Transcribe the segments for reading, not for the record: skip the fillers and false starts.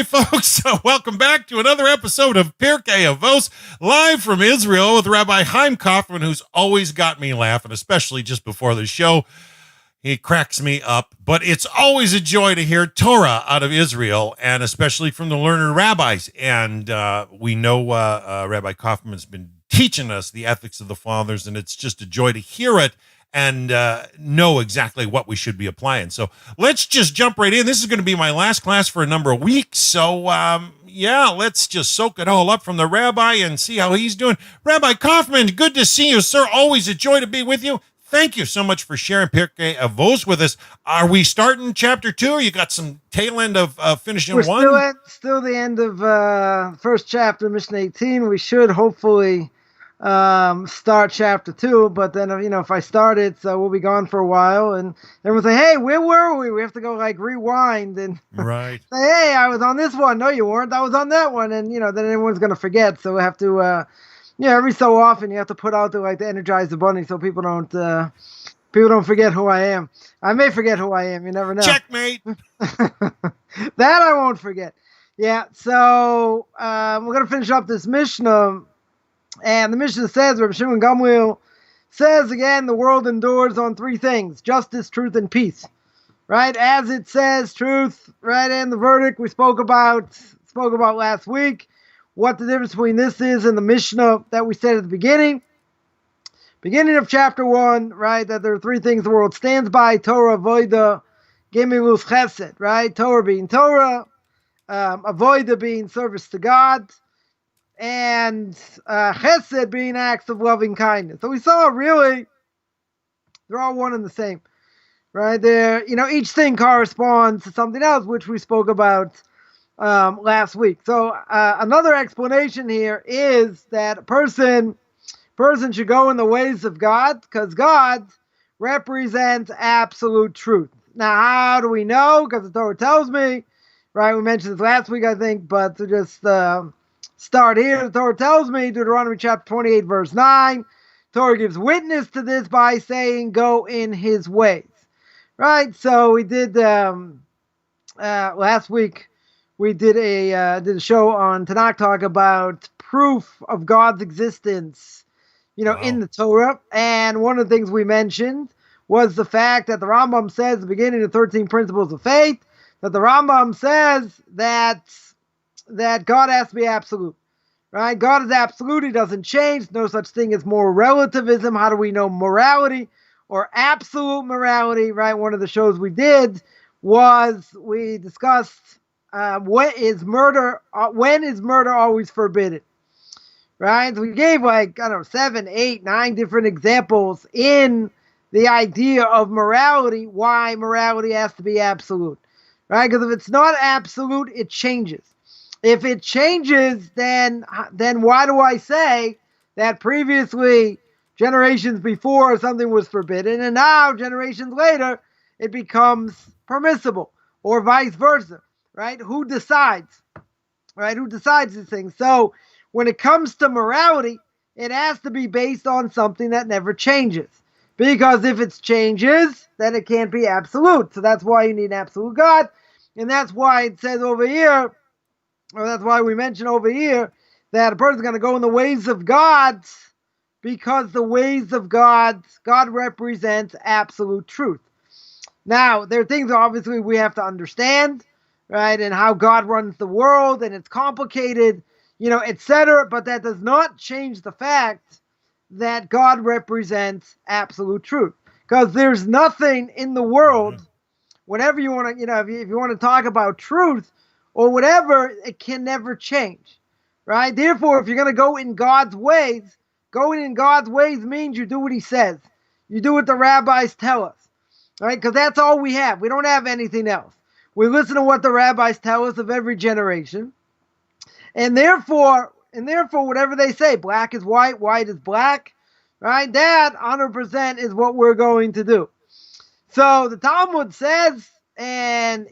Hey, folks, welcome back to another episode of Pirkei Avos, live from Israel with Rabbi Chaim Coffman, who's always got me laughing, especially just before the show. He cracks me up, but it's always a joy to hear Torah out of Israel, and especially from the learned rabbis. And we know Rabbi Coffman's been teaching us the ethics of the fathers, and it's just a joy to hear it and know exactly what we should be applying. So let's just jump right in. This is going to be my last class for a number of weeks. So, let's just soak it all up from the rabbi and see how he's doing. Rabbi Coffman, good to see you, sir. Always a joy to be with you. Thank you so much for sharing Pirkei Avos with us. Are we starting chapter 2, or you got some tail end of finishing We're 1? Still the end of first chapter, Mishnah 18. We should hopefully start chapter 2, but then if I start it, so we'll be gone for a while, and everyone's like, hey, where were we? We have to go rewind and right. say, hey, I was on this one. No, you weren't. I was on that one, and then everyone's gonna forget. So we have to every so often you have to put out the energize the bunny so people don't forget who I am. I may forget who I am. You never know. Checkmate. That I won't forget. Yeah. So we're gonna finish up this Mishnah. And the Mishnah says, Rabbi Shimon Gamliel says again, the world endures on 3 things: justice, truth, and peace. Right? As it says, truth, right? And the verdict we spoke about last week, what the difference between this is and the Mishnah that we said at the beginning of chapter 1, right? That there are 3 things the world stands by: Torah, Avodah, Gemilus, Chesed, right? Torah being Torah, Avodah being service to God, and Chesed being acts of loving kindness. So we saw really they're all one and the same, right? There, each thing corresponds to something else, which we spoke about last week. So another explanation here is that a person should go in the ways of God, because God represents absolute truth. Now, how do we know? Because the Torah tells me, right? We mentioned this last week, I think, but to just start here, the Torah tells me, Deuteronomy chapter 28, verse 9, Torah gives witness to this by saying, go in his ways. Right? So we did, last week, we did a show on Tanakh Talk about proof of God's existence, in the Torah. And one of the things we mentioned was the fact that the Rambam says, at the beginning of 13 Principles of Faith, that the Rambam says that God has to be absolute, right? God is absolute. He doesn't change. No such thing as moral relativism. How do we know morality or absolute morality, right? One of the shows we did was we discussed when is murder always forbidden, right? So we gave 7, 8, 9 different examples in the idea of morality, why morality has to be absolute, right? Because if it's not absolute, it changes. If it changes, then why do I say that previously, generations before, something was forbidden, and now, generations later, it becomes permissible, or vice versa, right? Who decides, right? Who decides these things? So when it comes to morality, it has to be based on something that never changes. Because if it changes, then it can't be absolute. So that's why you need an absolute God, and that's why it says over here, or that's why we mention over here that a person's going to go in the ways of God, because the ways of God represents absolute truth. Now, there are things obviously we have to understand, right, and how God runs the world, and it's complicated, etc. But that does not change the fact that God represents absolute truth, because there's nothing in the world, whenever you want to, if you want to talk about truth, or whatever, it can never change, right? Therefore, if you're going to go in God's ways, going in God's ways means you do what he says. You do what the rabbis tell us, right? Because that's all we have. We don't have anything else. We listen to what the rabbis tell us of every generation. And therefore, whatever they say, black is white, white is black, right? That 100% is what we're going to do. So the Talmud says, and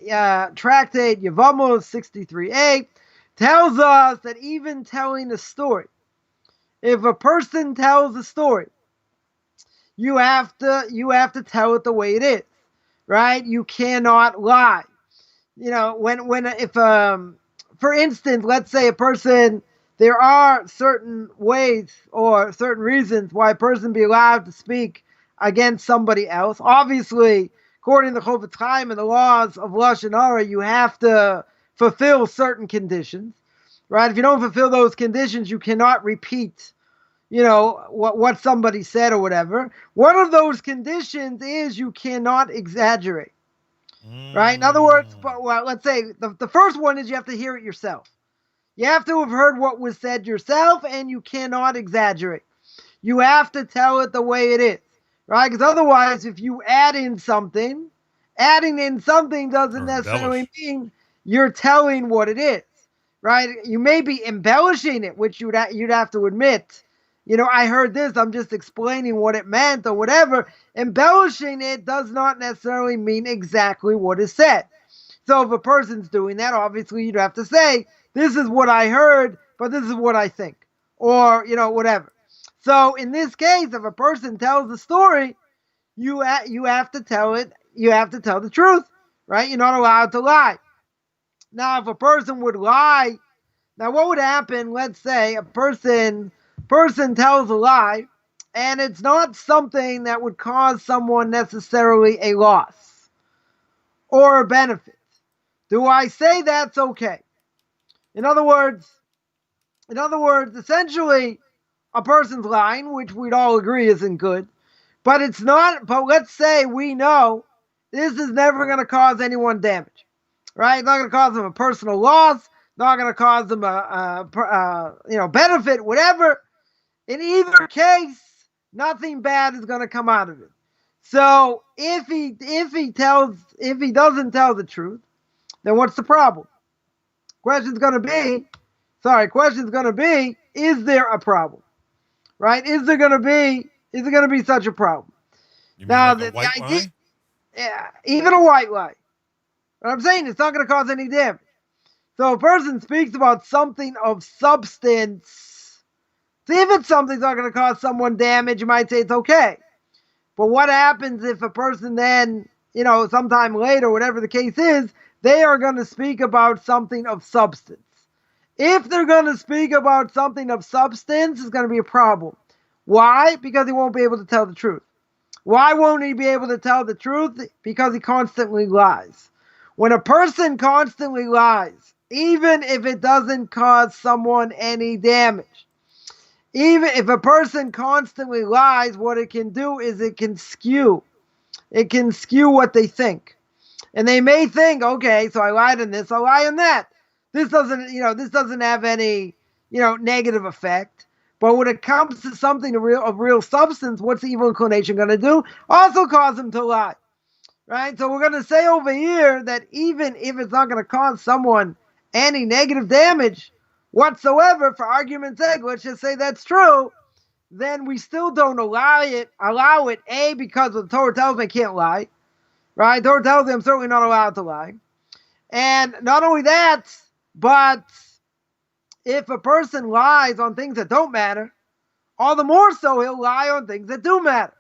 Tractate Yevamos 63a tells us that even telling a story, if a person tells a story, you have to tell it the way it is, right? You cannot lie. If for instance, let's say a person, there are certain ways or certain reasons why a person be allowed to speak against somebody else. Obviously, according to the Chaim and the laws of Lashon Hara, you have to fulfill certain conditions, right? If you don't fulfill those conditions, you cannot repeat, what somebody said or whatever. One of those conditions is you cannot exaggerate, right? In other words, let's say the first one is you have to hear it yourself. You have to have heard what was said yourself, and you cannot exaggerate. You have to tell it the way it is, right? Because otherwise, if you adding in something doesn't necessarily mean you're telling what it is, right? You may be embellishing it, which you'd have to admit. I heard this, I'm just explaining what it meant or whatever. Embellishing it does not necessarily mean exactly what is said. So if a person's doing that, obviously you'd have to say, this is what I heard, but this is what I think, or, whatever. So in this case, if a person tells the story, you have to tell it, you have to tell the truth, right? You're not allowed to lie. Now, if a person would lie, now what would happen? Let's say a person tells a lie, and it's not something that would cause someone necessarily a loss or a benefit. Do I say that's okay? In other words, essentially, a person's lying, which we'd all agree isn't good, but it's not. But let's say we know this is never going to cause anyone damage, right? It's not going to cause them a personal loss, not going to cause them a benefit, whatever. In either case, nothing bad is going to come out of it. So if he doesn't tell the truth, then what's the problem? Question's going to be, is there a problem? Right? Is there going to be such a problem? You mean now, like a white lie? Yeah, even a white lie. What I'm saying, it's not going to cause any damage. So a person speaks about something of substance. See, if it's something that's not going to cause someone damage, you might say it's okay. But what happens if a person then, sometime later, whatever the case is, they are going to speak about something of substance? If they're going to speak about something of substance, it's going to be a problem. Why? Because he won't be able to tell the truth. Why won't he be able to tell the truth? Because he constantly lies. When a person constantly lies, even if it doesn't cause someone any damage, even if a person constantly lies, what it can do is it can skew what they think. And they may think, okay, so I lied in this, I lie in that. This doesn't have any, negative effect. But when it comes to something of real substance, what's the evil inclination going to do? Also cause them to lie, right? So we're going to say over here that even if it's not going to cause someone any negative damage whatsoever, for argument's sake, let's just say that's true, then we still don't allow it, A, because the Torah tells me I can't lie, right? The Torah tells me I'm certainly not allowed to lie. And not only that, but if a person lies on things that don't matter, all the more so he'll lie on things that do matter.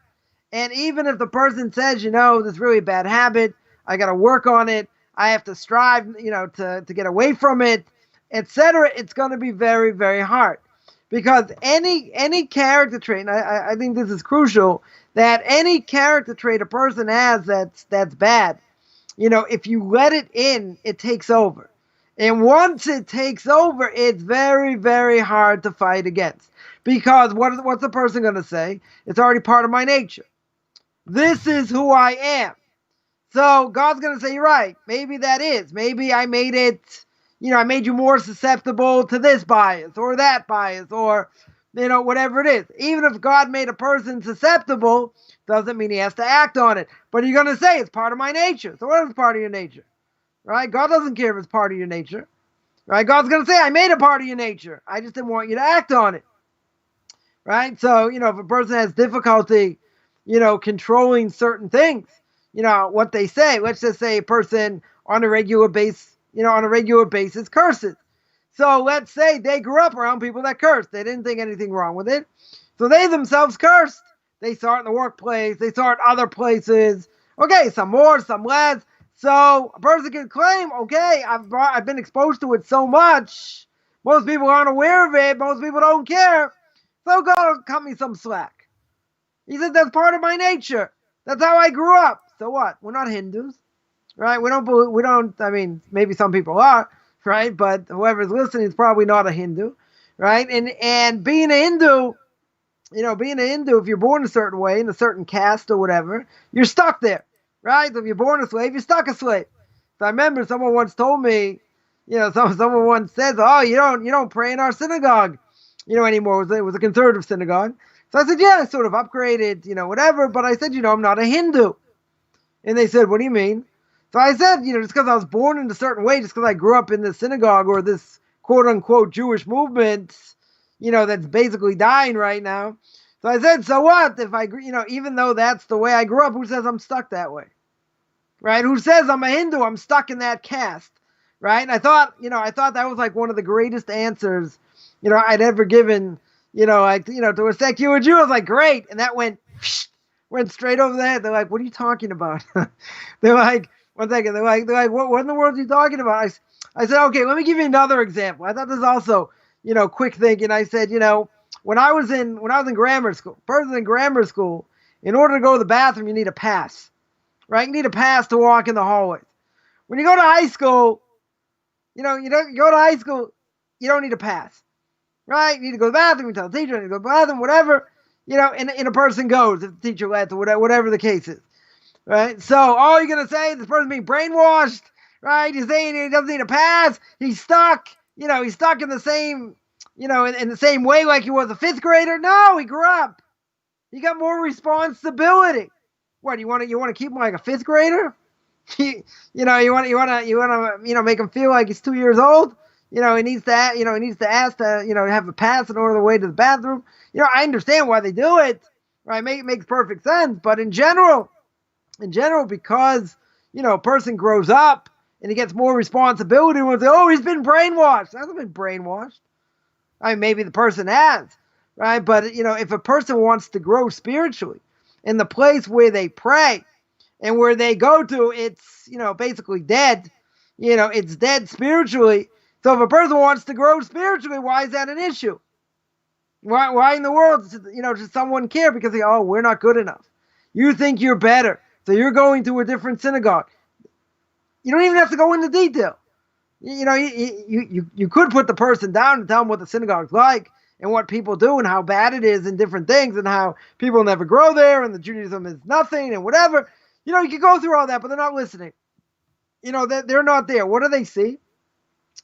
And even if the person says, this is really a bad habit, I got to work on it, I have to strive, to get away from it, etc., it's going to be very, very hard. Because any character trait, and I think this is crucial, that any character trait a person has that's bad, if you let it in, it takes over. And once it takes over, it's very, very hard to fight against. Because what's the person going to say? It's already part of my nature. This is who I am. So God's going to say, you're right. Maybe that is. Maybe I made it, I made you more susceptible to this bias or that bias or, whatever it is. Even if God made a person susceptible, doesn't mean he has to act on it. But you're going to say it's part of my nature. So what is part of your nature? Right? God doesn't care if it's part of your nature. Right? God's going to say, I made a part of your nature. I just didn't want you to act on it. Right? So, if a person has difficulty, controlling certain things, what they say, let's just say a person on a regular basis curses. So let's say they grew up around people that cursed. They didn't think anything wrong with it. So they themselves cursed. They saw it in the workplace. They saw it other places. Okay, some more, some less. So a person can claim, okay, I've been exposed to it so much, most people aren't aware of it, most people don't care, so God will cut me some slack. He said that's part of my nature. That's how I grew up. So what? We're not Hindus, right? We don't, I mean, maybe some people are, right? But whoever's listening is probably not a Hindu, right? And being a Hindu, if you're born a certain way, in a certain caste or whatever, you're stuck there, right? So if you're born a slave, you're stuck a slave. So I remember someone once told me, someone once said, oh, you don't pray in our synagogue, anymore. It was a conservative synagogue. So I said, yeah, I sort of upgraded, whatever. But I said, I'm not a Hindu. And they said, what do you mean? So I said, just because I was born in a certain way, just because I grew up in this synagogue or this quote unquote Jewish movement, that's basically dying right now. So I said, so what? If I, even though that's the way I grew up, who says I'm stuck that way? Right? Who says I'm a Hindu? I'm stuck in that caste. Right? And I thought that was like one of the greatest answers, I'd ever given, to a secular Jew. I was like, great. And that went straight over the head. They're like, what are you talking about? They're like, one second. They're like, what in the world are you talking about? I said, okay, let me give you another example. I thought this is also, quick thinking. I said, when I was in grammar school, in order to go to the bathroom, you need a pass, right? You need a pass to walk in the hallways. When you go to high school, you don't need a pass, right? You need to go to the bathroom, you tell the teacher, you need to go to the bathroom, whatever, and a person goes if the teacher lets, or whatever the case is, right? So all you're going to say, this person's being brainwashed, right? You're saying he doesn't need a pass, he's stuck, he's stuck in the same, in the same way like he was a fifth grader. No, he grew up. He got more responsibility. What, you want to keep him like a fifth grader? You want to make him feel like he's 2 years old? He needs to ask to, have a pass in order to way to the bathroom. I understand why they do it, right? It makes perfect sense. But in general, because, a person grows up and he gets more responsibility, and say, oh, he's been brainwashed. He hasn't been brainwashed. I mean, maybe the person has, right? But, if a person wants to grow spiritually in the place where they pray and where they go to, it's, basically dead. It's dead spiritually. So if a person wants to grow spiritually, why is that an issue? Why in the world, does someone care? Because we're not good enough. You think you're better. So you're going to a different synagogue. You don't even have to go into detail. You could put the person down and tell them what the synagogue's like and what people do and how bad it is and different things and how people never grow there and the Judaism is nothing and whatever. You could go through all that, but they're not listening. They're not there. What do they see?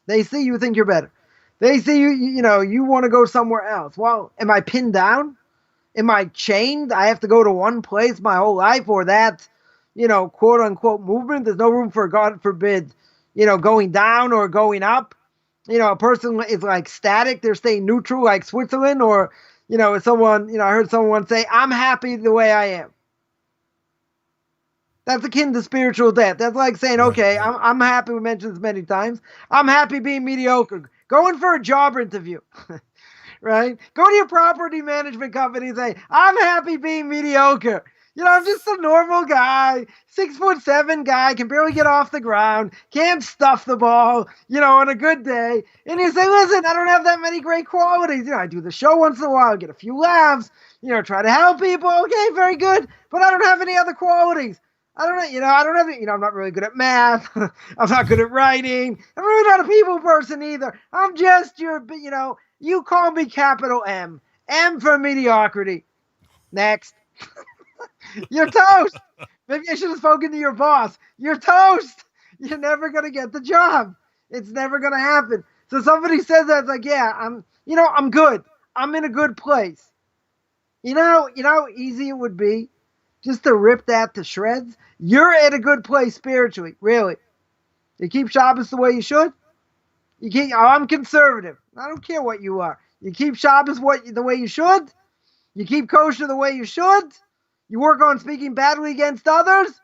They see you think you're better. They see you want to go somewhere else. Well, am I pinned down? Am I chained? I have to go to one place my whole life, or that, quote unquote movement. There's no room for, God forbid, going down or going up. A person is like static. They're staying neutral like Switzerland, or, someone, I heard someone say, I'm happy the way I am. That's akin to spiritual death. That's like saying, okay, I'm happy. We mentioned this many times. I'm happy being mediocre. Going for a job interview, right? Go to your property management company and say, I'm happy being mediocre. I'm just a normal guy, 6'7" guy, can barely get off the ground, can't stuff the ball, on a good day. And you say, listen, I don't have that many great qualities. I do the show once in a while, get a few laughs, try to help people. Okay, very good. But I don't have any other qualities. I don't have, I'm not really good at math. I'm not good at writing. I'm really not a people person either. I'm just you call me capital M. M for mediocrity. Next. You're toast. Maybe I should have spoken to your boss. You're toast. You're never going to get the job. It's never going to happen. So somebody says that, it's like, yeah, I'm good. I'm in a good place. How easy it would be just to rip that to shreds. You're at a good place spiritually, really. You keep Shabbos the way you should. I'm conservative. I don't care what you are. You keep Shabbos the way you should. You keep kosher the way you should. You work on speaking badly against others.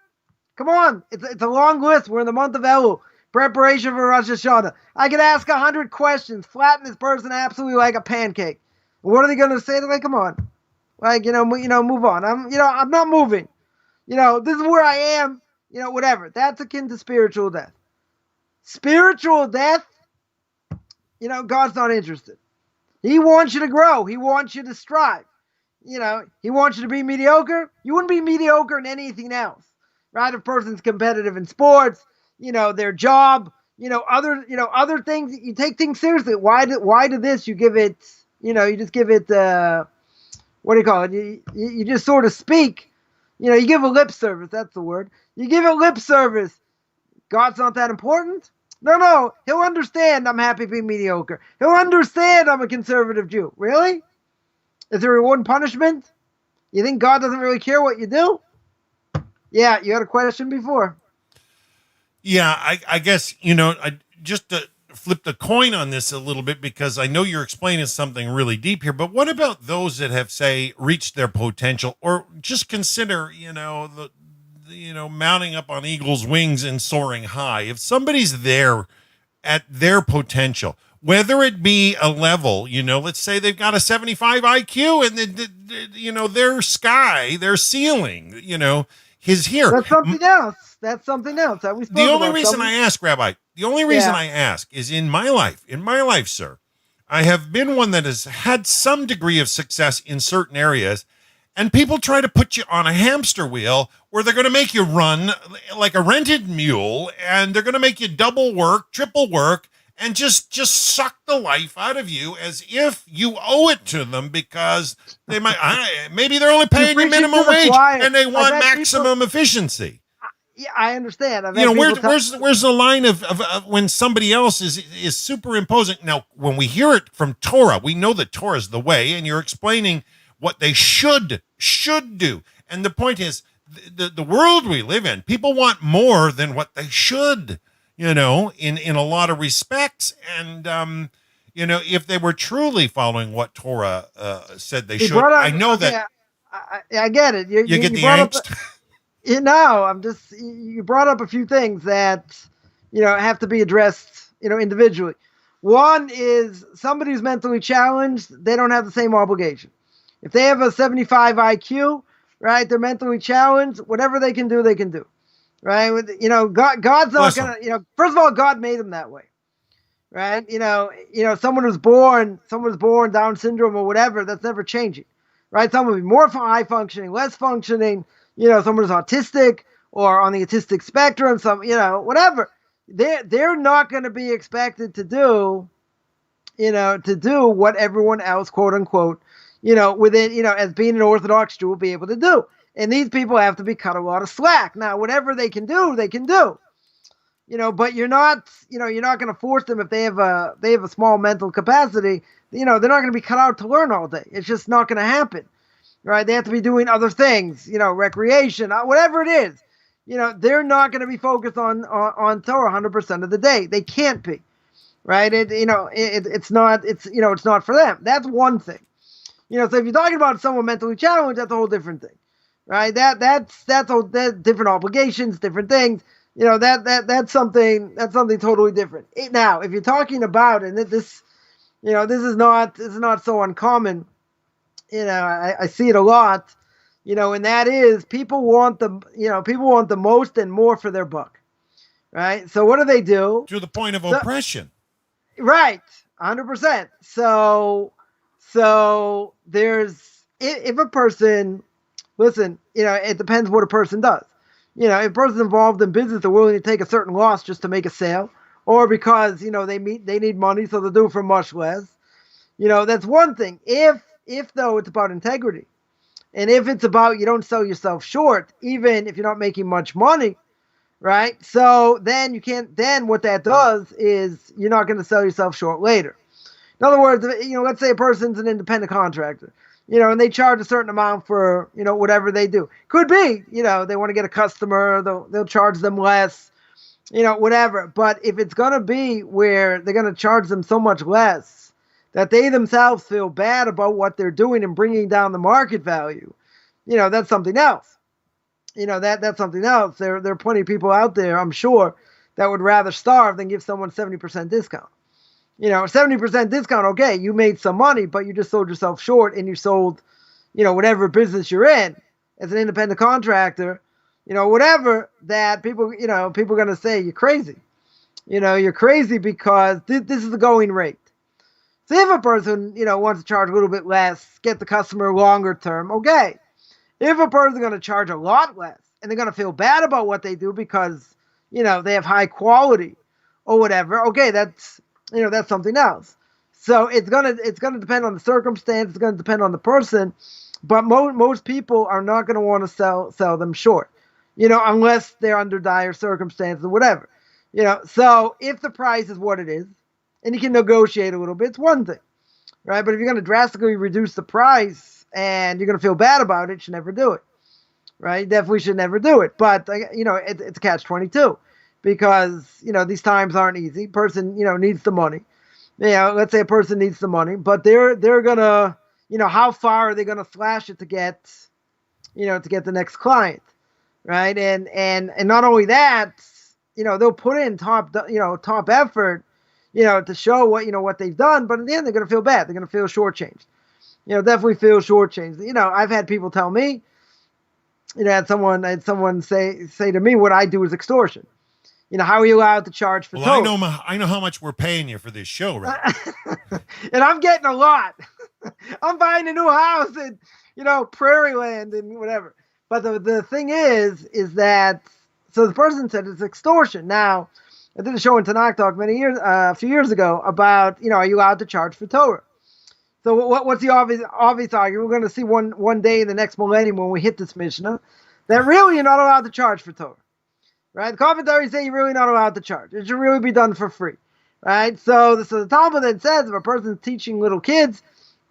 Come on. It's a long list. We're in the month of Elul. Preparation for Rosh Hashanah. I could ask 100 questions, flatten this person absolutely like a pancake. What are they going to say? They're like, come on. Like, move on. I'm not moving. This is where I am. whatever. That's akin to spiritual death. Spiritual death, God's not interested. He wants you to grow. He wants you to strive. He wants you to be mediocre. You wouldn't be mediocre in anything else, right? If a person's competitive in sports, their job, other things, you take things seriously. Why do this? You give it, you just give it, what do you call it? You just sort of speak, you give a lip service. That's the word. You give it lip service. God's not that important. No. He'll understand I'm happy being mediocre. He'll understand I'm a conservative Jew. Really? Is there reward and punishment? You think God doesn't really care what you do? Yeah, you had a question before. Yeah, I guess, just to flip the coin on this a little bit, because I know you're explaining something really deep here, but what about those that have, say, reached their potential, or just consider, mounting up on eagle's wings and soaring high? If somebody's there at their potential, whether it be a level, let's say they've got a 75 IQ and their ceiling, is here. That's something else. That's something else. That we spoke the only about. reason I ask, Rabbi, I ask is in my life, sir, I have been one that has had some degree of success in certain areas, and people try to put you on a hamster wheel where they're going to make you run like a rented mule, and they're going to make you double work, triple work, and just suck the life out of you as if you owe it to them, because they maybe they're only paying you minimum wage and they want maximum efficiency. Yeah, I understand. Where's the line of when somebody else is superimposing? Now, when we hear it from Torah, we know that Torah is the way, and you're explaining what they should do. And the point is, the world we live in, people want more than what they should, in a lot of respects. And, if they were truly following what Torah said they should, I know that. I get it. You get the angst. You brought up a few things that, have to be addressed, individually. One is somebody who's mentally challenged, they don't have the same obligation. If they have a 75 IQ, right, they're mentally challenged, whatever they can do, right? God's not going to, first of all, God made them that way, right? Someone who's born Down syndrome or whatever, that's never changing, right? Someone will be more high functioning, less functioning, someone who's autistic or on the autistic spectrum, whatever. They're not going to be expected to do what everyone else, quote unquote, within, as being an Orthodox Jew will be able to do. And these people have to be cut a lot of slack. Now, whatever they can do, they can do. But you're not going to force them if they have a small mental capacity. They're not going to be cut out to learn all day. It's just not going to happen. Right? They have to be doing other things, recreation, whatever it is. They're not going to be focused on Torah 100% of the day. They can't be. Right? It's not for them. That's one thing. So if you're talking about someone mentally challenged, that's a whole different thing. Right? That's different obligations, different things. That's something totally different. Now, if you're talking about, and this is not so uncommon. I see it a lot, and that is people want the most and more for their buck, right? So what do? To the point of oppression. Right, 100%. So if a person, listen, it depends what a person does. If a person's involved in business, they're willing to take a certain loss just to make a sale, or because, they need money, so they'll do it for much less. That's one thing. If though it's about integrity, and if it's about you don't sell yourself short, even if you're not making much money, right? So then what that does is you're not going to sell yourself short later. In other words, let's say a person's an independent contractor, and they charge a certain amount for, whatever they do. Could be, they want to get a customer, they'll charge them less, whatever. But if it's going to be where they're going to charge them so much less that they themselves feel bad about what they're doing and bringing down the market value, that's something else. That's something else. There are plenty of people out there, I'm sure, that would rather starve than give someone 70% discount. 70% discount, okay, you made some money, but you just sold yourself short, and you sold, whatever business you're in as an independent contractor, whatever, that people are going to say you're crazy. You're crazy because this is the going rate. So if a person, wants to charge a little bit less, get the customer longer term, okay. If a person's going to charge a lot less and they're going to feel bad about what they do because, they have high quality or whatever, okay, that's something else. So it's going to depend on the circumstance. It's going to depend on the person, but most people are not going to want to sell them short, unless they're under dire circumstances or whatever, so if the price is what it is and you can negotiate a little bit, it's one thing, right? But if you're going to drastically reduce the price and you're going to feel bad about it, you should never do it, right? Definitely should never do it. But, it's a catch-22 because, these times aren't easy. Person, needs the money. Let's say a person needs the money, but they're going to, how far are they going to slash it to get the next client, right? And not only that, they'll put in top effort, to show what they've done, but in the end, they're going to feel bad. They're going to feel shortchanged. Definitely feel shortchanged. I've had people tell me, I had someone say to me, what I do is extortion. How are you allowed to charge for Well, Torah? I know how much we're paying you for this show, right? And I'm getting a lot. I'm buying a new house in, Prairie Land and whatever. But the thing is that, so the person said it's extortion. Now, I did a show in Tanakh Talk a few years ago about, are you allowed to charge for Torah? So what's the obvious argument? We're going to see one day in the next millennium when we hit this Mishnah that really you're not allowed to charge for Torah, right? The commentaries say you're really not allowed to charge. It should really be done for free, right? So the Talmud then says if a person's teaching little kids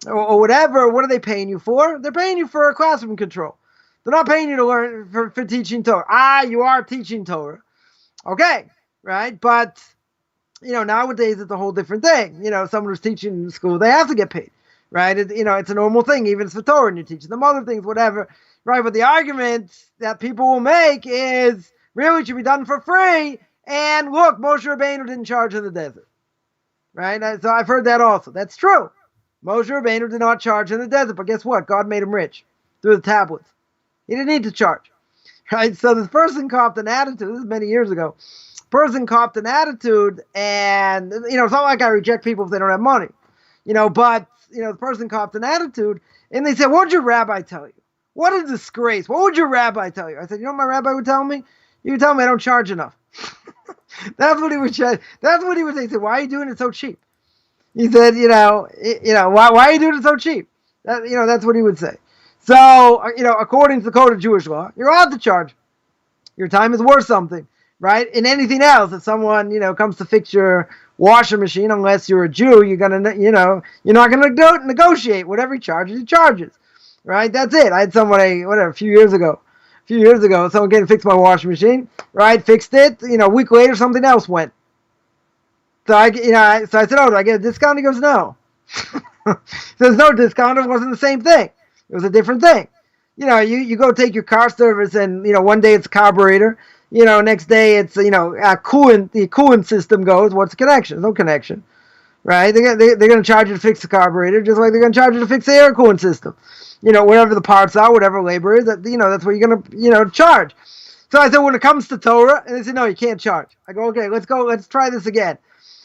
or whatever, what are they paying you for? They're paying you for classroom control. They're not paying you to learn for teaching Torah. You are teaching Torah, okay, right? But nowadays it's a whole different thing. Someone who's teaching in school, they have to get paid, right? It's a normal thing, even if it's for Torah and you're teaching them other things, whatever, right? But the argument that people will make is really it should be done for free. And look, Moshe Rabbeinu didn't charge in the desert, right? So I've heard that also. That's true. Moshe Rabbeinu did not charge in the desert, but guess what? God made him rich through the tablets. He didn't need to charge, right? So this person copped an attitude. This is many years ago. Person copped an attitude, and it's not like I reject people if they don't have money, but the person copped an attitude, and they said, "What would your rabbi tell you? What a disgrace! What would your rabbi tell you?" I said, "You know what my rabbi would tell me? You would tell me I don't charge enough." That's what he would say. That's what he would say. He said, "Why are you doing it so cheap?" He said, why are you doing it so cheap? That's what he would say. So, according to the code of Jewish law, you're allowed to charge. Your time is worth something, right? In anything else, if someone, comes to fix your washer machine, unless you're a Jew, you're not gonna negotiate. Whatever he charges, right? That's it. I had somebody, a few years ago, someone came to fix my washing machine, right? Fixed it. A week later, something else went. So I said, "Oh, do I get a discount?" He goes, "No." There's no discount. It wasn't the same thing. It was a different thing. You go take your car service, and one day it's carburetor. Next day it's coolant. The coolant system goes. What's the connection? There's no connection, right? They're going to charge you to fix the carburetor, just like they're going to charge you to fix the air coolant system. Whatever the parts are, whatever labor is, that's what you're going to charge. So I said, when it comes to Torah, and they said, "No, you can't charge." I go, "Okay, let's try this again."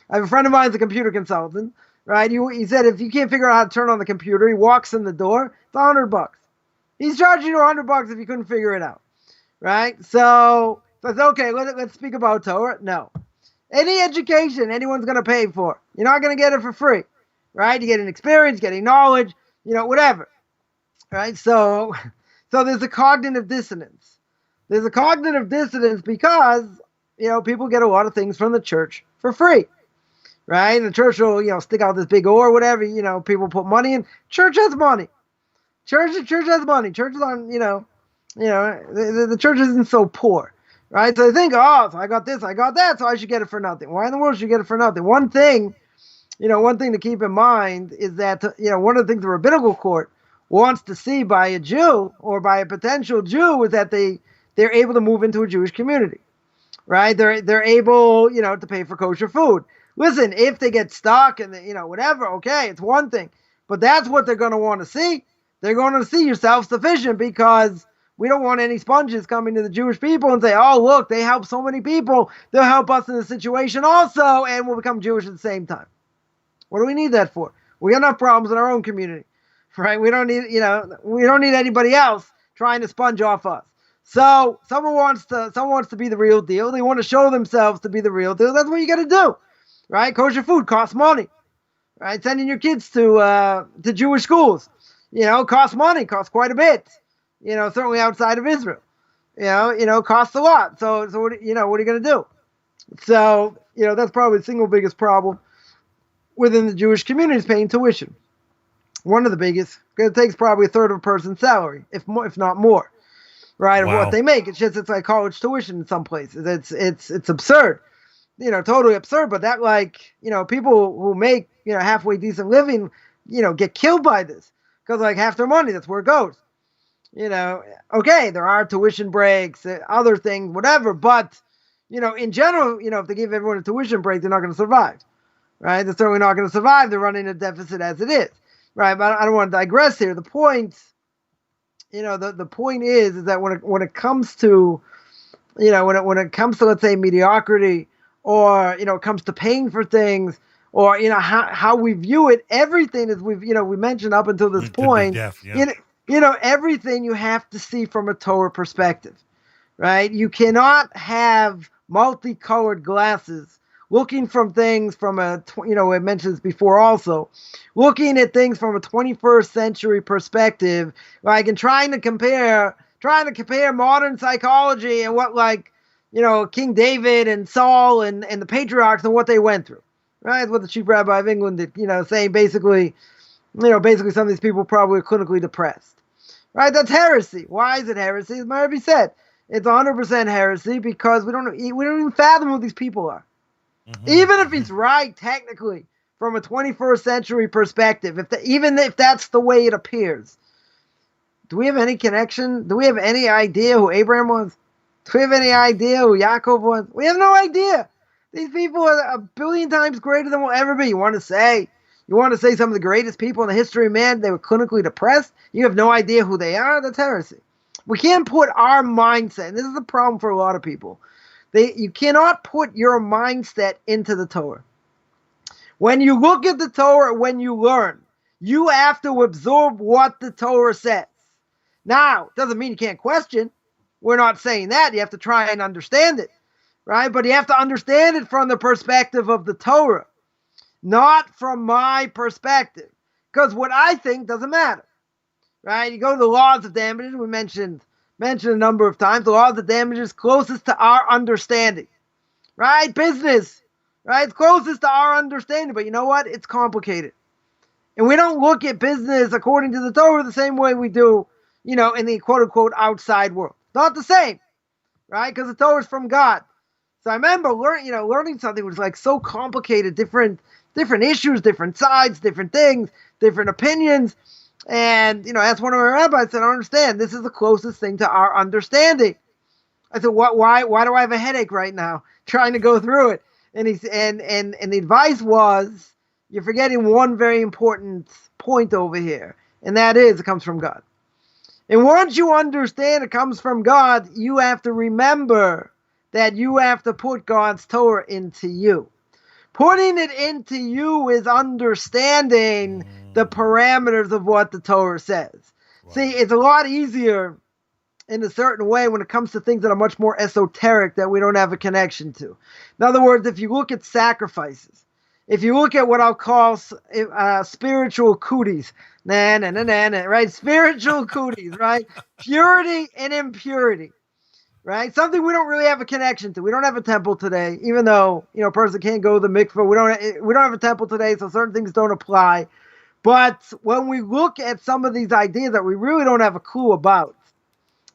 I have a friend of mine who's a computer consultant, right? He said if you can't figure out how to turn on the computer, he walks in the door, it's $100. He's charging you $100 if you couldn't figure it out, right? So I said, okay, let's speak about Torah. No. Any education anyone's going to pay for, you're not going to get it for free, right? You get an experience, getting knowledge, whatever, right? So there's a cognitive dissonance. There's a cognitive dissonance because, people get a lot of things from the church for free. Right? And the church will, stick out this big oar, whatever, people put money in. Church has money. Church has money. Church is on, the church isn't so poor. Right? So they think, oh, so I got this, I got that, so I should get it for nothing. Why in the world should you get it for nothing? One thing to keep in mind is that, one of the things the rabbinical court wants to see by a Jew or by a potential Jew is that they're able to move into a Jewish community. Right? They're able, to pay for kosher food. Listen, if they get stuck and, whatever, okay, it's one thing. But that's what they're going to want to see. They're going to see you're self-sufficient because We don't want any sponges coming to the Jewish people and say, oh, look, they help so many people. They'll help us in this situation also, and we'll become Jewish at the same time. What do we need that for? We got enough problems in our own community, right? We don't need, we don't need anybody else trying to sponge off us. So someone wants to be the real deal. They want to show themselves to be the real deal. That's what you got to do, right? Kosher food costs money, right? Sending your kids to Jewish schools, costs money, costs quite a bit. Certainly outside of Israel, costs a lot. So what are you going to do? So, that's probably the single biggest problem within the Jewish community is paying tuition. One of the biggest, because it takes probably a third of a person's salary, if not more, right? Of what they make. It's like college tuition in some places. It's absurd, totally absurd. But that people who make, halfway decent living, get killed by this because half their money, that's where it goes. Okay, there are tuition breaks, other things, whatever. But, in general, if they give everyone a tuition break, they're not going to survive, right? They're certainly not going to survive. They're running a deficit as it is, right? But I don't want to digress here. The point, the point is that when it comes to, when it comes to, let's say, mediocrity, or, it comes to paying for things, or, how we view it, everything is we mentioned up until this point, everything you have to see from a Torah perspective, right? You cannot have multicolored glasses looking from things from I mentioned this before also, looking at things from a 21st century perspective, and trying to compare modern psychology and what King David and Saul and the patriarchs and what they went through, right? That's what the chief rabbi of England did, saying basically some of these people probably are clinically depressed. Right, that's heresy. Why is it heresy? As my Rebbe said, it's 100% heresy because we don't even fathom who these people are. Mm-hmm. Even if he's right technically from a 21st century perspective, even if that's the way it appears, do we have any connection? Do we have any idea who Abraham was? Do we have any idea who Yaakov was? We have no idea. These people are a billion times greater than we'll ever be. You want to say some of the greatest people in the history of man, they were clinically depressed? You have no idea who they are? That's heresy. We can't put our mindset, and this is the problem for a lot of people. You cannot put your mindset into the Torah. When you look at the Torah, when you learn, you have to absorb what the Torah says. Now, it doesn't mean you can't question. We're not saying that. You have to try and understand it, right? But you have to understand it from the perspective of the Torah, not from my perspective, because what I think doesn't matter, right? You go to the laws of damages, we mentioned a number of times, the laws of damages closest to our understanding, right? Business, right? It's closest to our understanding, but you know what? It's complicated. And we don't look at business according to the Torah the same way we do, in the quote-unquote outside world. Not the same, right? Because the Torah is from God. So I remember learning something was so complicated, different issues, different sides, different things, different opinions. And, that's one of my rabbis said, I don't understand. This is the closest thing to our understanding. I said, why do I have a headache right now trying to go through it? And and the advice was, you're forgetting one very important point over here. And that is, it comes from God. And once you understand it comes from God, you have to remember that you have to put God's Torah into you. Putting it into you is understanding the parameters of what the Torah says. Wow. See, it's a lot easier in a certain way when it comes to things that are much more esoteric that we don't have a connection to. In other words, if you look at sacrifices, if you look at what I'll call spiritual cooties, right? Spiritual cooties, right? Purity and impurity. Right? Something we don't really have a connection to. We don't have a temple today, even though, a person can't go to the mikveh. We don't have a temple today, so certain things don't apply. But when we look at some of these ideas that we really don't have a clue about,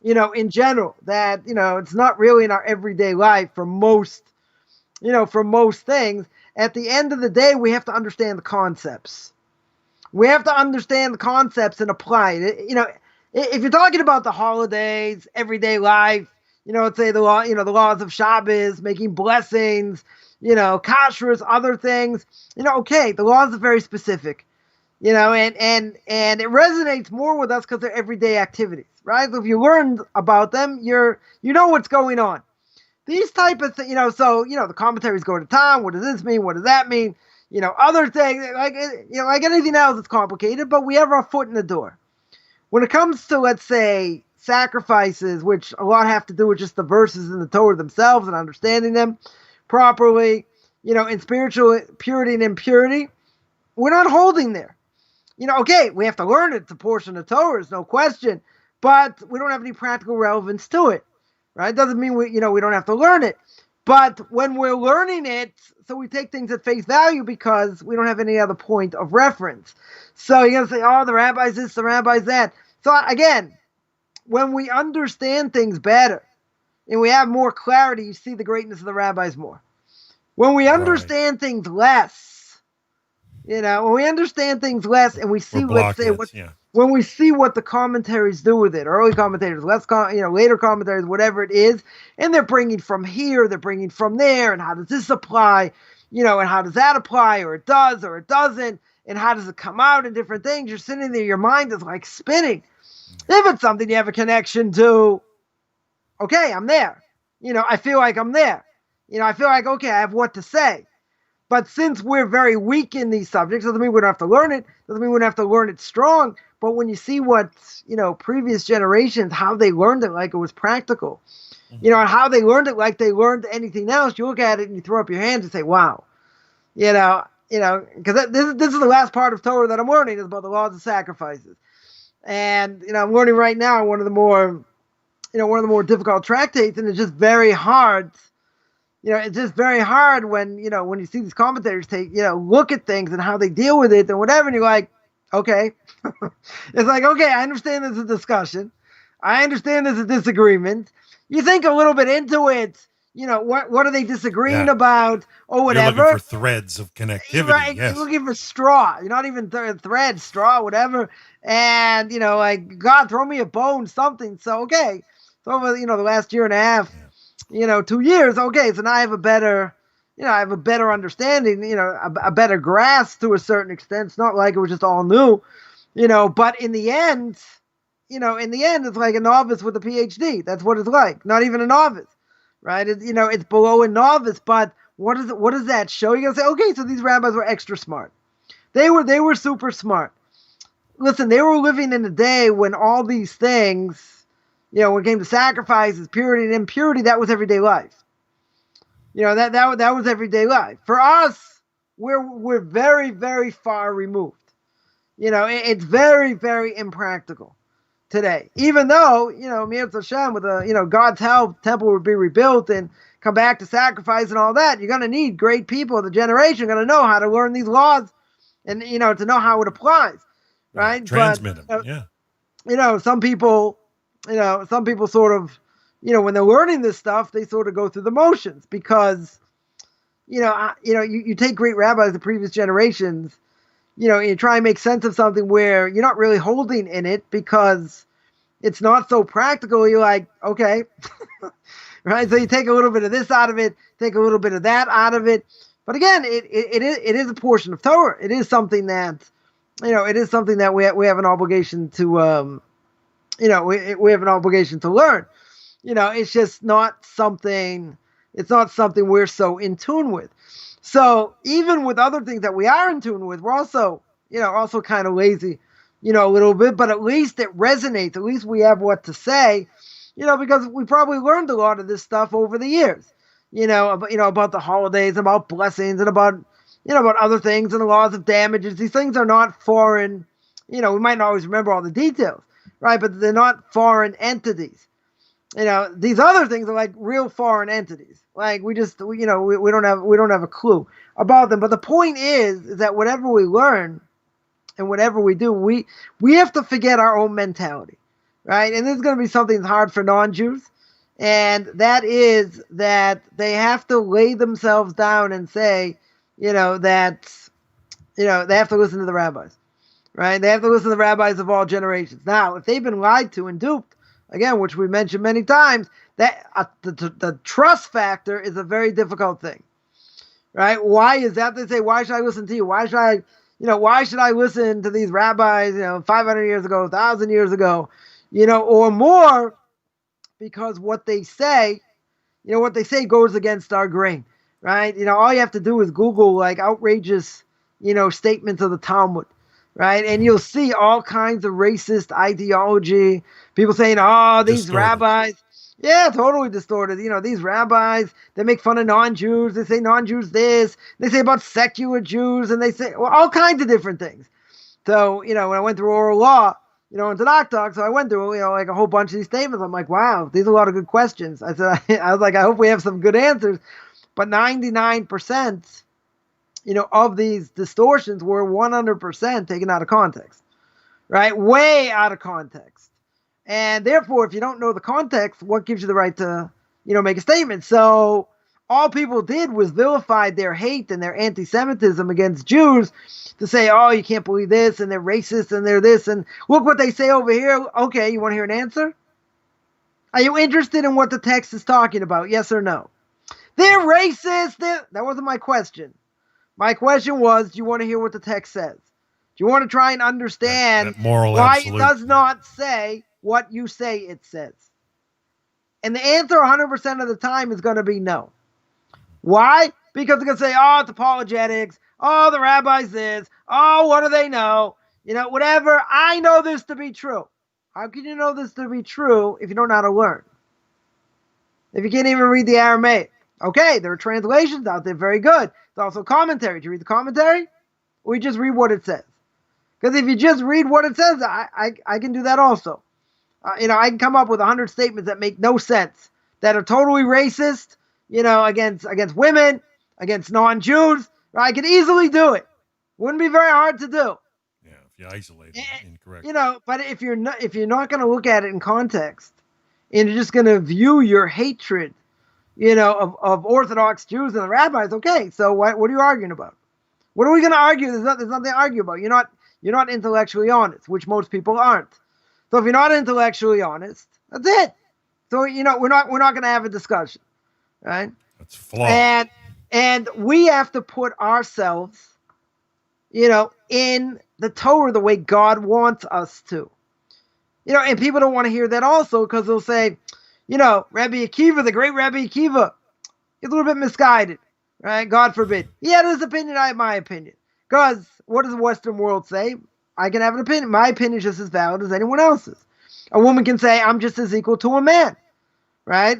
in general, that, it's not really in our everyday life for most things, at the end of the day, we have to understand the concepts. We have to understand the concepts and apply it. If you're talking about the holidays, everyday life, let's say the laws of Shabbos, making blessings, kashrus, other things, okay, the laws are very specific. and it resonates more with us because they're everyday activities, right? So if you learned about them, you know what's going on. These type of things, so the commentaries go to town. What does this mean? What does that mean? Other things like anything else, it's complicated, but we have our foot in the door. When it comes to, let's say, sacrifices, which a lot have to do with just the verses in the Torah themselves and understanding them properly, in spiritual purity and impurity, we're not holding there. Okay, we have to learn it. It's a portion of Torah, there's no question, but we don't have any practical relevance to it, right? Doesn't mean we don't have to learn it. But when we're learning it, so we take things at face value because we don't have any other point of reference. So you're going to say, oh, the rabbi's this, the rabbi's that. So again, when we understand things better and we have more clarity, you see the greatness of the rabbis more. When we understand things less, when we understand things less and we see, when we see what the commentaries do with it, early commentators, later commentators, whatever it is, and they're bringing from here, they're bringing from there, and how does this apply, and how does that apply, or it does, or it doesn't, and how does it come out in different things? You're sitting there, your mind is like spinning. If it's something you have a connection to, okay, I'm there. I feel like I'm there. I feel like, okay, I have what to say. But since we're very weak in these subjects, doesn't mean we don't have to learn it, doesn't mean we don't have to learn it strong. But when you see what, previous generations, how they learned it like it was practical, and how they learned it like they learned anything else, you look at it and you throw up your hands and say, wow, because this is the last part of Torah that I'm learning is about the laws of sacrifices. And, I'm learning right now one of the more difficult tractates, and it's just very hard. It's just very hard when you see these commentators look at things and how they deal with it and whatever, and you're like, okay. It's like, okay, I understand there's a discussion. I understand there's a disagreement. You think a little bit into it, what are they disagreeing about or whatever. You're looking for threads of connectivity. Right, yes. You're looking for straw. You're not even thread, straw, whatever. And, like, God, throw me a bone, something. So, okay. So over, the last year and a half, 2 years, okay, so now I have a better, understanding, a better grasp to a certain extent. It's not like it was just all new, but in the end, it's like a novice with a PhD. That's what it's like. Not even a novice, right? It's below a novice, but what does that show? You're going to say, okay, so these rabbis were extra smart. They were super smart. Listen, they were living in a day when all these things, when it came to sacrifices, purity and impurity, that was everyday life. That was everyday life. For us, we're very, very far removed. It's very, very impractical today. Even though, Mi'at Hashem, with God's help, temple would be rebuilt and come back to sacrifice and all that. You're going to need great people of the generation going to know how to learn these laws and, to know how it applies. Right? Transmit them. Yeah. Some people sort of, when they're learning this stuff, they sort of go through the motions because, you take great rabbis of the previous generations, and you try and make sense of something where you're not really holding in it because it's not so practical. You're like, okay, right? So you take a little bit of this out of it, take a little bit of that out of it. But again, it is a portion of Torah. It is something that, we have an obligation to, we have an obligation to learn. It's just not something, we're so in tune with. So even with other things that we are in tune with, we're also kind of lazy, a little bit, but at least it resonates. At least we have what to say, because we probably learned a lot of this stuff over the years, about the holidays, about blessings, and about other things and the laws of damages. These things are not foreign, we might not always remember all the details, right? But they're not foreign entities. These other things are like real foreign entities. Like we don't have a clue about them. But the point is that whatever we learn and whatever we do, we have to forget our own mentality, right? And this is going to be something that's hard for non-Jews, and that is that they have to lay themselves down and say, that they have to listen to the rabbis, right? They have to listen to the rabbis of all generations. Now, if they've been lied to and duped, again, which we mentioned many times, that the trust factor is a very difficult thing, right? Why is that? They say, why should I listen to you? Why should I, why should I listen to these rabbis, 500 years ago, 1,000 years ago, or more, because what they say goes against our grain, right? All you have to do is Google like outrageous, statements of the Talmud, right? And you'll see all kinds of racist ideology. People saying, oh, these Distorted. rabbis, yeah, totally distorted. These rabbis, they make fun of non-Jews. They say non-Jews this. They say about secular Jews, and they say all kinds of different things. So, when I went through oral law, in Tanakh talk, so I went through, like a whole bunch of these statements. I'm like, wow, these are a lot of good questions. I said, I was like, I hope we have some good answers. But 99%, of these distortions were 100% taken out of context, right? Way out of context. And therefore, if you don't know the context, what gives you the right to, make a statement? So all people did was vilified their hate and their anti-Semitism against Jews to say, oh, you can't believe this, and they're racist, and they're this, and look what they say over here. Okay, you want to hear an answer? Are you interested in what the text is talking about? Yes or no? They're racist. That wasn't my question. My question was, do you want to hear what the text says? Do you want to try and understand that moral why absolute. It does not say what you say it says? And the answer 100% of the time is going to be no. Why? Because they're going to say, oh, it's apologetics. Oh, the rabbis this. Oh, what do they know? Whatever. I know this to be true. How can you know this to be true if you don't know how to learn? If you can't even read the Aramaic. Okay, there are translations out there. Very good. It's also commentary. Do you read the commentary? Or you just read what it says? Because if you just read what it says, I can do that also. I can come up with 100 statements that make no sense, that are totally racist, against women, against non-Jews. Right? I could easily do it. Wouldn't be very hard to do. Yeah, if you isolate it incorrectly. But if you're not going to look at it in context, and you're just going to view your hatred, of Orthodox Jews and the rabbis, okay, so what are you arguing about? What are we going to argue? There's nothing to argue about. You're not intellectually honest, which most people aren't. So if you're not intellectually honest, that's it. So we're not going to have a discussion, right? That's flawed. And we have to put ourselves, in the Torah the way God wants us to. And people don't want to hear that also because they'll say, Rabbi Akiva, the great Rabbi Akiva, is a little bit misguided, right? God forbid. He had his opinion, I have my opinion. Because what does the Western world say? I can have an opinion. My opinion is just as valid as anyone else's. A woman can say, I'm just as equal to a man, right?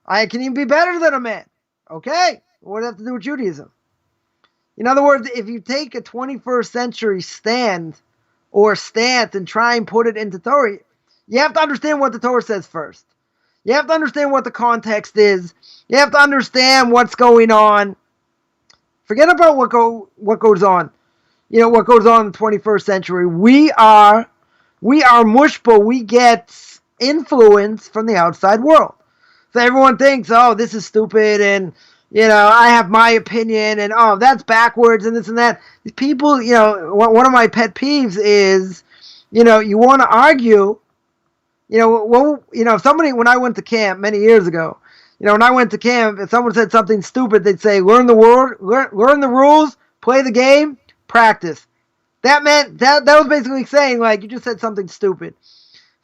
I can even be better than a man. Okay, what does that have to do with Judaism? In other words, if you take a 21st century stand or stance and try and put it into Torah, you have to understand what the Torah says first. You have to understand what the context is. You have to understand what's going on. Forget about what goes on. What goes on in the 21st century. We are mushba. We get influence from the outside world. So everyone thinks, oh, this is stupid, and I have my opinion, and oh, that's backwards, and this and that. These people, one of my pet peeves is, you want to argue. If somebody, when I went to camp many years ago, when I went to camp, if someone said something stupid, they'd say, learn the rules, play the game, practice. That meant, that was basically saying, like, you just said something stupid.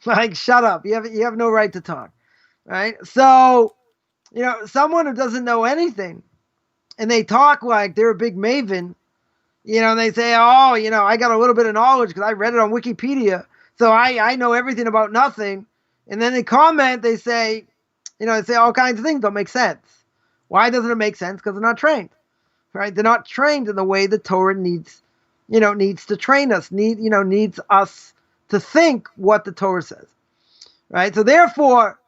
Like, shut up. You have no right to talk. Right? So, someone who doesn't know anything, and they talk like they're a big maven, and they say, oh, I got a little bit of knowledge because I read it on Wikipedia. So I know everything about nothing. And then they comment, they say, they say all kinds of things don't make sense. Why doesn't it make sense? Because they're not trained, right? They're not trained in the way the Torah needs to train us, needs us to think what the Torah says, right? So therefore,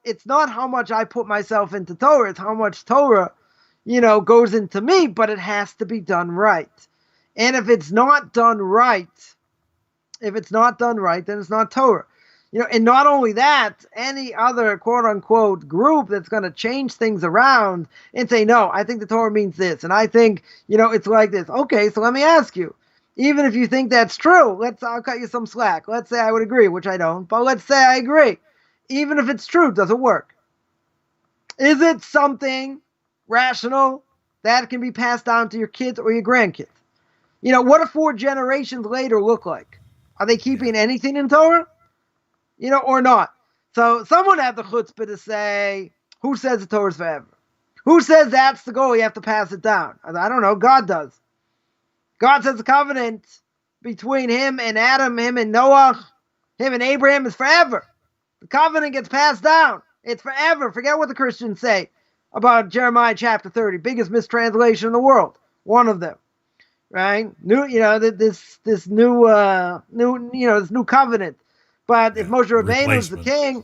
it's not how much I put myself into Torah, it's how much Torah, goes into me, but it has to be done right. And if it's not done right, then it's not Torah. And not only that, any other quote unquote group that's going to change things around and say, no, I think the Torah means this. And I think, it's like this. Okay, so let me ask you, even if you think that's true, I'll cut you some slack. Let's say I would agree, which I don't, but let's say I agree. Even if it's true, does it work? Is it something rational that can be passed down to your kids or your grandkids? What do 4 generations later look like? Are they keeping anything in Torah? Or not? So someone had the chutzpah to say, who says the Torah is forever? Who says that's the goal? You have to pass it down. I don't know. God does. God says the covenant between him and Adam, him and Noah, him and Abraham is forever. The covenant gets passed down. It's forever. Forget what the Christians say about Jeremiah chapter 30. Biggest mistranslation in the world. One of them. Right? This new covenant. But if Moshe Rabbeinu is the king,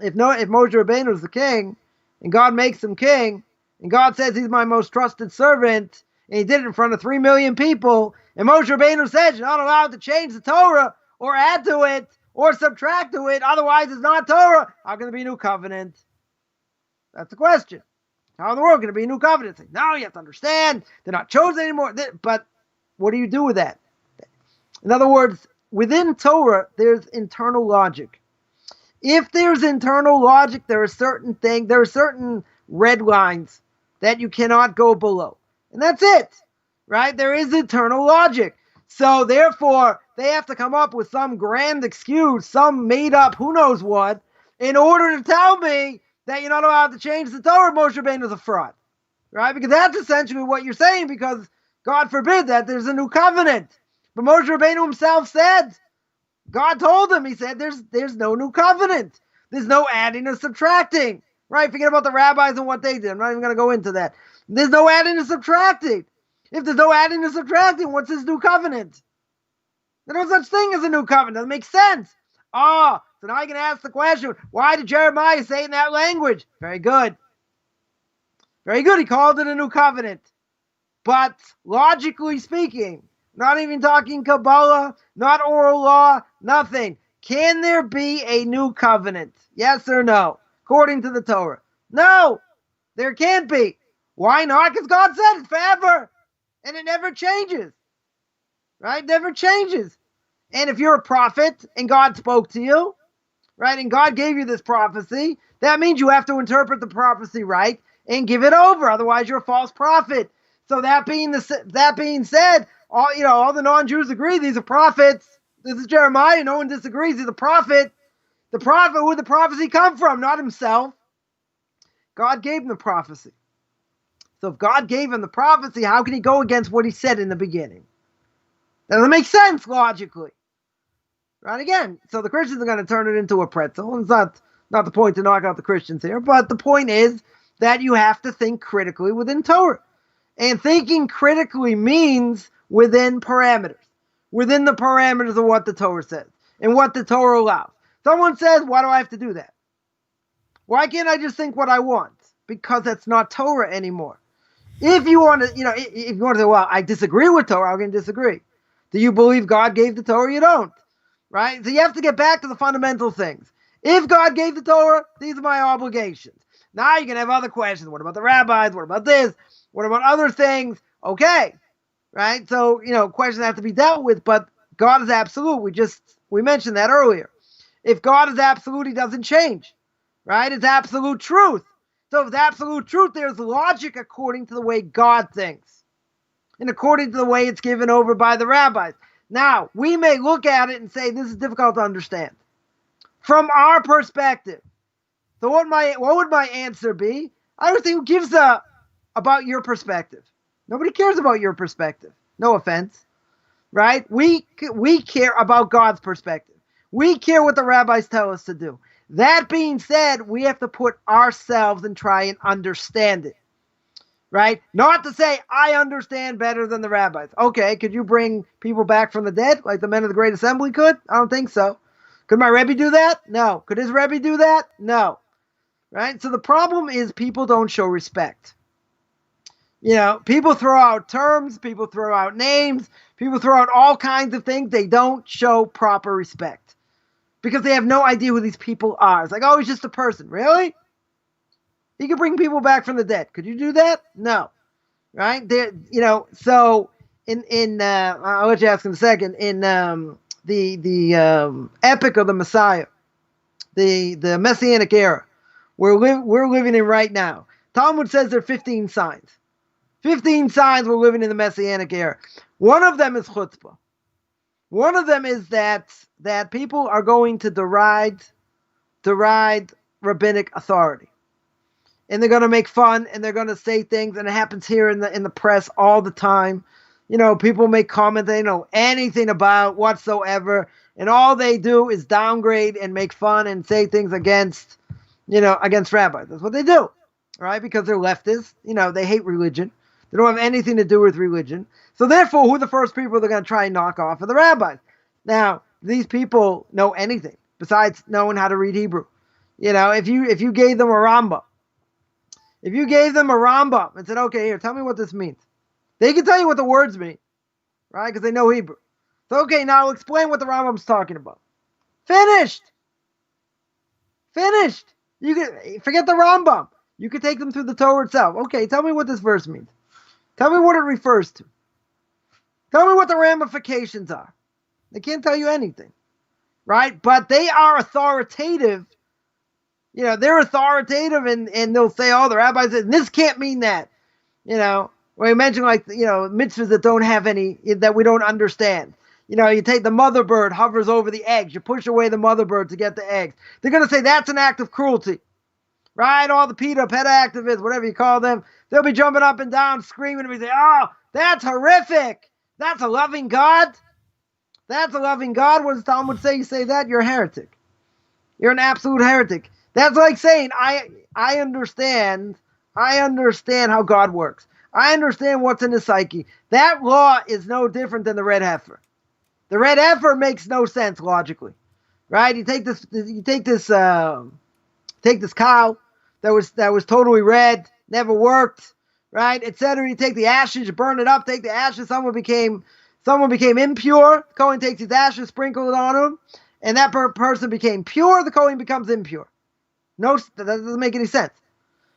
if Moshe Rabbeinu is the king, and God makes him king, and God says he's my most trusted servant, and he did it in front of 3 million people, and Moshe Rabbeinu says you're not allowed to change the Torah or add to it or subtract to it, otherwise it's not Torah, how can there be a new covenant? That's the question. How in the world can there be a new covenant? It's like, no, you have to understand, they're not chosen anymore. But what do you do with that? In other words, within Torah, there's internal logic. If there's internal logic, there are certain red lines that you cannot go below. And that's it, right? There is internal logic. So therefore, they have to come up with some grand excuse, some made up who knows what, in order to tell me that you're not allowed to change the Torah. Moshe Rabbeinu is a fraud, right? Because that's essentially what you're saying, because God forbid that there's a new covenant. But Moshe Rabbeinu himself said, God told him, he said, there's no new covenant. There's no adding or subtracting, right? Forget about the rabbis and what they did. I'm not even going to go into that. There's no adding or subtracting. If there's no adding or subtracting, what's this new covenant? There's no such thing as a new covenant. That makes sense. So now you can ask the question, why did Jeremiah say it in that language? Very good. Very good. He called it a new covenant. But logically speaking, not even talking Kabbalah, not oral law, nothing. Can there be a new covenant? Yes or no? According to the Torah. No, there can't be. Why not? Because God said it's forever. And it never changes. Right? Never changes. And if you're a prophet and God spoke to you, right, and God gave you this prophecy, that means you have to interpret the prophecy right and give it over. Otherwise, you're a false prophet. So that being said, all the non-Jews agree these are prophets. This is Jeremiah. No one disagrees. He's a prophet. The prophet, where did the prophecy come from? Not himself. God gave him the prophecy. So if God gave him the prophecy, how can he go against what he said in the beginning? That doesn't make sense logically. Right? Again, so the Christians are going to turn it into a pretzel. And it's not the point to knock out the Christians here, but the point is that you have to think critically within Torah. And thinking critically means within parameters. Within the parameters of what the Torah says and what the Torah allows. Someone says, why do I have to do that? Why can't I just think what I want? Because that's not Torah anymore. If you want to, if you want to say, well, I disagree with Torah, I'm going to disagree. Do you believe God gave the Torah? You don't. Right? So you have to get back to the fundamental things. If God gave the Torah, these are my obligations. Now you can have other questions. What about the rabbis? What about this? What about other things? Okay. Right? So, questions have to be dealt with, but God is absolute. We mentioned that earlier. If God is absolute, he doesn't change. Right? It's absolute truth. So if it's absolute truth, there's logic according to the way God thinks. And according to the way it's given over by the rabbis. Now, we may look at it and say, this is difficult to understand. From our perspective. So what would my answer be? I would say, who gives about your perspective? Nobody cares about your perspective. No offense. Right? We care about God's perspective. We care what the rabbis tell us to do. That being said, we have to put ourselves and try and understand it. Right? Not to say, I understand better than the rabbis. Okay, could you bring people back from the dead like the men of the Great Assembly could? I don't think so. Could my Rebbe do that? No. Could his Rebbe do that? No. Right? So the problem is people don't show respect. People throw out terms, people throw out names, people throw out all kinds of things. They don't show proper respect because they have no idea who these people are. It's like, oh, he's just a person. Really? He could bring people back from the dead. Could you do that? No. Right? So I'll let you ask in a second. In the epic of the Messiah, the Messianic era, we're living in right now. Talmud says there are 15 signs. 15 signs we're living in the Messianic era. One of them is chutzpah. One of them is that people are going to deride rabbinic authority, and they're going to make fun, and they're going to say things, and it happens here in the press all the time. People make comments they don't know anything about whatsoever, and all they do is downgrade and make fun and say things against rabbis. That's what they do, right? Because they're leftists. They hate religion. They don't have anything to do with religion. So therefore, who are the first people they're going to try and knock off are the rabbis. Now, these people know anything besides knowing how to read Hebrew. If you gave them a Rambam, and said, okay, here, tell me what this means. They can tell you what the words mean, right? Because they know Hebrew. So, okay, now explain what the Rambam's talking about. Finished. You can forget the Rambam. You could take them through the Torah itself. Okay, tell me what this verse means. Tell me what it refers to. Tell me what the ramifications are. They can't tell you anything, right? But they are authoritative. They're authoritative, and they'll say, oh, the rabbi said, this can't mean that. Where you mention mitzvahs that don't have any, that we don't understand. You take the mother bird, hovers over the eggs. You push away the mother bird to get the eggs. They're going to say that's an act of cruelty, right? All the PETA activists, whatever you call them, they'll be jumping up and down, screaming, and be saying, oh, that's horrific. That's a loving God. That's a loving God. What does Talmud say? You say that, you're a heretic. You're an absolute heretic. That's like saying, I understand how God works. I understand what's in the psyche. That law is no different than the red heifer. The red heifer makes no sense logically, right? You take this cow that was totally red, never worked, right, etc. You take the ashes, you burn it up, take the ashes. Someone became impure. The Kohen takes his ashes, sprinkles it on him, and that person became pure. The Kohen becomes impure. No, that doesn't make any sense,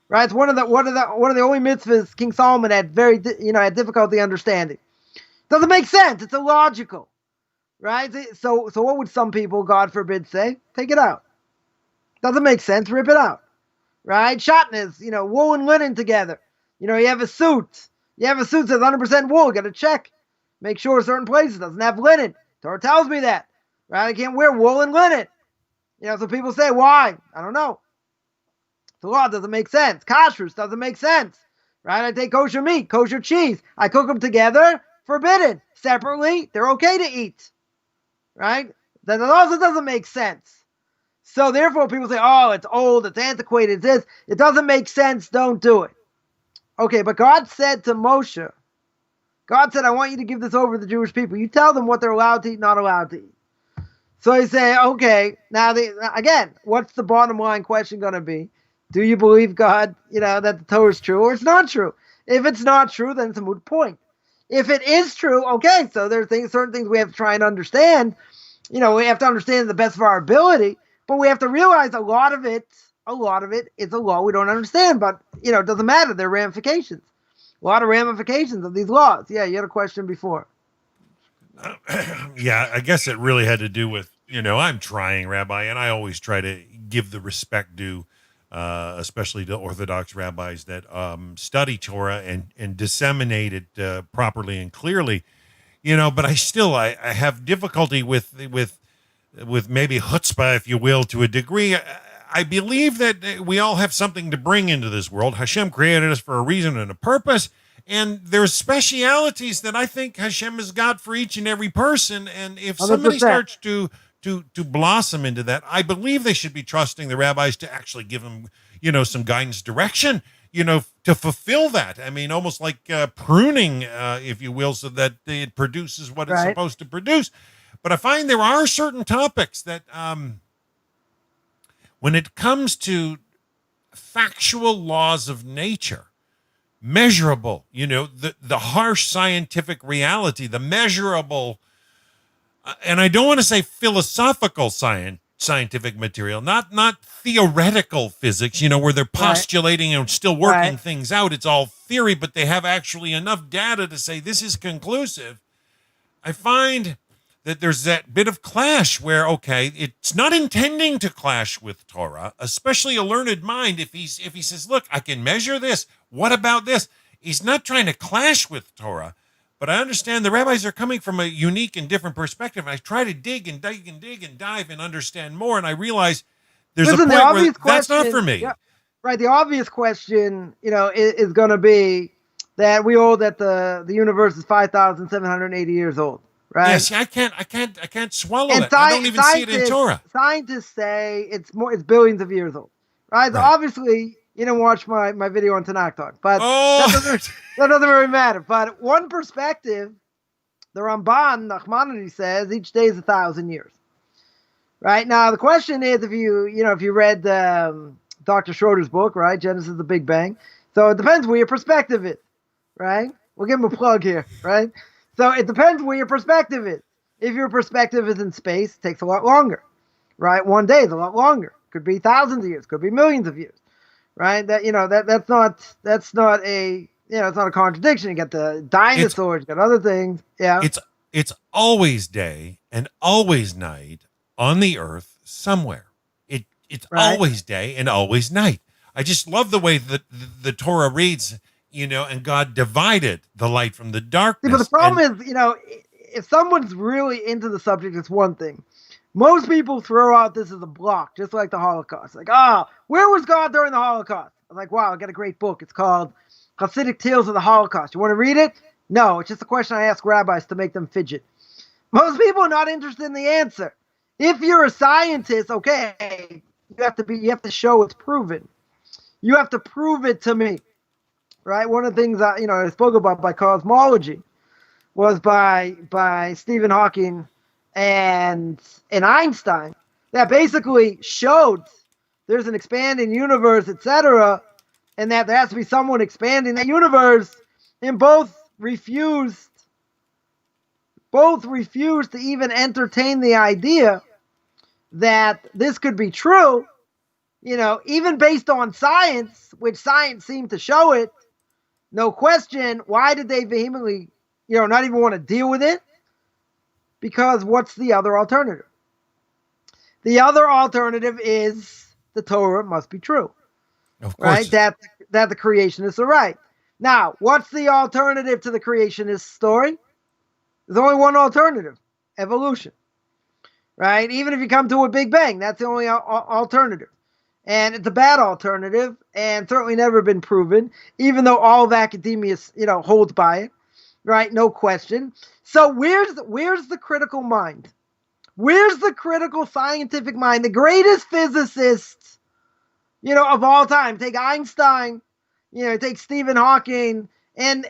right? It's one of the only mitzvahs King Solomon had had difficulty understanding. Doesn't make sense. It's illogical. Right? So what would some people, God forbid, say? Take it out. Doesn't make sense. Rip it out. Right? Shatnez, wool and linen together. You have a suit. You have a suit that says 100% wool. You got to check. Make sure certain places doesn't have linen. Torah tells me that. Right? I can't wear wool and linen. So people say, why? I don't know. The law doesn't make sense. Kashrus doesn't make sense. Right? I take kosher meat, kosher cheese. I cook them together. Forbidden. Separately, they're okay to eat. Right? That also doesn't make sense. So therefore people say, oh, it's old, it's antiquated, it's this. It doesn't make sense, don't do it. Okay, but God said to Moshe, I want you to give this over to the Jewish people. You tell them what they're allowed to eat, not allowed to eat. So he say, okay, now again, what's the bottom line question going to be? Do you believe God, that the Torah is true or it's not true? If it's not true, then it's a moot point. If it is true, okay, so there's certain things we have to try and understand. We have to understand to the best of our ability, but we have to realize a lot of it is a law we don't understand, but, it doesn't matter. There are ramifications. A lot of ramifications of these laws. Yeah, you had a question before. Yeah, I guess it really had to do with, I'm trying, Rabbi, and I always try to give the respect due, especially to Orthodox rabbis that study Torah and disseminate it properly and clearly, but I have difficulty with maybe chutzpah, if you will, to a degree. I believe that we all have something to bring into this world. Hashem created us for a reason and a purpose, and there's specialities that I think Hashem has got for each and every person, and if somebody 100%. starts to blossom into that, I believe they should be trusting the rabbis to actually give them, some guidance, direction, to fulfill that. I mean, almost like pruning, if you will, so that it produces what it's supposed to produce. But I find there are certain topics that, when it comes to factual laws of nature, measurable, the harsh scientific reality, the measurable, and I don't want to say philosophical scientific material, not theoretical physics, where they're postulating and still working things out. It's all theory, but they have actually enough data to say this is conclusive. I find that there's that bit of clash where, okay, it's not intending to clash with Torah, especially a learned mind. If he says, look, I can measure this. What about this? He's not trying to clash with Torah, But I understand the rabbis are coming from a unique and different perspective. And I try to dig and dive and understand more. And I realize there's a point where that's not for me. Yeah, right. The obvious question, is going to be that we hold that the universe is 5,780 years old. Right. Yes, I can't swallow it. I don't even see it in Torah. Scientists say it's billions of years old. Right. So obviously, you didn't watch my video on Tanakh Talk, but that doesn't really matter. But one perspective, the Ramban, Nachmanides says each day is 1,000 years. Right now, the question is if you read Dr. Schroeder's book, right, Genesis, the Big Bang. So it depends where your perspective is, right? We'll give him a plug here, right? So it depends where your perspective is. If your perspective is in space, it takes a lot longer, right? One day is a lot longer. Could be thousands of years. Could be millions of years, right? That's not a it's not a contradiction. You got the dinosaurs, you got other things. Yeah, it's always day and always night on the earth somewhere. It's always day and always night. I just love the way that the Torah reads. And God divided the light from the darkness. But the problem is, if someone's really into the subject, it's one thing. Most people throw out this as a block, just like the Holocaust. Like, where was God during the Holocaust? I'm like, wow, I got a great book. It's called Hasidic Tales of the Holocaust. You want to read it? No, it's just a question I ask rabbis to make them fidget. Most people are not interested in the answer. If you're a scientist, okay, you have to show it's proven. You have to prove it to me. Right, one of the things I spoke about by cosmology was by Stephen Hawking and Einstein that basically showed there's an expanding universe, etc., and that there has to be someone expanding that universe, and both refused to even entertain the idea that this could be true. Even based on science, which science seemed to show it. No question. Why did they vehemently, not even want to deal with it? Because what's the other alternative? The other alternative is the Torah must be true. Of course. Right? That the creationists are right. Now, what's the alternative to the creationist story? There's only one alternative. Evolution. Right? Even if you come to a Big Bang, that's the only alternative. And it's a bad alternative, and certainly never been proven, even though all of academia, holds by it, right? No question. So where's the critical mind? Where's the critical scientific mind? The greatest physicists, of all time. Take Einstein, take Stephen Hawking, and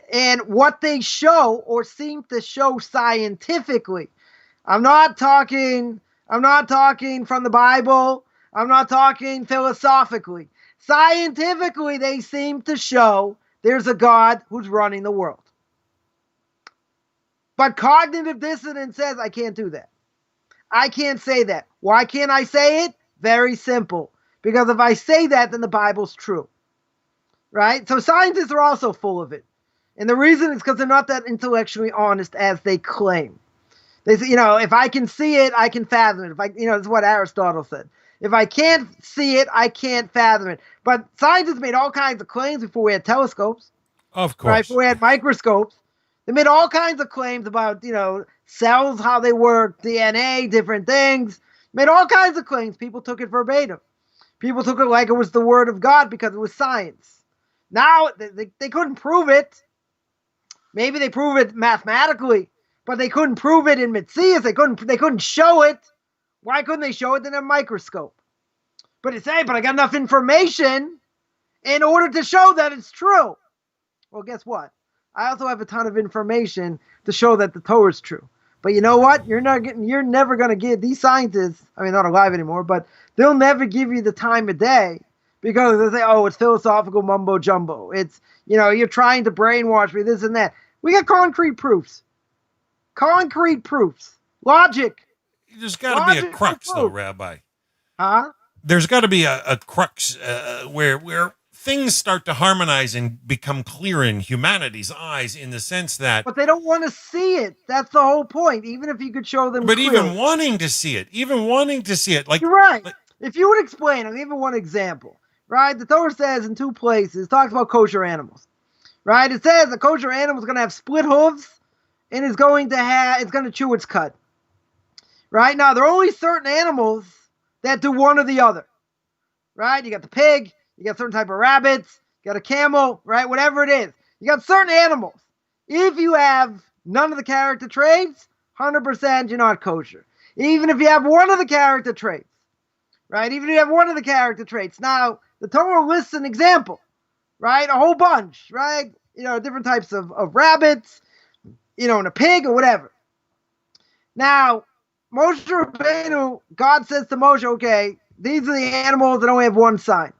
what they show or seem to show scientifically. I'm not talking from the Bible. I'm not talking philosophically. Scientifically, they seem to show there's a God who's running the world. But cognitive dissonance says, I can't do that. I can't say that. Why can't I say it? Very simple. Because if I say that, then the Bible's true. Right? So scientists are also full of it. And the reason is because they're not that intellectually honest as they claim. They say, if I can see it, I can fathom it. This is what Aristotle said. If I can't see it, I can't fathom it. But scientists made all kinds of claims before we had telescopes. Of course. Right? Before we had microscopes. They made all kinds of claims about, cells, how they work, DNA, different things. Made all kinds of claims. People took it verbatim. People took it like it was the word of God because it was science. Now, they couldn't prove it. Maybe they prove it mathematically, but they couldn't prove it in Metzias. They couldn't show it. Why couldn't they show it in a microscope? But it's, hey, but I got enough information in order to show that it's true. Well, guess what? I also have a ton of information to show that the Torah is true. But you know what? You're never going to give these scientists, not alive anymore, but they'll never give you the time of day because they say, oh, it's philosophical mumbo jumbo. It's, you're trying to brainwash me, this and that. We got concrete proofs. Logic. There's got to be a crux, though, Rabbi. Huh? There's got to be a crux where things start to harmonize and become clear in humanity's eyes in the sense that... But they don't want to see it. That's the whole point, even if you could show them But clearly. even wanting to see it, like... You're right. If you would explain, I'll give you one example, right? The Torah says in two places, talks about kosher animals, right? It says a kosher animal is going to have split hooves and it's going to chew its cud. Right? Now, there are only certain animals that do one or the other. Right? You got the pig, you got certain type of rabbits, you got a camel, right? Whatever it is. You got certain animals. If you have none of the character traits, 100% you're not kosher. Even if you have one of the character traits, right? Even if you have one of the character traits. Now, the Torah lists an example, right? A whole bunch, right? Different types of rabbits, and a pig or whatever. Now, Moshe Rabbeinu, God says to Moshe, okay, these are the animals that only have one sign.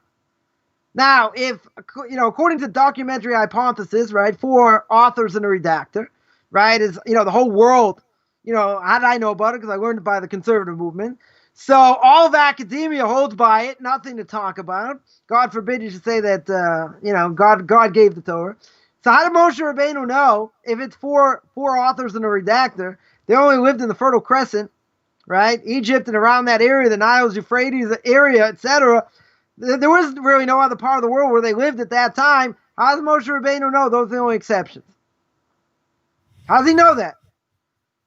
Now, if, according to documentary hypothesis, right, 4 authors and a redactor, right, is, the whole world, how did I know about it? Because I learned it by the conservative movement. So all of academia holds by it, nothing to talk about. God forbid you should say that, God gave the Torah. So how did Moshe Rabbeinu know if it's four authors and a redactor? They only lived in the Fertile Crescent, right? Egypt and around that area, the Niles, Euphrates area, etc. There was really no other part of the world where they lived at that time. How does Moshe Rabbeinu know those are the only exceptions? How does he know that?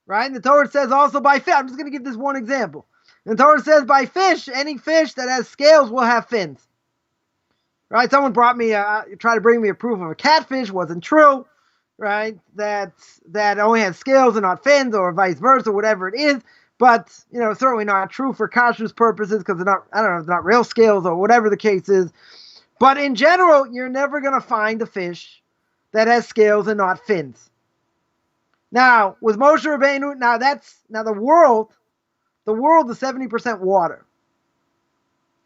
Right? And the Torah says also by fish. I'm just going to give this one example. And the Torah says by fish, any fish that has scales will have fins. Right? Someone tried to bring me a proof of a catfish. Wasn't true. Right? That only has scales and not fins, or vice versa, whatever it is. But, certainly not true for kashrus purposes, because they're not real scales or whatever the case is. But in general, you're never going to find a fish that has scales and not fins. Now, with Moshe Rabbeinu, the world is 70% water.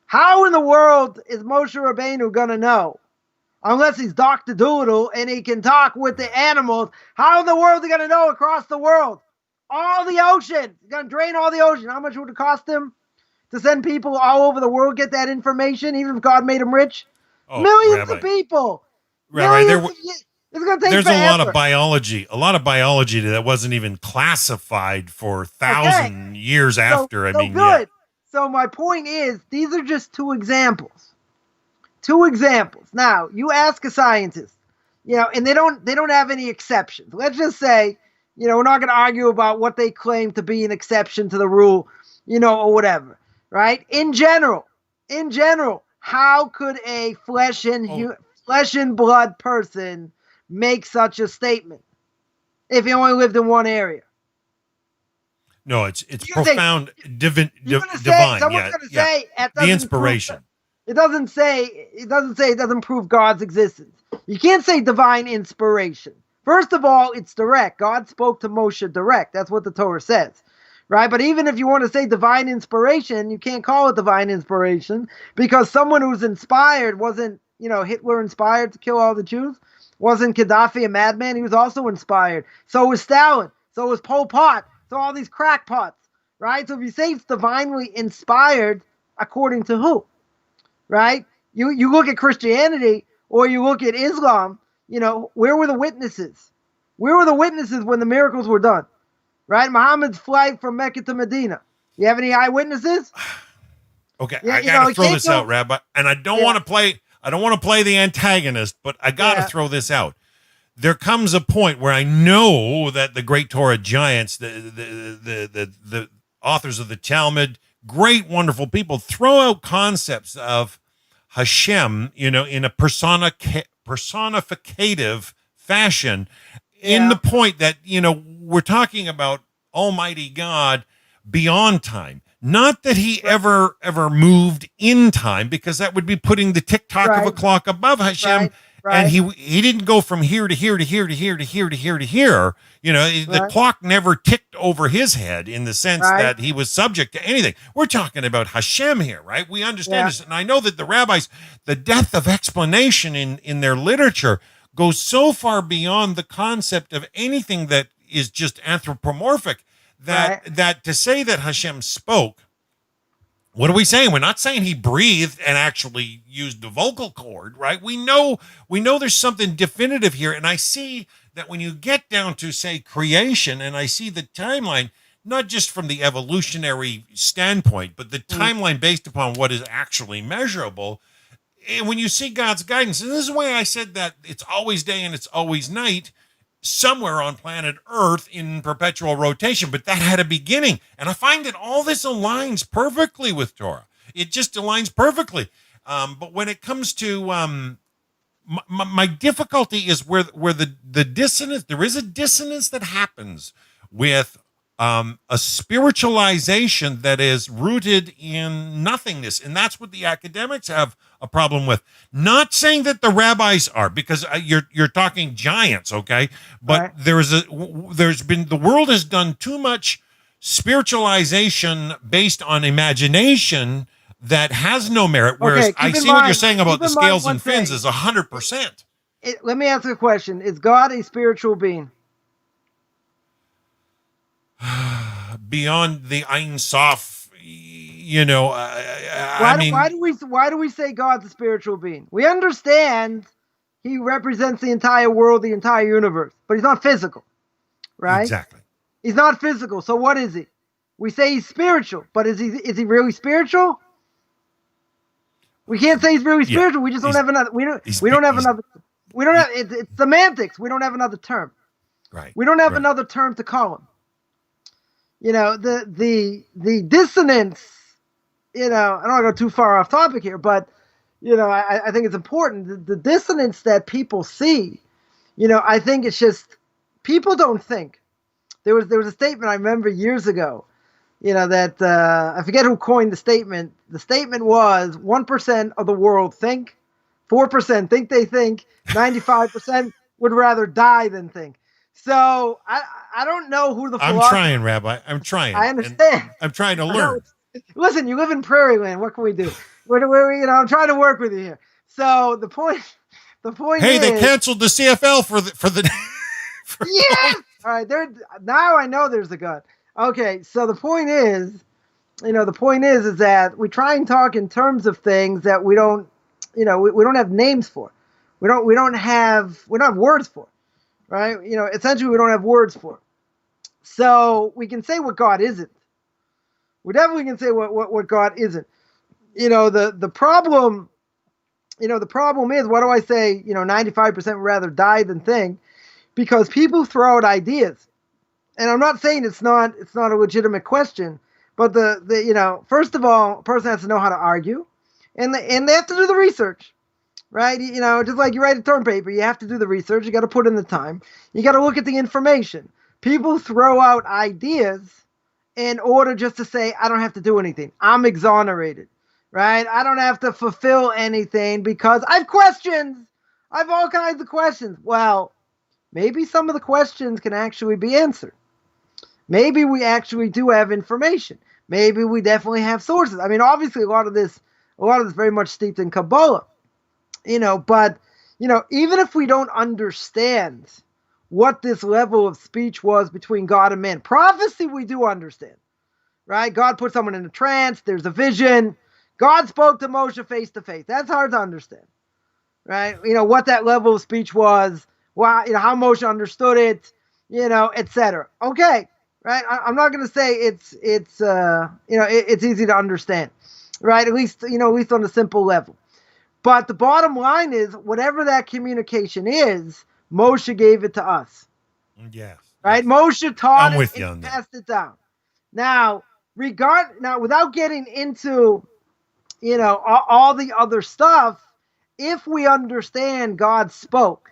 How in the world is Moshe Rabbeinu going to know? Unless he's Dr. Doolittle and he can talk with the animals. How in the world are they going to know across the world? All the ocean. He's going to drain all the ocean. How much would it cost him to send people all over the world get that information, even if God made him rich? Millions of people. Rabbi, it's going to take there's forever. a lot of biology that wasn't even classified for 1,000 years after. Good. Yeah. So my point is, these are just 2 examples. 2 examples. Now, you ask a scientist, and they don't have any exceptions. Let's just say, we're not going to argue about what they claim to be an exception to the rule, or whatever, right? In general, how could a flesh and blood person make such a statement if he only lived in one area? No, it's profound, divine. Someone's going to say the inspiration. It doesn't say it doesn't prove God's existence. You can't say divine inspiration. First of all, it's direct. God spoke to Moshe direct. That's what the Torah says, right? But even if you want to say divine inspiration, you can't call it divine inspiration, because someone who's inspired wasn't, Hitler inspired to kill all the Jews. Wasn't Gaddafi a madman? He was also inspired. So was Stalin. So was Pol Pot. So all these crackpots, right? So if you say it's divinely inspired, according to who, right? You look at Christianity or you look at Islam, where were the witnesses? Where were the witnesses when the miracles were done? Right? Muhammad's flight from Mecca to Medina. You have any eyewitnesses? Okay, I gotta throw this out, Rabbi, and I don't want to play the antagonist, but I gotta throw this out. There comes a point where I know that the great Torah giants, the authors of the Talmud, great, wonderful people, throw out concepts of Hashem, in a personificative fashion, in the point that, we're talking about Almighty God beyond time. Not that he ever moved in time, because that would be putting the tick-tock of a clock above Hashem. Right. And he didn't go from here to here to here to here to here to here to here. The clock never ticked over his head in the sense that he was subject to anything. We're talking about Hashem here, right? We understand this. And I know that the rabbis, the depth of explanation in their literature goes so far beyond the concept of anything that is just anthropomorphic that to say that Hashem spoke, what are we saying? We're not saying he breathed and actually used the vocal cord, right? We know there's something definitive here. And I see that when you get down to, say, creation, and I see the timeline, not just from the evolutionary standpoint, but the timeline based upon what is actually measurable. And when you see God's guidance, and this is why I said that it's always day and it's always night, somewhere on planet Earth in perpetual rotation, but that had a beginning. And I find that all this aligns perfectly with Torah. It just aligns perfectly. But when it comes to my difficulty is where the dissonance, there is a dissonance that happens with a spiritualization that is rooted in nothingness. And that's what the academics have a problem with. Not saying that the rabbis are, because you're talking giants, okay? But Right. the world has done too much spiritualization based on imagination that has no merit. Whereas Okay, I keep in see what you're mind- saying about keep the in mind scales one and fins thing. is 100%. Let me ask you a question. Is God a spiritual being? Beyond the Ein Sof, you know, Why do we say God's a spiritual being? We understand he represents the entire world, the entire universe, but he's not physical, right? exactly. He's not physical. So what is he? We say he's spiritual, but is he really spiritual? We can't say he's really Yeah, spiritual. We just don't he's- have another. he's- We don't have he's- another. We don't have. It's semantics. We don't have another term. Right. We don't have right. another term to call him. You know, the dissonance. You know, I don't want to go too far off topic here, but you know, I think it's important. The dissonance that people see. You know, I think it's just people don't think. There was a statement I remember years ago. You know, that I forget who coined the statement. The statement was 1% of the world think, 4% think they think, 95% would rather die than think. So I don't know who the I'm philosopher. trying, Rabbi. I'm trying. I understand. And I'm trying to I know. learn. Listen, you live in Prairie Land. What can we do? You know, I'm trying to work with you here. So the point Hey, is, they canceled the CFL for the. yes. All right, now I know there's a gun. Okay, so the point is, you know, is that we try and talk in terms of things that we don't, you know, we don't have names for. We don't have words for, right? You know, essentially we don't have words for. So we can say what God isn't. We definitely can say what God isn't. You know, the problem, you know, the problem is, what do I say? You know, 95% rather die than think, because people throw out ideas. And I'm not saying it's not a legitimate question, but the you know, first of all, a person has to know how to argue, and they have to do the research, right? You know, just like you write a term paper, you have to do the research. You got to put in the time. You got to look at the information. People throw out ideas in order just to say, I don't have to do anything. I'm exonerated, right? I don't have to fulfill anything because I have questions. I have all kinds of questions. Well, maybe some of the questions can actually be answered. Maybe we actually do have information. Maybe we definitely have sources. I mean, obviously, a lot of this very much steeped in Kabbalah, you know. But you know, even if we don't understand what this level of speech was between God and man, prophecy we do understand, right? God put someone in a trance. There's a vision. God spoke to Moshe face to face. That's hard to understand, right? You know what that level of speech was. Well, you know how Moshe understood it, you know, etc. Okay. Right, I'm not going to say it's you know, it's easy to understand, right? At least on a simple level. But the bottom line is, whatever that communication is, Moshe gave it to us. Yes. Right, Moshe taught I'm it with you on and that. passed it down. Now, without getting into, you know, all the other stuff, if we understand God spoke,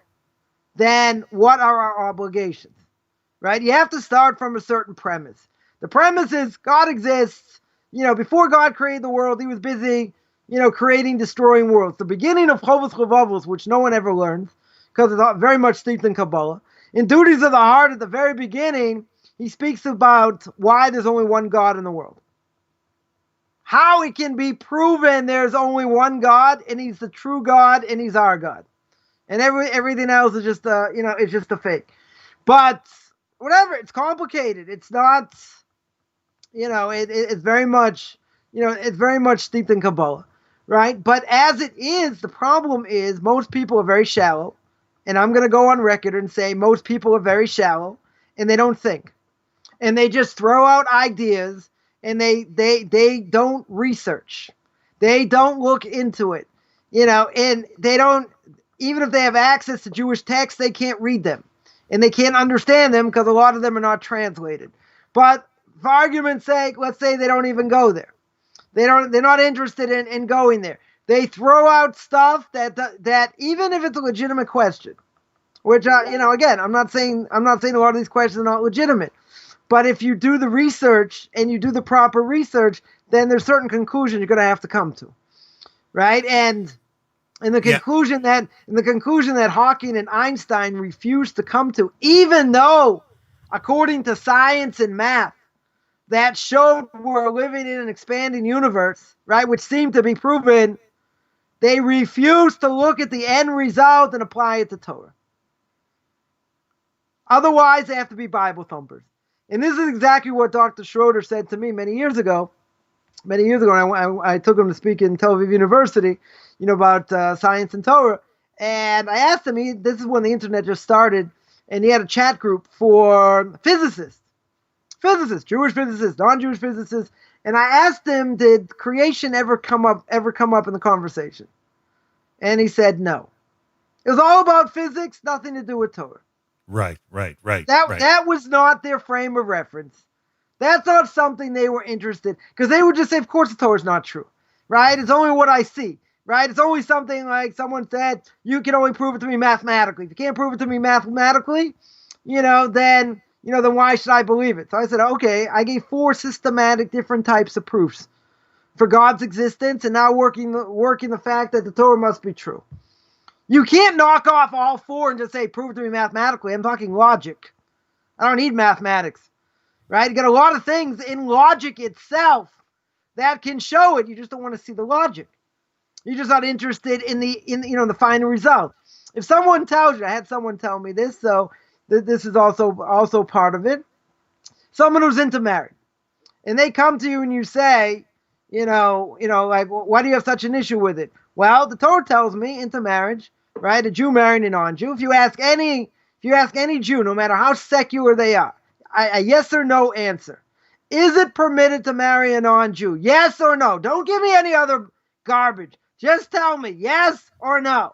then what are our obligations? Right? You have to start from a certain premise. The premise is God exists. You know, before God created the world, he was busy, you know, creating, destroying worlds. The beginning of Chovos Chovavos, which no one ever learned, because it's very much steeped in Kabbalah. In Duties of the Heart, at the very beginning, he speaks about why there's only one God in the world. How it can be proven there's only one God, and he's the true God, and he's our God. And everything else is just you know, it's just a fake. But whatever, it's complicated. It's not, you know, it's very much, you know, it's very much steeped in Kabbalah, right? But as it is, the problem is most people are very shallow, and I'm going to go on record and say most people are very shallow, and they don't think, and they just throw out ideas, and they don't research, they don't look into it, you know, and they don't, even if they have access to Jewish texts, they can't read them. and they can't understand them because a lot of them are not translated. But for argument's sake, let's say they don't even go there. They're not interested in going there. They throw out stuff that even if it's a legitimate question, which again, I'm not saying a lot of these questions are not legitimate, but if you do the research and you do the proper research, then there's certain conclusions you're going to have to come to, right? And in the conclusion that Hawking and Einstein refused to come to, even though, according to science and math, that showed we're living in an expanding universe, right, which seemed to be proven, they refused to look at the end result and apply it to Torah. Otherwise, they have to be Bible thumpers. And this is exactly what Dr. Schroeder said to me many years ago. I took him to speak in Tel Aviv University, about science and Torah. And I asked him, this is when the internet just started, and he had a chat group for physicists, Jewish physicists, non-Jewish physicists. And I asked him, did creation ever come up in the conversation? And he said no. It was all about physics, nothing to do with Torah. Right. That was not their frame of reference. That's not something they were interested, because they would just say, of course the Torah is not true, right? It's only what I see, right? It's only something like someone said, you can only prove it to me mathematically. If you can't prove it to me mathematically, then why should I believe it? So I said, okay, I gave 4 systematic different types of proofs for God's existence, and now working the fact that the Torah must be true. You can't knock off all 4 and just say, prove it to me mathematically. I'm talking logic. I don't need mathematics, right? You got a lot of things in logic itself that can show it. You just don't want to see the logic. You're just not interested in the final result. If someone tells you, I had someone tell me this, so this is also part of it. Someone who's into marriage, and they come to you and you say, like, why do you have such an issue with it? Well, the Torah tells me into marriage, right? A Jew marrying a non-Jew. If you ask any Jew, no matter how secular they are, a yes or no answer. Is it permitted to marry a non-Jew? Yes or no? Don't give me any other garbage. Just tell me yes or no.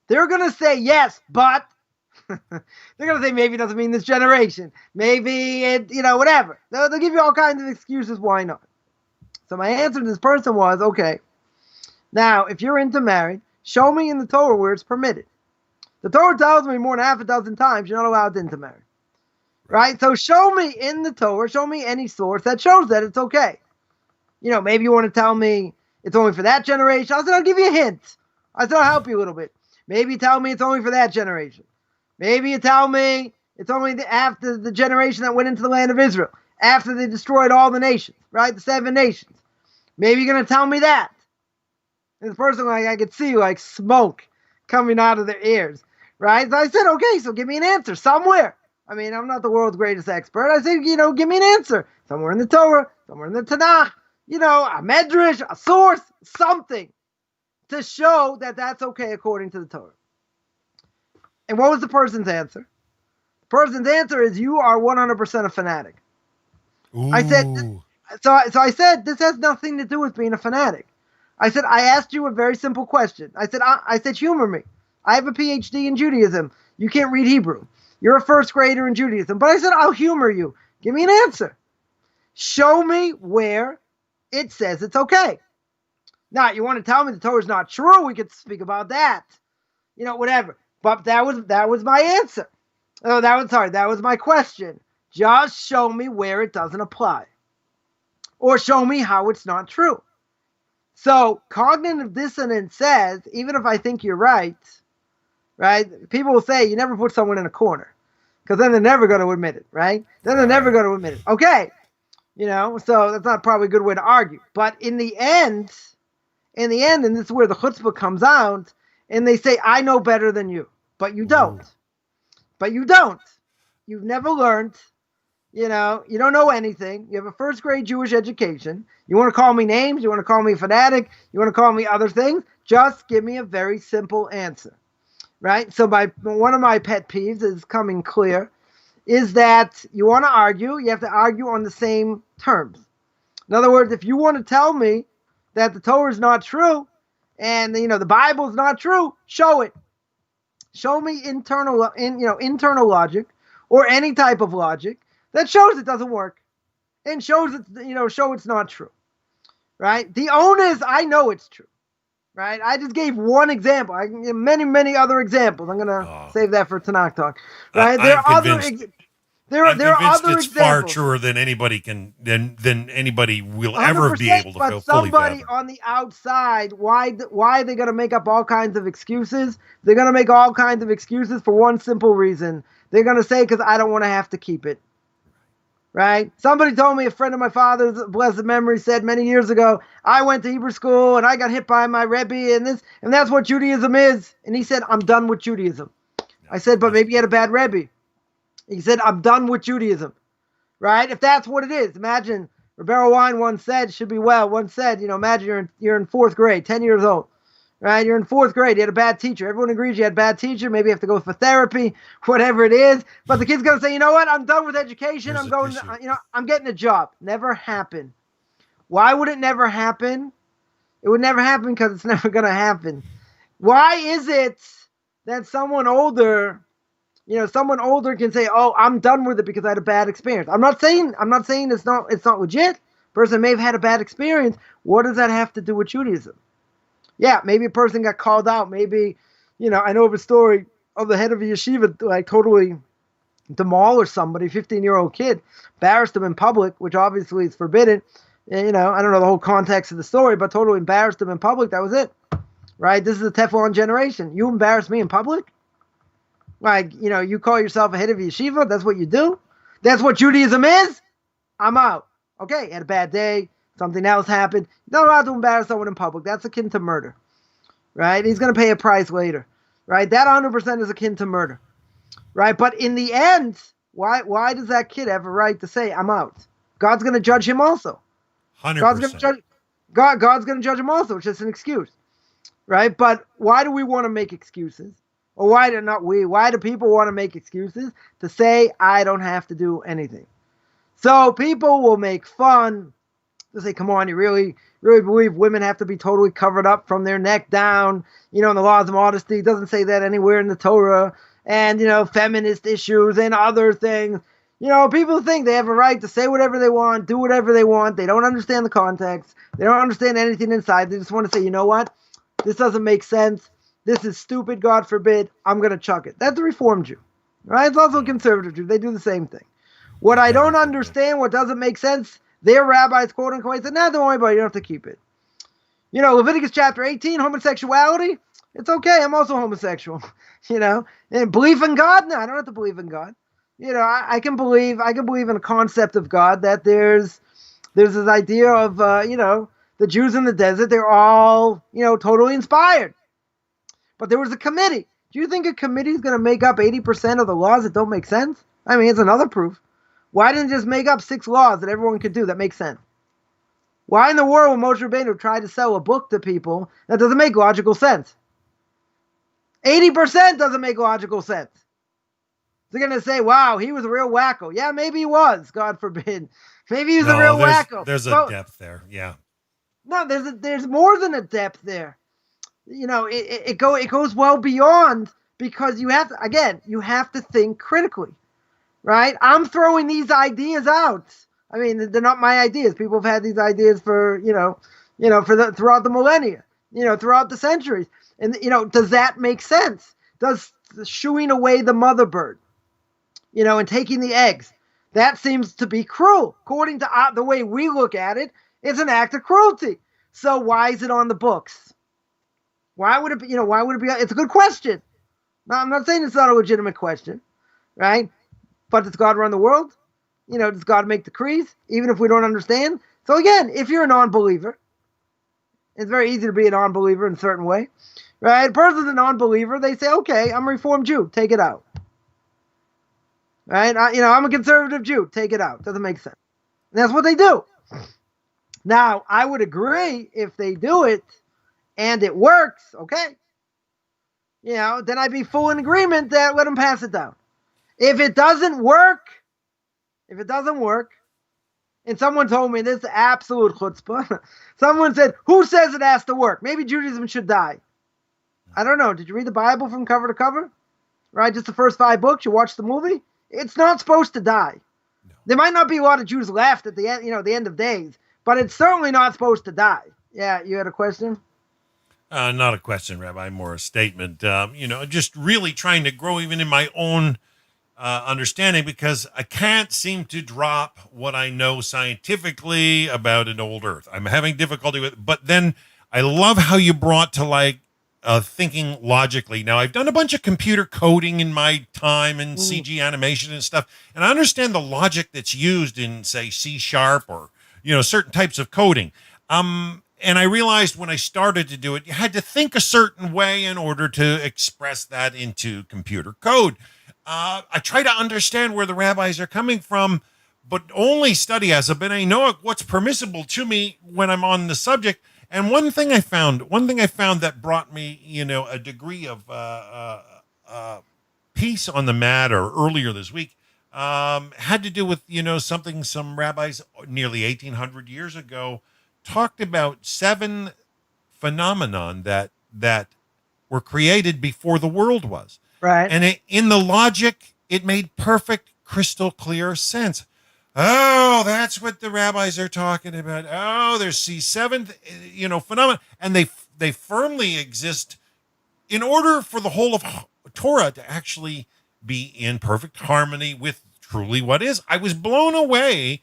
They're going to say yes, but they're going to say maybe it doesn't mean this generation. Maybe it, whatever. They'll give you all kinds of excuses why not. So my answer to this person was, okay, now if you're into marriage, show me in the Torah where it's permitted. The Torah tells me more than half a dozen times you're not allowed to intermarry. Right? So show me in the Torah, show me any source that shows that it's okay. Maybe you want to tell me it's only for that generation. I said, I'll give you a hint. I said, I'll help you a little bit. Maybe you tell me it's only for that generation. Maybe you tell me it's only after the generation that went into the land of Israel, after they destroyed all the nations, right? The 7 nations. Maybe you're going to tell me that. And the person, I could see like smoke coming out of their ears, right? So I said, okay, so give me an answer somewhere. I mean, I'm not the world's greatest expert. I said, give me an answer. Somewhere in the Torah, somewhere in the Tanakh, a medrash, a source, something to show that that's okay according to the Torah. And what was the person's answer? The person's answer is, you are 100% a fanatic. Ooh. I said, so I said, this has nothing to do with being a fanatic. I said, I asked you a very simple question. I said, humor me. I have a PhD in Judaism. You can't read Hebrew. You're a first grader in Judaism. But I said, I'll humor you. Give me an answer. Show me where it says it's okay. Now, you want to tell me the Torah is not true? We could speak about that. Whatever. But that was my answer. Oh, that was my question. Just show me where it doesn't apply. Or show me how it's not true. So cognitive dissonance says, even if I think you're right, people will say you never put someone in a corner, because then they're never going to admit it, right? Then they're never going to admit it. Okay. So that's not probably a good way to argue. But in the end, and this is where the chutzpah comes out, and they say, I know better than you. But you don't. But you don't. You've never learned. You don't know anything. You have a first grade Jewish education. You want to call me names? You want to call me fanatic? You want to call me other things? Just give me a very simple answer, right? So one of my pet peeves is coming clear, is that you want to argue, you have to argue on the same terms. In other words, if you want to tell me that the Torah is not true, and the Bible is not true, show it. Show me internal logic or any type of logic that shows it doesn't work and shows it, show it's not true, right? The onus, I know it's true, right? I just gave one example. I can give many other examples. I'm gonna save that for Tanakh talk, right? There are other. There are other it's examples. far truer than anybody than anybody will ever be able to but fully somebody fathom. on the outside, why are they going to make up all kinds of excuses? They're going to make all kinds of excuses for one simple reason. They're going to say, because I don't want to have to keep it. Right? Somebody told me, a friend of my father's, blessed memory, said many years ago, I went to Hebrew school and I got hit by my Rebbe and that's what Judaism is. And he said, I'm done with Judaism. I said, but maybe you had a bad Rebbe. He said, I'm done with Judaism, right? If that's what it is, imagine, Rebbe Wine once said, imagine you're in fourth grade, 10 years old, right? You're in fourth grade, you had a bad teacher. Everyone agrees you had a bad teacher. Maybe you have to go for therapy, whatever it is. But the kid's going to say, you know what? I'm done with education. I'm getting a job. Never happened. Why would it never happen? It would never happen because it's never going to happen. Why is it that someone older can say, "Oh, I'm done with it because I had a bad experience." I'm not saying it's not legit. Person may have had a bad experience. What does that have to do with Judaism? Yeah, maybe a person got called out. Maybe, I know of a story of the head of a yeshiva like totally demolished somebody, 15-year-old kid, embarrassed him in public, which obviously is forbidden. And, I don't know the whole context of the story, but totally embarrassed him in public. That was it, right? This is a Teflon generation. You embarrass me in public? Like, you call yourself a head of yeshiva? That's what you do? That's what Judaism is? I'm out. Okay, had a bad day. Something else happened. You're not allowed to embarrass someone in public. That's akin to murder, right? He's going to pay a price later, right? That 100% is akin to murder, right? But in the end, why does that kid have a right to say, I'm out? God's going to judge him also. 100%. God's going to judge him also. It's just an excuse, right? But why do we want to make excuses? Or why do people want to make excuses to say, I don't have to do anything? So people will make fun. They'll say, come on, you really believe women have to be totally covered up from their neck down? In the laws of modesty, it doesn't say that anywhere in the Torah. And, feminist issues and other things. People think they have a right to say whatever they want, do whatever they want. They don't understand the context. They don't understand anything inside. They just want to say, you know what? This doesn't make sense. This is stupid, God forbid. I'm going to chuck it. That's a Reformed Jew, right? It's also a conservative Jew. They do the same thing. What I don't understand, what doesn't make sense, their rabbis, quote unquote, said, don't worry about it. You don't have to keep it. Leviticus chapter 18, homosexuality. It's okay. I'm also homosexual. And belief in God? No, I don't have to believe in God. I can believe in a concept of God, that there's this idea of, the Jews in the desert, they're all, totally inspired. But there was a committee. Do you think a committee is going to make up 80% of the laws that don't make sense? I mean, it's another proof. Why didn't it just make up 6 laws that everyone could do that make sense? Why in the world would Moshe Rabbeinu try to sell a book to people that doesn't make logical sense? 80% doesn't make logical sense. They're going to say, wow, he was a real wacko. Yeah, maybe he was, God forbid. Maybe he was a real wacko. There's a depth there, yeah. No, there's more than a depth there. It goes well beyond, because you have to think critically, right? I'm throwing these ideas out. I mean, they're not my ideas. People have had these ideas for throughout the millennia, throughout the centuries. And does that make sense? Does shooing away the mother bird, and taking the eggs, that seems to be cruel. According to the way we look at it, it's an act of cruelty. So why is it on the books? Why would it be, it's a good question. Now, I'm not saying it's not a legitimate question, right? But does God run the world? Does God make decrees, even if we don't understand? So again, if you're a non-believer, it's very easy to be a non-believer in a certain way, right? A person's a non-believer, they say, okay, I'm a Reformed Jew, take it out. Right? I'm a conservative Jew, take it out. Doesn't make sense. And that's what they do. Now, I would agree if they do it, and it works, okay, then I'd be full in agreement that let them pass it down. If it doesn't work, and someone told me this is absolute chutzpah, someone said, who says it has to work? Maybe Judaism should die. I don't know. Did you read the Bible from cover to cover? right? Just the first 5 books. You watch the movie. It's not supposed to die. No. There might not be a lot of Jews left at the end, the end of days, but it's certainly not supposed to die. Yeah, you had a question? Not a question, Rabbi, more a statement. Just really trying to grow even in my own understanding, because I can't seem to drop what I know scientifically about an old Earth. I'm having difficulty with it, but then I love how you brought to thinking logically. Now, I've done a bunch of computer coding in my time and CG animation and stuff, and I understand the logic that's used in, say, C# or certain types of coding. And I realized when I started to do it, you had to think a certain way in order to express that into computer code. I try to understand where the rabbis are coming from, but only study as a b'nai Noach what's permissible to me when I'm on the subject. And one thing I found that brought me, a degree of peace on the matter earlier this week, had to do with, something some rabbis nearly 1,800 years ago talked about 7 phenomenon that were created before the world was. Right. And in the logic, it made perfect, crystal clear sense. Oh, that's what the rabbis are talking about. Oh, there's these 7, phenomena, and they firmly exist in order for the whole of Torah to actually be in perfect harmony with truly what is. I was blown away.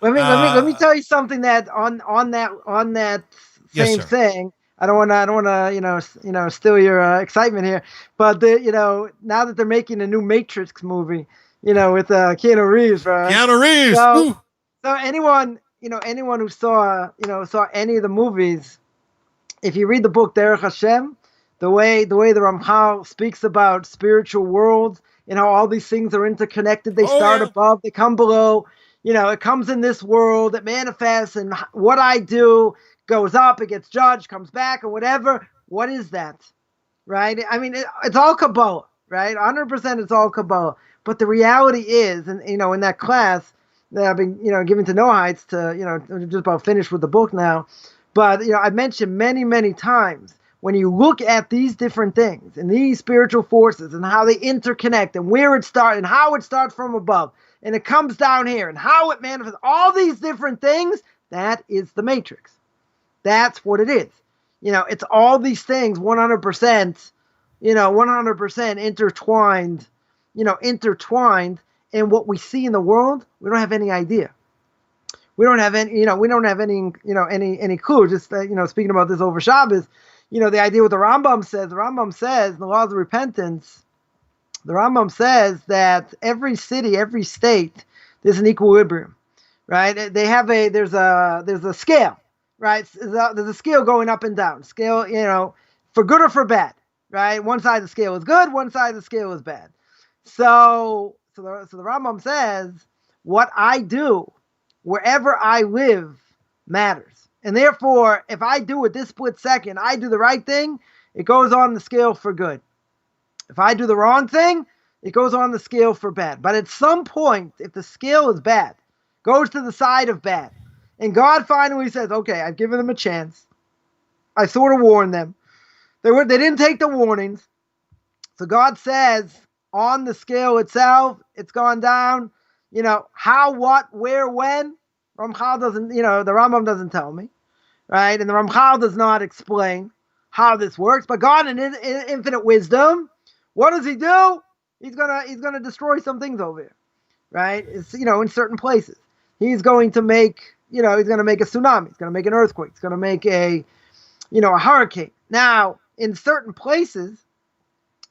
Let me tell you something that on that same thing. I don't want to steal your excitement here, but now that they're making a new Matrix movie, with Keanu Reeves, right? Keanu Reeves. So anyone who saw any of the movies, if you read the book Derech Hashem, the way the Ramchal speaks about spiritual worlds and how all these things are interconnected, they start above, they come below. It comes in this world, it manifests, and what I do goes up, it gets judged, comes back, or whatever. What is that? Right? I mean, it's all Kabbalah, right? 100% it's all Kabbalah. But the reality is, and in that class that I've been, giving to Noahites to, just about finished with the book now. But, I've mentioned many, many times, when you look at these different things and these spiritual forces and how they interconnect and where it starts and how it starts from above and it comes down here and how it manifests, all these different things, that is the matrix. That's what it is. It's all these things 100%, 100% intertwined, and what we see in the world, we don't have any idea. We don't have any, any clue. Just, speaking about this over Shabbos, the idea what the Rambam says in the laws of repentance, the Rambam says that every city, every state, there's an equilibrium, right? There's a scale, right? There's a scale going up and down. Scale, for good or for bad, right? One side of the scale is good, one side of the scale is bad. So the Rambam says, what I do, wherever I live, matters. And therefore, if I do it this split second, I do the right thing, it goes on the scale for good. If I do the wrong thing, it goes on the scale for bad. But at some point, if the scale is bad, goes to the side of bad, and God finally says, okay, I've given them a chance. I sort of warned them. They didn't take the warnings. So God says, on the scale itself, it's gone down. How, what, where, when? Ramchal doesn't, the Rambam doesn't tell me, right? And the Ramchal does not explain how this works. But God, in infinite wisdom, what does He do? He's gonna destroy some things over here, right? It's in certain places. He's going to make, he's gonna make a tsunami. He's gonna make an earthquake. He's gonna make a hurricane. Now, in certain places,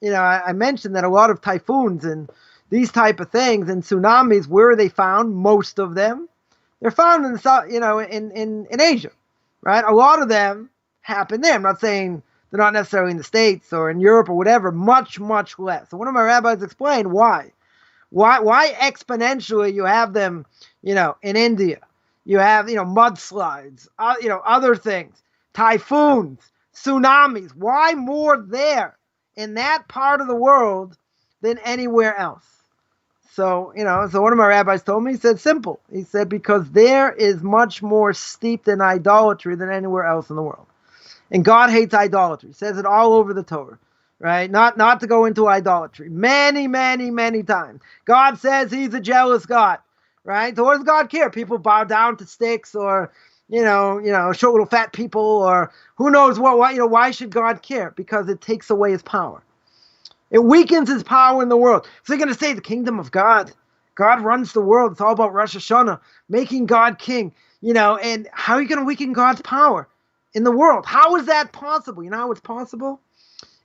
I mentioned that a lot of typhoons and these type of things and tsunamis, where are they found? Most of them, they're found in in Asia, right? A lot of them happen there. I'm not saying they're not necessarily in the States or in Europe or whatever. Much, much less. So one of my rabbis explained why exponentially you have them, in India. You have mudslides, other things, typhoons, tsunamis. Why more there in that part of the world than anywhere else? So, so one of my rabbis told me, he said, simple. He said, because there is much more steeped in idolatry than anywhere else in the world. And God hates idolatry. He says it all over the Torah. right? Not to go into idolatry. Many, many, many times. God says he's a jealous God, right? So what does God care? People bow down to sticks or, short little fat people or who knows what, why should God care? Because it takes away his power. It weakens his power in the world. So you're going to say the kingdom of God. God runs the world. It's all about Rosh Hashanah, making God king, and how are you going to weaken God's power in the world? How is that possible? You know how it's possible?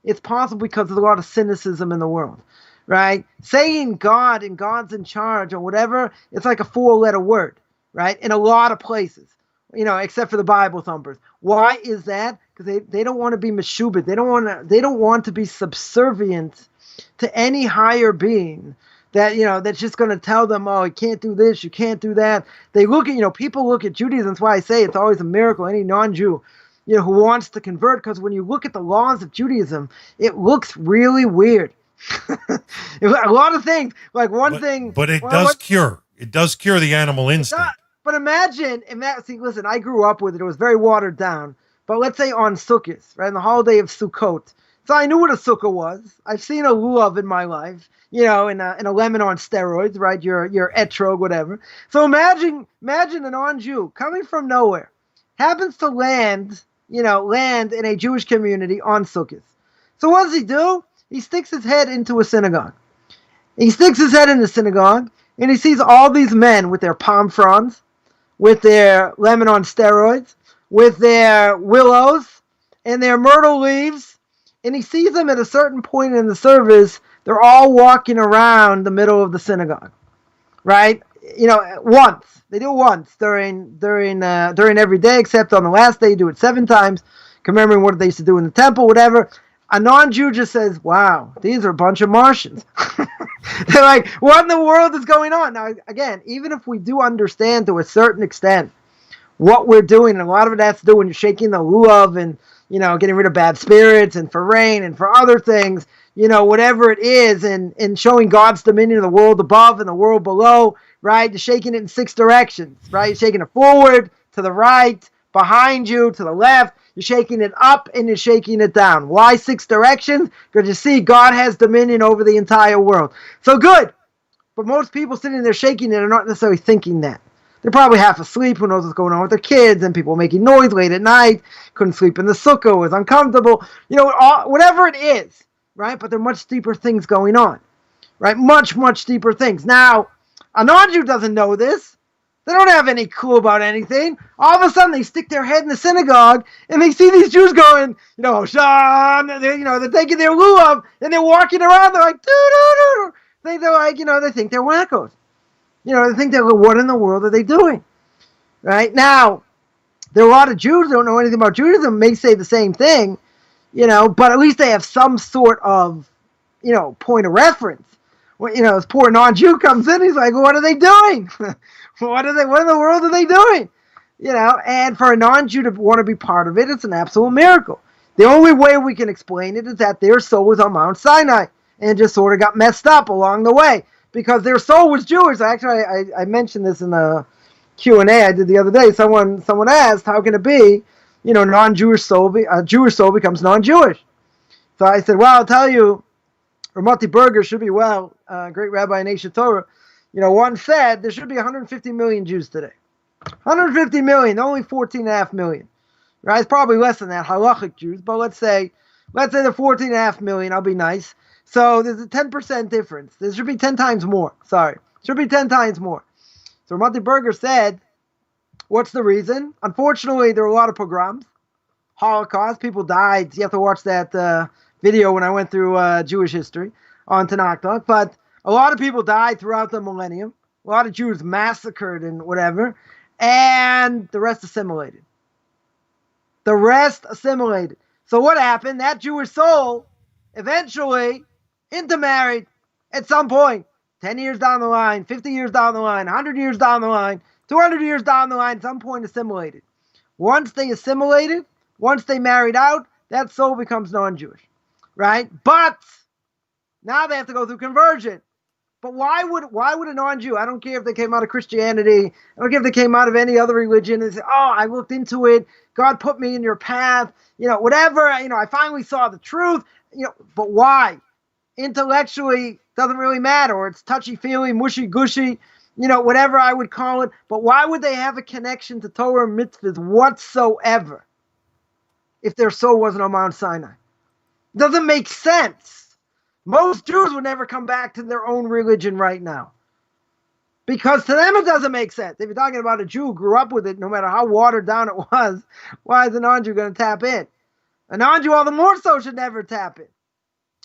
It's possible because there's a lot of cynicism in the world, right? Saying God and God's in charge or whatever, it's like a 4-letter word, right? In a lot of places, except for the Bible thumpers. Why is that? Because they don't want to be meshubit. They don't want to be subservient to any higher being that's just going to tell them, oh, you can't do this, you can't do that. They look at, people look at Judaism. That's why I say it's always a miracle. Any non-Jew, who wants to convert, because when you look at the laws of Judaism, it looks really weird. A lot of things, like but it does cure. It does cure the animal instinct. But imagine, listen, I grew up with it. It was very watered down. But let's say on Sukkot, right, on the holiday of Sukkot. So I knew what a sukkah was. I've seen a lulav in my life, in a lemon on steroids, right? Your etrog, whatever. So imagine a non-Jew coming from nowhere, happens to land in a Jewish community on Sukkot. So what does he do? He sticks his head into a synagogue. He sticks his head in the synagogue, and he sees all these men with their palm fronds, with their lemon on steroids, with their willows and their myrtle leaves, and he sees them at a certain point in the service. They're all walking around the middle of the synagogue, right? Once. They do it once during every day, except on the last day, you do it 7 times, commemorating what they used to do in the temple, whatever. A non-Jew just says, wow, these are a bunch of Martians. They're like, what in the world is going on? Now, again, even if we do understand to a certain extent what we're doing, and a lot of it has to do when you're shaking the lulav and, getting rid of bad spirits and for rain and for other things, whatever it is, and showing God's dominion of the world above and the world below, right? You're shaking it in 6 directions, right? You're shaking it forward, to the right, behind you, to the left. You're shaking it up and you're shaking it down. Why 6 directions? Because you see, God has dominion over the entire world. So good. But most people sitting there shaking it are not necessarily thinking that. They're probably half asleep. Who knows what's going on with their kids, and people making noise late at night. Couldn't sleep in the sukkah. Was uncomfortable. Whatever it is, right? But there are much deeper things going on, right? Much, much deeper things. Now, a non-Jew doesn't know this. They don't have any clue about anything. All of a sudden, they stick their head in the synagogue, and they see these Jews going, Shan, they're taking their lulav, and they're walking around. They're like, doo-doo-doo. They think they're wackos. They think they're, what in the world are they doing? Right? Now, there are a lot of Jews who don't know anything about Judaism, may say the same thing, but at least they have some sort of, point of reference. Well, this poor non-Jew comes in, he's like, what are they doing? What in the world are they doing? And for a non-Jew to want to be part of it, it's an absolute miracle. The only way we can explain it is that their soul was on Mount Sinai and just sort of got messed up along the way because their soul was Jewish. Actually, I mentioned this in the Q&A I did the other day. Someone asked, how can it be, non-Jewish soul, Jewish soul becomes non-Jewish? So I said, well, I'll tell you, Ramati Berger should be great rabbi in Asia Torah, once said there should be 150 million Jews today. 150 million, only 14.5 million. Right? It's probably less than that, halachic Jews, but let's say they're 14.5 million, I'll be nice. So there's a 10% difference. There should be 10 times more. Sorry. Should be 10 times more. So Ramati Berger said, what's the reason? Unfortunately, there were a lot of pogroms, Holocaust, people died. You have to watch that video when I went through Jewish history on Tanakh Talk, but a lot of people died throughout the millennium. A lot of Jews massacred and whatever, and the rest assimilated. So what happened? That Jewish soul eventually intermarried at some point, 10 years down the line, 50 years down the line, 100 years down the line, 200 years down the line, at some point assimilated. Once they assimilated, once they married out, that soul becomes non-Jewish, right? But now they have to go through conversion. But why would a non-Jew, I don't care if they came out of Christianity, I don't care if they came out of any other religion, and say, oh, I looked into it, God put me in your path, whatever, I finally saw the truth, but why? Intellectually doesn't really matter, or it's touchy-feely, mushy-gushy, whatever I would call it. But why would they have a connection to Torah and mitzvahs whatsoever if their soul wasn't on Mount Sinai? Doesn't make sense. Most Jews would never come back to their own religion right now, because to them it doesn't make sense. If you're talking about a Jew who grew up with it, no matter how watered down it was, why is a non-Jew going to tap in? A non-Jew, all the more so, should never tap in,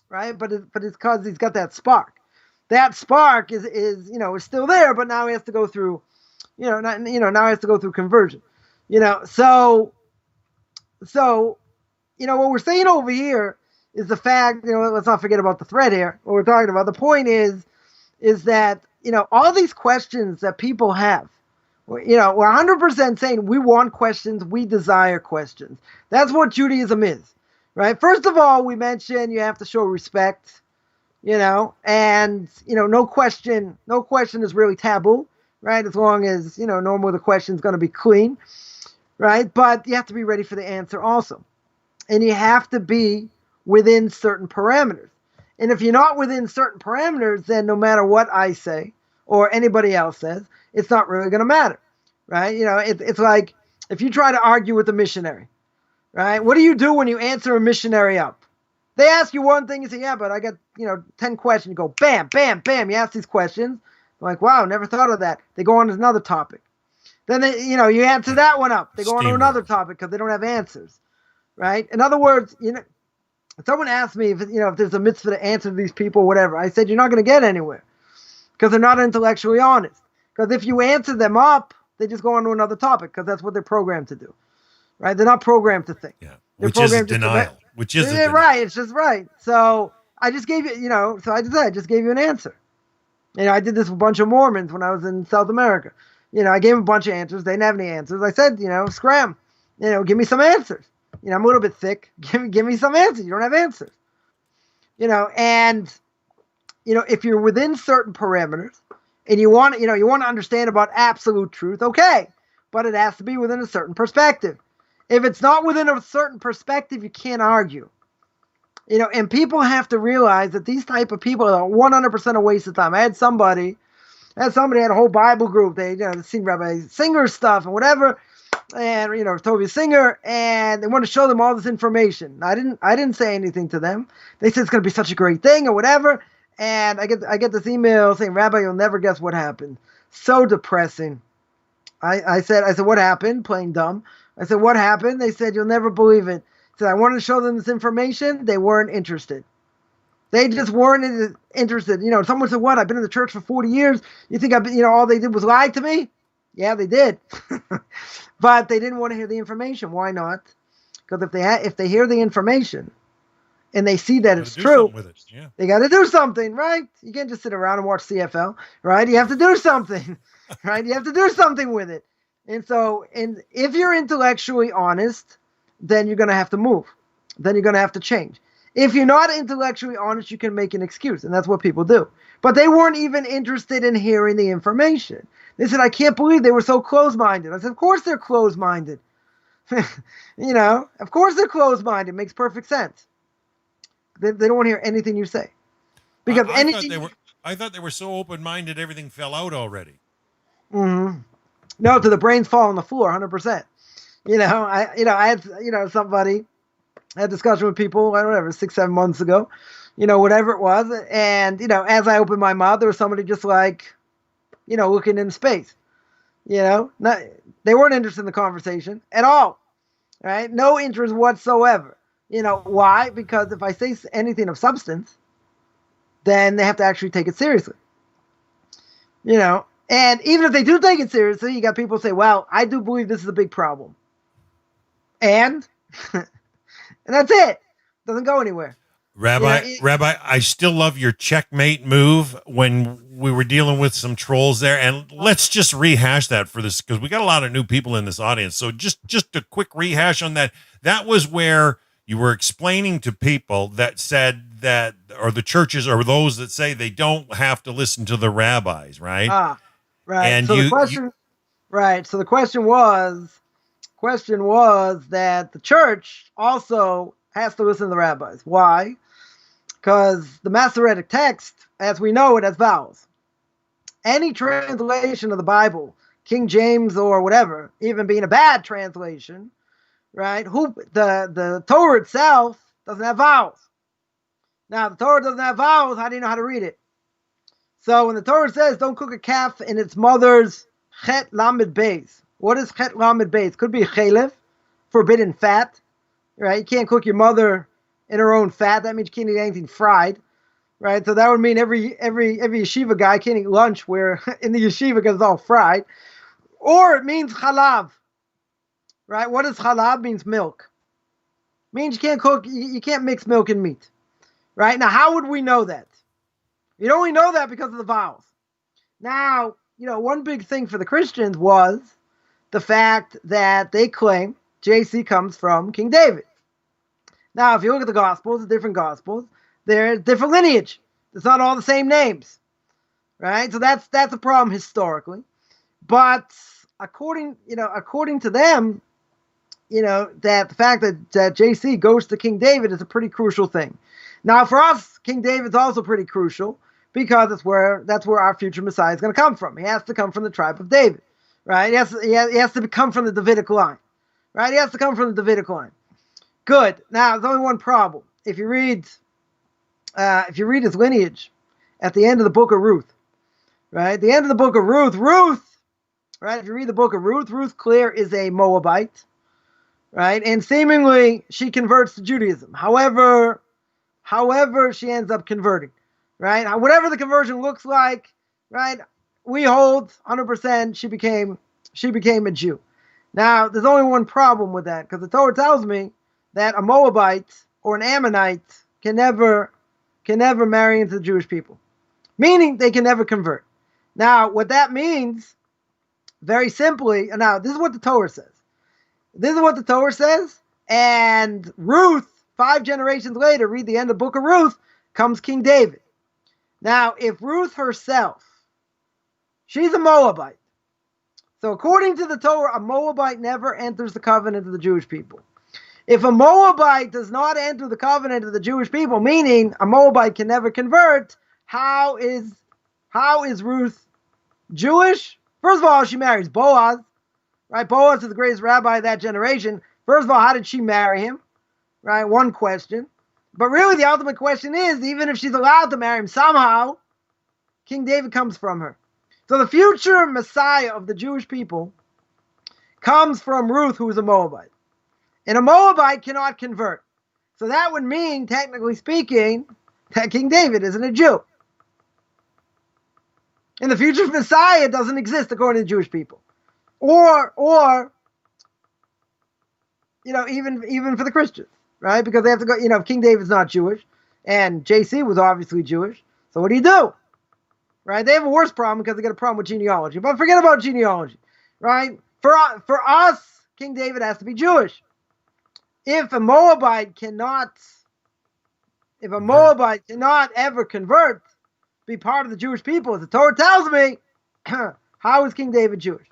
right? But it's because he's got that spark. That spark is still there, but now he has to go through, now he has to go through conversion, So what we're saying over here is the fact, let's not forget about the thread here. What we're talking about, the point is that, all these questions that people have, we're 100% saying we want questions, we desire questions. That's what Judaism is, right? First of all, we mentioned you have to show respect, and, no question is really taboo, right? As long as, normally the question is going to be clean, right? But you have to be ready for the answer also. And you have to be within certain parameters. And if you're not within certain parameters, then no matter what I say or anybody else says, it's not really going to matter, right? It's like if you try to argue with a missionary, right? What do you do when you answer a missionary up? They ask you one thing, you say, yeah, but I got, 10 questions. You go, bam, bam, bam. You ask these questions. I'm like, wow, never thought of that. They go on to another topic. Then, you answer that one up. They go on to another topic because they don't have answers, right? In other words, someone asked me if there's a mitzvah to answer these people, whatever. I said, you're not going to get anywhere because they're not intellectually honest. Because if you answer them up, they just go on to another topic because that's what they're programmed to do, right? They're not programmed to think. Yeah, they're which is denial. Which is denial. Right. It's just right. So I just gave you, I just gave you an answer. I did this with a bunch of Mormons when I was in South America. I gave them a bunch of answers. They didn't have any answers. I said, scram, give me some answers. I'm a little bit thick. Give me some answers. You don't have answers. And if you're within certain parameters and you want to understand about absolute truth, okay, but it has to be within a certain perspective. If it's not within a certain perspective, you can't argue. And people have to realize that these type of people are 100% a waste of time. I had somebody had a whole Bible group. They seen Rabbi Singer's stuff and whatever. And Toby Singer, and they want to show them all this information. I didn't say anything to them. They said it's going to be such a great thing or whatever. And I get this email saying, Rabbi, you'll never guess what happened. So depressing. I said, what happened? Plain dumb. I said, what happened? They said, you'll never believe it. I said, I wanted to show them this information. They weren't interested. They just weren't interested. Someone said, what? I've been in the church for 40 years. You think all they did was lie to me? Yeah, they did. But they didn't want to hear the information. Why not? Because if they hear the information and they see that it's true, they got to do something, right? You can't just sit around and watch CFL, right? You have to do something, right? You have to do something with it. And if you're intellectually honest, then you're going to have to move. Then you're going to have to change. If you're not intellectually honest, you can make an excuse, and that's what people do. But they weren't even interested in hearing the information. They said, I can't believe they were so close-minded. I said, of course they're close-minded. Of course they're closed-minded. It makes perfect sense. They don't want to hear anything you say. Because I thought they were so open-minded, everything fell out already. Mm-hmm. No, to the brains fall on the floor, 100%. I had, somebody, I had a discussion with people, I don't know, 6-7 months ago, whatever it was. And, as I opened my mouth, there was somebody just like, looking in space. They weren't interested in the conversation at all, right? No interest whatsoever. Why? Because if I say anything of substance, then they have to actually take it seriously. And even if they do take it seriously, you got people say, well, I do believe this is a big problem. And that's it. Doesn't go anywhere. Rabbi, I still love your checkmate move when we were dealing with some trolls there. And let's just rehash that for this, because we got a lot of new people in this audience. So just a quick rehash on that. That was where you were explaining to people that said that, or the churches, or those that say they don't have to listen to the rabbis, right? Right. And so the question, right. So the question was that the church also has to listen to the rabbis. Why? because the Masoretic text, as we know it, has vowels. Any translation of the Bible, King James or whatever, even being a bad translation, right? The Torah itself doesn't have vowels. Now, the Torah doesn't have vowels. How do you know how to read it? So when the Torah says, don't cook a calf in its mother's chet lamed beis. What is chet lamed beis? Could be chelev, forbidden fat, right? You can't cook your mother in her own fat. That means you can't eat anything fried, right? So that would mean every yeshiva guy can't eat lunch where in the yeshiva because it's all fried. Or it means chalav, right? What does chalav? Means milk. Means you can't cook, you can't mix milk and meat, right? Now, how would we know that? You'd only know that because of the vowels. Now, one big thing for the Christians was the fact that they claim JC comes from King David. Now, if you look at the Gospels, the different Gospels, they're different lineage. It's not all the same names, right? So that's a problem historically. But according to them, that the fact that JC goes to King David is a pretty crucial thing. Now, for us, King David's also pretty crucial because that's where our future Messiah is going to come from. He has to come from the tribe of David, right? He has to come from the Davidic line, right? He has to come from the Davidic line. Good. Now, there's only one problem. If you read his lineage at the end of the book of Ruth, right? At the end of the book of Ruth, right? If you read the book of Ruth Clare is a Moabite, right? And seemingly she converts to Judaism. However, she ends up converting, right? Whatever the conversion looks like, right? We hold 100% she became a Jew. Now, there's only one problem with that because the Torah tells me that a Moabite or an Ammonite can never marry into the Jewish people, meaning they can never convert. Now, what that means, very simply, now this is what the Torah says. This is what the Torah says, and Ruth, 5 generations later, read the end of the book of Ruth, comes King David. Now, if Ruth herself, she's a Moabite. So according to the Torah, a Moabite never enters the covenant of the Jewish people. If a Moabite does not enter the covenant of the Jewish people, meaning a Moabite can never convert, how is Ruth Jewish? First of all, she marries Boaz, right? Boaz is the greatest rabbi of that generation. First of all, how did she marry him? Right? One question. But really the ultimate question is, even if she's allowed to marry him somehow, King David comes from her. So the future Messiah of the Jewish people comes from Ruth, who is a Moabite. And a Moabite cannot convert. So that would mean, technically speaking, that King David isn't a Jew. And the future Messiah doesn't exist according to the Jewish people. Or even for the Christians, right? Because they have to go, if King David's not Jewish, and JC was obviously Jewish, so what do? Right? They have a worse problem because they got a problem with genealogy. But forget about genealogy, right? For us, King David has to be Jewish. If a Moabite cannot ever convert, be part of the Jewish people, as the Torah tells me, how is King David Jewish?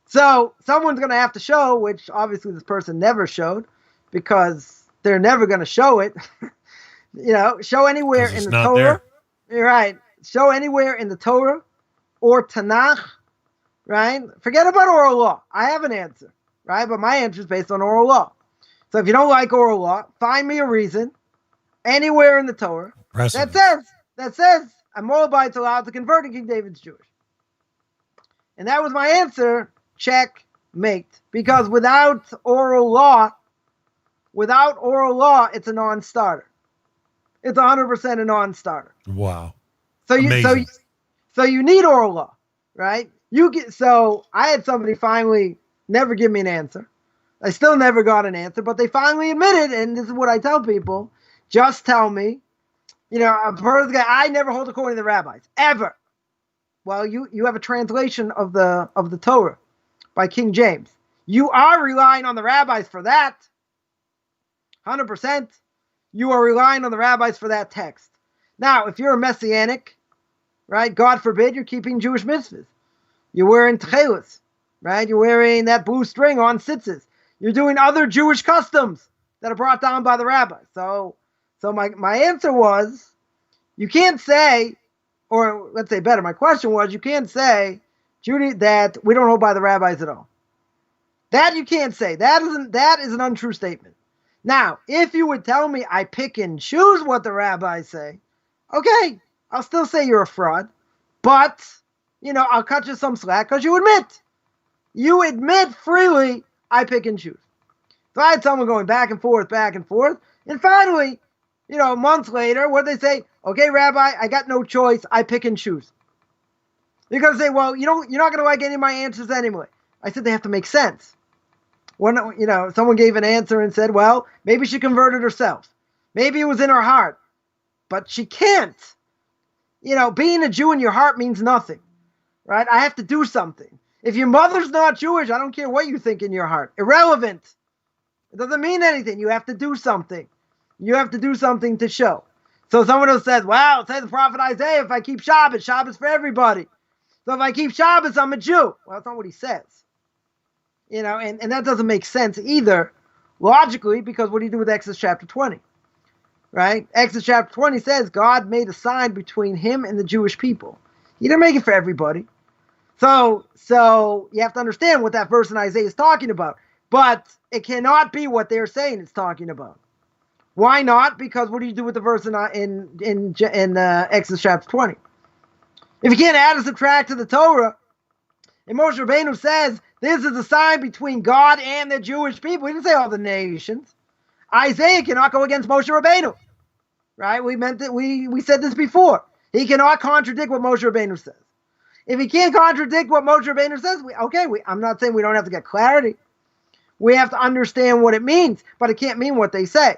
So someone's going to have to show, which obviously this person never showed, because they're never going to show it. Show anywhere in the Torah. You're right. Show anywhere in the Torah or Tanakh, right? Forget about oral law. I have an answer, right? But my answer is based on oral law. So if you don't like oral law, find me a reason anywhere in the Torah that says a Moabite's allowed to convert and King David's Jewish. And that was my answer. Checkmate. Because without oral law, it's a non-starter. It's 100% a non-starter. Wow. So you need oral law, right? So I had somebody finally never give me an answer. I still never got an answer, but they finally admitted, and this is what I tell people, just tell me, I've heard of the guy, I never hold according to the rabbis, ever. Well, you have a translation of the Torah by King James. You are relying on the rabbis for that. 100%. You are relying on the rabbis for that text. Now, if you're a Messianic, right, God forbid, you're keeping Jewish mitzvahs. You're wearing tchelis, right? You're wearing that blue string on tzitzis. You're doing other Jewish customs that are brought down by the rabbis. So So my answer was, you can't say, or let's say better, my question was, you can't say, Judy, that we don't hold by the rabbis at all. That you can't say. That is an untrue statement. Now, if you would tell me I pick and choose what the rabbis say, okay, I'll still say you're a fraud. But, I'll cut you some slack because you admit freely I pick and choose. So I had someone going back and forth. And finally, a month later, what they say? Okay, Rabbi, I got no choice. I pick and choose. You're going to say, well, you're not going to like any of my answers anyway. I said they have to make sense. When, someone gave an answer and said, well, maybe she converted herself. Maybe it was in her heart. But she can't. Being a Jew in your heart means nothing. Right? I have to do something. If your mother's not Jewish, I don't care what you think in your heart. Irrelevant. It doesn't mean anything. You have to do something. You have to do something to show. So someone else says, well, it says the prophet Isaiah, if I keep Shabbos for everybody. So if I keep Shabbos, I'm a Jew. Well, that's not what he says. And that doesn't make sense either, logically, because what do you do with Exodus chapter 20? Right? Exodus chapter 20 says God made a sign between him and the Jewish people. He didn't make it for everybody. So you have to understand what that verse in Isaiah is talking about. But it cannot be what they're saying it's talking about. Why not? Because what do you do with the verse in Exodus chapter 20? If you can't add or subtract to the Torah, and Moshe Rabbeinu says, this is a sign between God and the Jewish people. He didn't say all the nations. Isaiah cannot go against Moshe Rabbeinu. Right? We said this before. He cannot contradict what Moshe Rabbeinu says. If he can't contradict what Moshe Rabbeinu says, I'm not saying we don't have to get clarity. We have to understand what it means, but it can't mean what they say.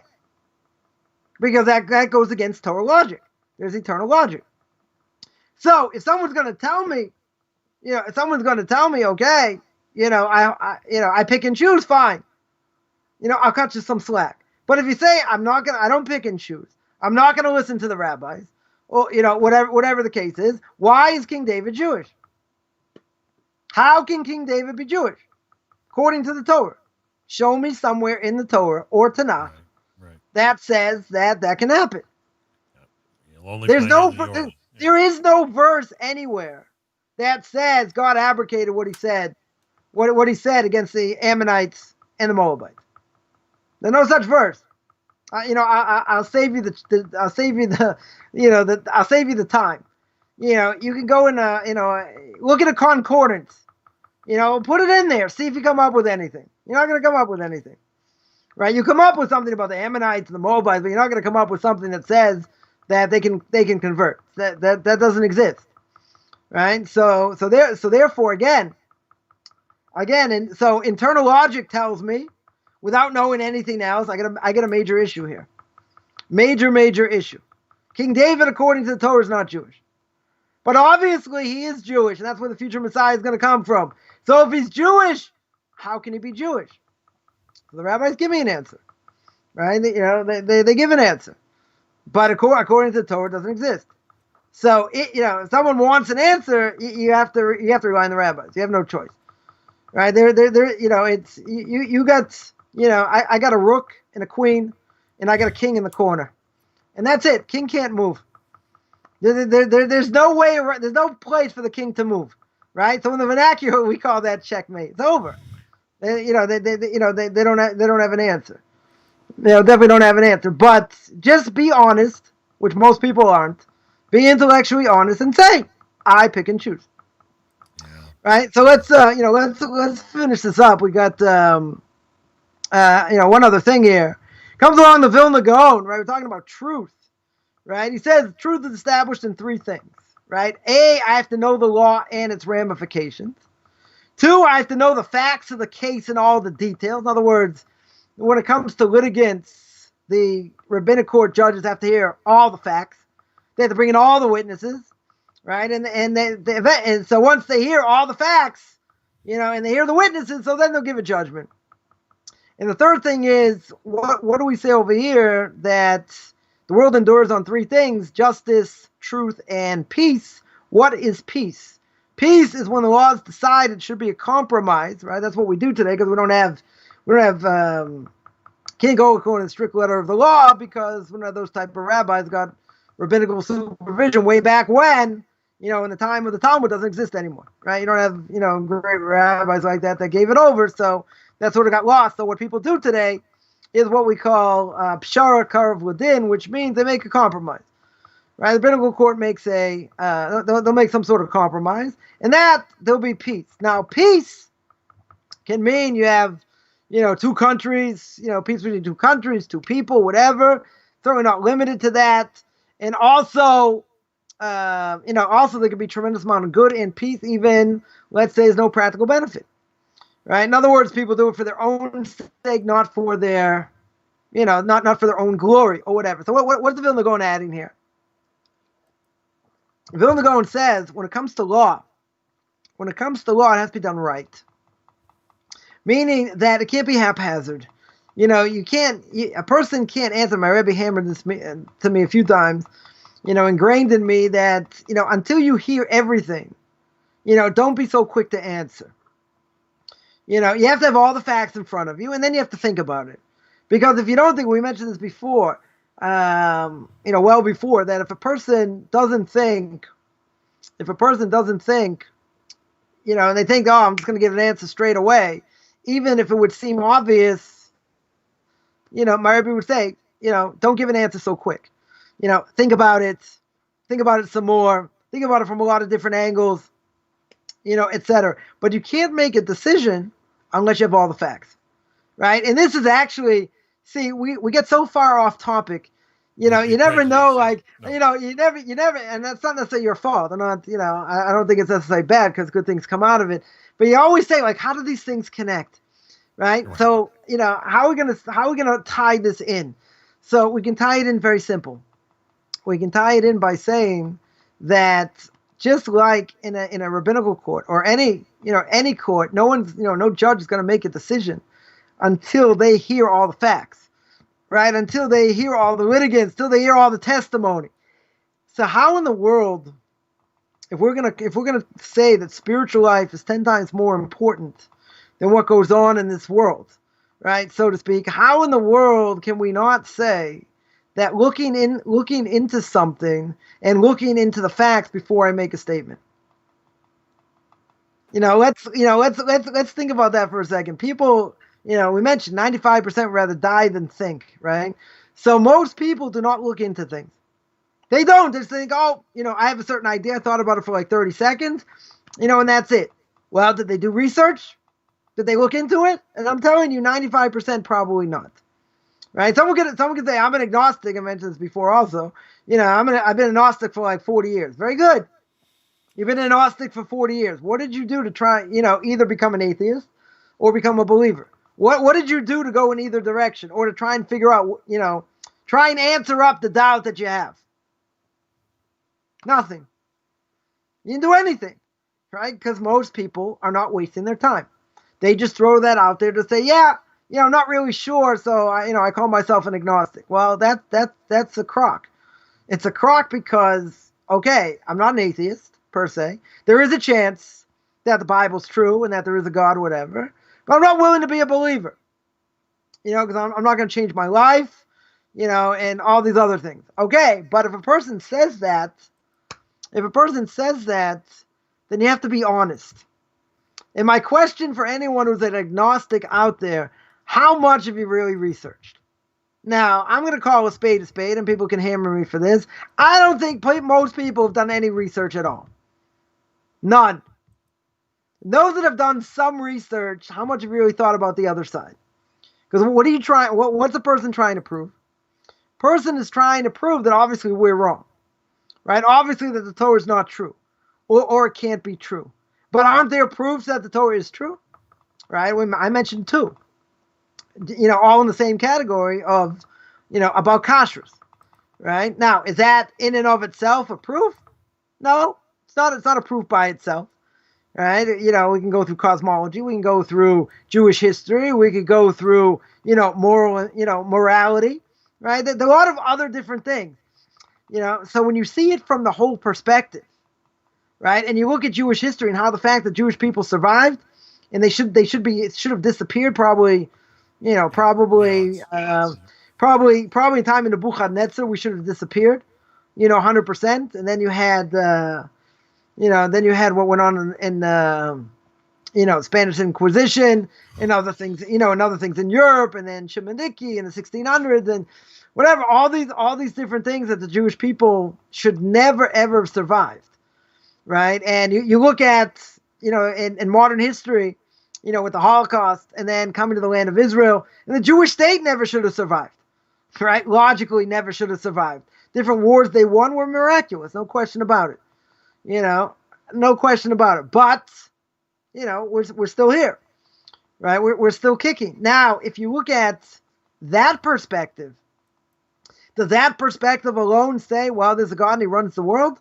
Because that goes against Torah logic. There's eternal logic. So if someone's going to tell me, okay, I pick and choose, fine. I'll cut you some slack. But if you say I don't pick and choose, I'm not going to listen to the rabbis, or whatever the case is, why is King David Jewish? How can King David be Jewish? According to the Torah. Show me somewhere in the Torah or Tanakh that says that can happen. There is no verse anywhere that says God abrogated what he said, what he said against the Ammonites and the Moabites. There's no such verse. I'll save you the time. You can go and look at a concordance. Put it in there. See if you come up with anything. You're not going to come up with anything, right? You come up with something about the Ammonites and the Moabites, but you're not going to come up with something that says that they can convert. That doesn't exist, right? So therefore, again, and so internal logic tells me, without knowing anything else, I get a major issue here. Major issue. King David, according to the Torah, is not Jewish. But obviously he is Jewish, and that's where the future Messiah is going to come from. So if he's Jewish, how can he be Jewish? So the rabbis give me an answer. Right? They give an answer. But according to the Torah, it doesn't exist. So if someone wants an answer, you have to rely on the rabbis. You have no choice. Right? I got a rook and a queen, and I got a king in the corner. And that's it. King can't move. There's no way. There's no place for the king to move, right? So in the vernacular, we call that checkmate. It's over. They don't have an answer. They definitely don't have an answer. But just be honest, which most people aren't. Be intellectually honest and say, I pick and choose. Yeah. Right. So let's finish this up. We got one other thing here. Comes along the Vilna Gaon, right? We're talking about truth. Right? He says truth is established in three things, right? A, I have to know the law and its ramifications. Two, I have to know the facts of the case and all the details. In other words, when it comes to litigants, the rabbinic court judges have to hear all the facts. They have to bring in all the witnesses, right? And so once they hear all the facts, and they hear the witnesses, so then they'll give a judgment. And the third thing is, what do we say over here? That the world endures on three things: justice, truth, and peace. What is peace? Peace is when the law is decided it should be a compromise, right? That's what we do today because we don't have can't go according to the strict letter of the law because one of those type of rabbis got rabbinical supervision way back when, in the time of the Talmud doesn't exist anymore, right? You don't have, great rabbis like that gave it over. So that sort of got lost. So what people do today is what we call pshara karev ladin, which means they make a compromise, right? The rabbinical court makes they'll make some sort of compromise, and that there'll be peace. Now, peace can mean you have, two countries, peace between two countries, two people, whatever. Certainly not limited to that. And also, also there could be tremendous amount of good and peace, even, let's say, there's no practical benefit, right? In other words, people do it for their own sake, not for their, not for their own glory or whatever. So what's the Vilna Gaon adding here? The Vilna Gaon says, when it comes to law, it has to be done right. Meaning that it can't be haphazard. A person can't answer. My Rebbe hammered this to me a few times, ingrained in me that, until you hear everything, don't be so quick to answer. You have to have all the facts in front of you, and then you have to think about it. Because if you don't think, we mentioned this before, well before, that if a person doesn't think, and they think, oh, I'm just going to give an answer straight away, even if it would seem obvious, my Rebbe would say, don't give an answer so quick. Think about it some more, think about it from a lot of different angles, etc. But you can't make a decision unless you have all the facts, right? And this is actually, see, we get so far off topic, you never know, you never, and that's not necessarily your fault. I'm not, I don't think it's necessarily bad because good things come out of it. But you always say, how do these things connect, right? So, how are we gonna tie this in? So we can tie it in very simple. We can tie it in by saying that just like in a rabbinical court or any court, no judge is going to make a decision until they hear all the facts, right? Until they hear all the litigants, until they hear all the testimony. So how in the world, if we're gonna say that spiritual life is 10 times more important than what goes on in this world, right, so to speak, how in the world can we not say that looking into something and looking into the facts before I make a statement? Let's think about that for a second. People, we mentioned 95% rather die than think, right? So most people do not look into things. They don't. They just think, I have a certain idea. I thought about it for 30 seconds, and that's it. Well, did they do research? Did they look into it? And I'm telling you, 95% probably not. Right? Someone could say, I'm an agnostic. I mentioned this before also. I've been agnostic for 40 years. Very good. You've been agnostic for 40 years. What did you do to try, either become an atheist or become a believer? What did you do to go in either direction or to try and figure out, try and answer up the doubt that you have? Nothing. You didn't do anything, right? Because most people are not wasting their time. They just throw that out there to say, I'm not really sure, so I call myself an agnostic. Well, that's a crock. It's a crock because, okay, I'm not an atheist per se. There is a chance that the Bible's true and that there is a God, whatever. But I'm not willing to be a believer, because I'm not going to change my life, and all these other things. Okay, but if a person says that, then you have to be honest. And my question for anyone who's an agnostic out there, how much have you really researched? Now, I'm going to call a spade, and people can hammer me for this. I don't think most people have done any research at all. None. Those that have done some research, how much have you really thought about the other side? Because what are you trying? What's the person trying to prove? Person is trying to prove that obviously we're wrong, right? Obviously that the Torah is not true, or it can't be true. But aren't there proofs that the Torah is true? Right? I mentioned two. All in the same category of, about kashrus. Right? Now, is that in and of itself a proof? No, it's not. It's not a proof by itself. Right? We can go through cosmology. We can go through Jewish history. We could go through, morality. Right? There are a lot of other different things. So when you see it from the whole perspective, right, and you look at Jewish history and how the fact that Jewish people survived, and it should have disappeared probably, Probably, Yeah, probably time in the Nebuchadnezzar we should have disappeared, 100%. And then you had, what went on in Spanish Inquisition and other things, and other things in Europe, and then Shimoniki in the 1600s and whatever. All these different things that the Jewish people should never ever have survived, right? And you look at, in modern history, with the Holocaust, and then coming to the land of Israel, and the Jewish state never should have survived, right? Logically, never should have survived. Different wars they won were miraculous, no question about it. No question about it. But we're still here, right? We're still kicking. Now, if you look at that perspective, does that perspective alone say, well, there's a God and he runs the world?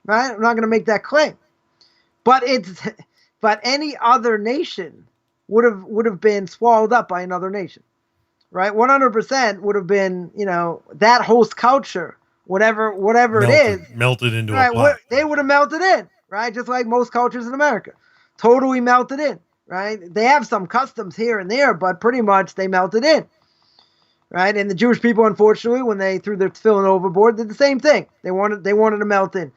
Right? I'm not going to make that claim. But any other nation would have been swallowed up by another nation, right? 100% would have been, that host culture, whatever it is, melted into right, a pot. they would have melted in, right? Just like most cultures in America, totally melted in, right? They have some customs here and there, but pretty much they melted in, right? And the Jewish people, unfortunately, when they threw their tefillin overboard, did the same thing. They wanted to melt in,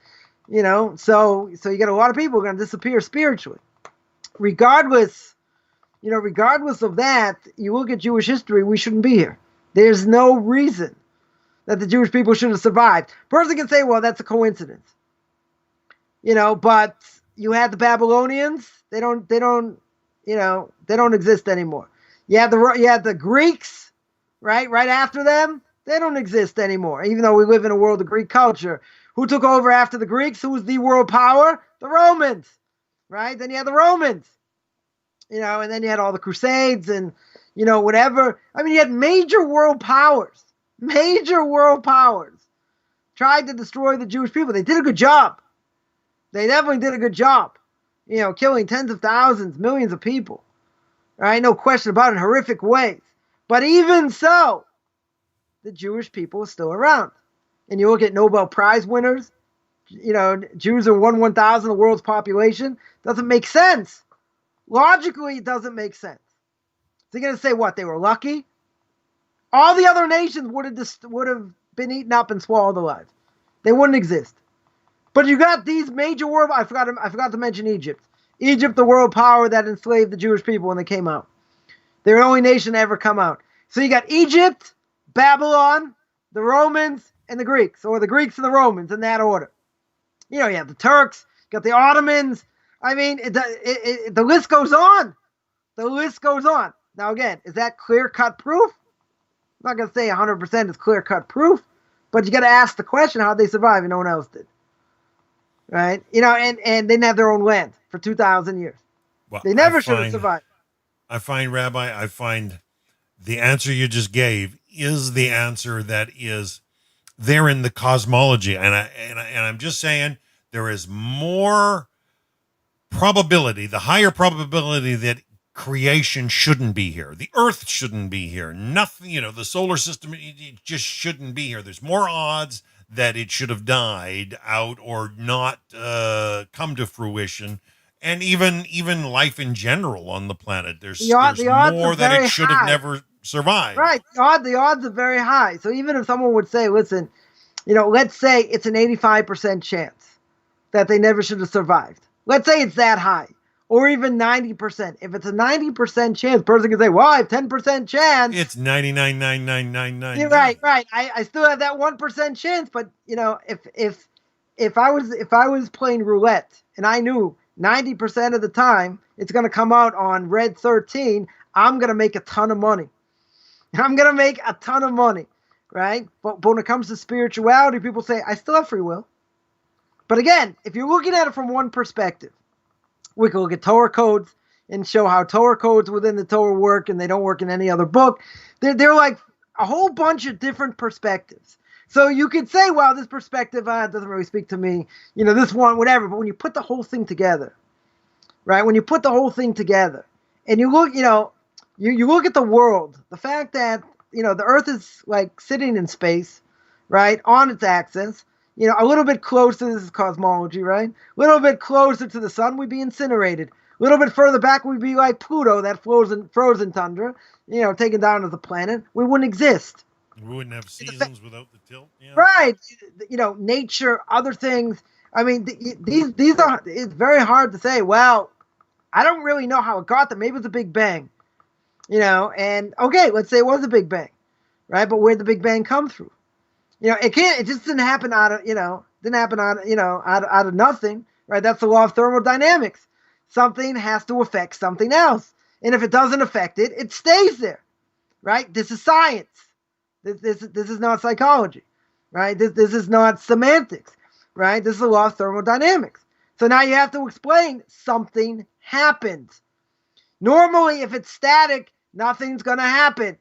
So you got a lot of people going to disappear spiritually. Regardless of that, you look at Jewish history, we shouldn't be here. There's no reason that the Jewish people should have survived. Person can say, well, that's a coincidence. But you had the Babylonians, they don't exist anymore. You had the Greeks, right after them, they don't exist anymore. Even though we live in a world of Greek culture. Who took over after the Greeks? Who was the world power? The Romans, right? Then you had the Romans, and then you had all the Crusades and, whatever. I mean, you had major world powers tried to destroy the Jewish people. They did a good job. They definitely did a good job, killing tens of thousands, millions of people, right? No question about it, in horrific ways. But even so, the Jewish people are still around. And you look at Nobel Prize winners, Jews are 1/1000 of the world's population. Doesn't make sense. Logically, it doesn't make sense. So you're going to say what? They were lucky? All the other nations would have been eaten up and swallowed alive. They wouldn't exist. But you got these major world. I forgot to mention Egypt. Egypt, the world power that enslaved the Jewish people when they came out. They're the only nation to ever come out. So you got Egypt, Babylon, the Romans, and the Greeks, or the Greeks and the Romans in that order. You have the Turks, you got the Ottomans. I mean, the list goes on. The list goes on. Now, again, is that clear-cut proof? I'm not going to say 100% is clear-cut proof, but you got to ask the question, how'd they survive and no one else did? Right? And they didn't have their own land for 2,000 years. Well, they never should have survived. I find the answer you just gave is the answer that is there in the cosmology. And I'm just saying there is more probability, the higher probability that creation shouldn't be here. The earth shouldn't be here. Nothing, the solar system, it just shouldn't be here. There's more odds that it should have died out or not come to fruition. And even life in general on the planet, there's more that it should have never survived. Right. The odds are very high. So even if someone would say, listen, let's say it's an 85% chance that they never should have survived. Let's say it's that high. Or even 90%. If it's a 90% chance, person can say, well, I have 10% chance. It's 99.9999. You're right. I still have that 1% chance, but if I was playing roulette and I knew 90% of the time it's going to come out on red 13, I'm going to make a ton of money. Right? But when it comes to spirituality, people say, I still have free will. But again, if you're looking at it from one perspective, we can look at Torah codes and show how Torah codes within the Torah work and they don't work in any other book. They're like a whole bunch of different perspectives. So you could say, well, this perspective doesn't really speak to me, this one, whatever. But when you put the whole thing together, right? When you put the whole thing together and you look, you look at the world, the fact that, the earth is like sitting in space, right? On its axis, a little bit closer, this is cosmology, right? A little bit closer to the sun, we'd be incinerated. A little bit further back, we'd be like Pluto, that frozen tundra, taken down as a planet. We wouldn't exist. We wouldn't have seasons without the tilt. Yeah. Right. Nature, other things. I mean, these are, it's very hard to say, well, I don't really know how it got there. Maybe it's a Big Bang, and okay, let's say it was a Big Bang, right? But where'd the Big Bang come through? It just didn't happen out of nothing, right? That's the law of thermodynamics. Something has to affect something else. And if it doesn't affect it, it stays there, right? This is science. This is not psychology, right? This is not semantics, right? This is the law of thermodynamics. So now you have to explain something happened. Normally, if it's static, nothing's going to happen.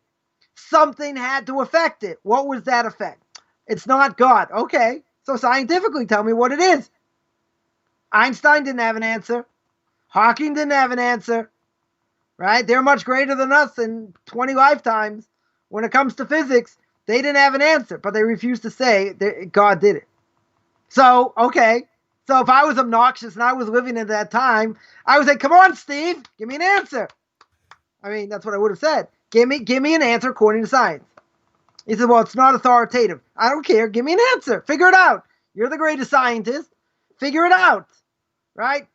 Something had to affect it. What was that effect? It's not God. Okay, so scientifically tell me what it is. Einstein didn't have an answer. Hawking didn't have an answer, right? They're much greater than us in 20 lifetimes. When it comes to physics, they didn't have an answer, but they refused to say that God did it. So, okay. So if I was obnoxious and I was living at that time, I would say, come on, Steve, give me an answer. I mean, that's what I would have said. Give me an answer according to science. He said, well, it's not authoritative. I don't care. Give me an answer. Figure it out. You're the greatest scientist. Figure it out. Right?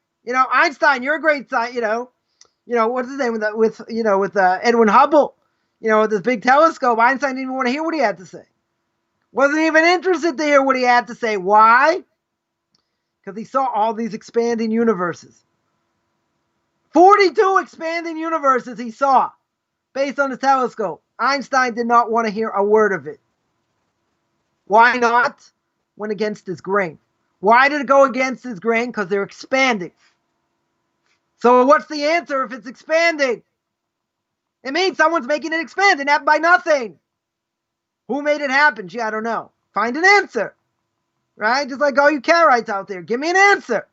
Einstein, you're a great scientist. What's his name with Edwin Hubble, with this big telescope. Einstein didn't even want to hear what he had to say. Wasn't even interested to hear what he had to say. Why? Because he saw all these expanding universes. 42 expanding universes he saw based on his telescope. Einstein did not want to hear a word of it. Why not? Went against his grain. Why did it go against his grain? Because they're expanding. So what's the answer if it's expanding? It means someone's making it expand and that by nothing. Who made it happen? Gee, I don't know. Find an answer. Right? Just like all you Karaites out there. Give me an answer.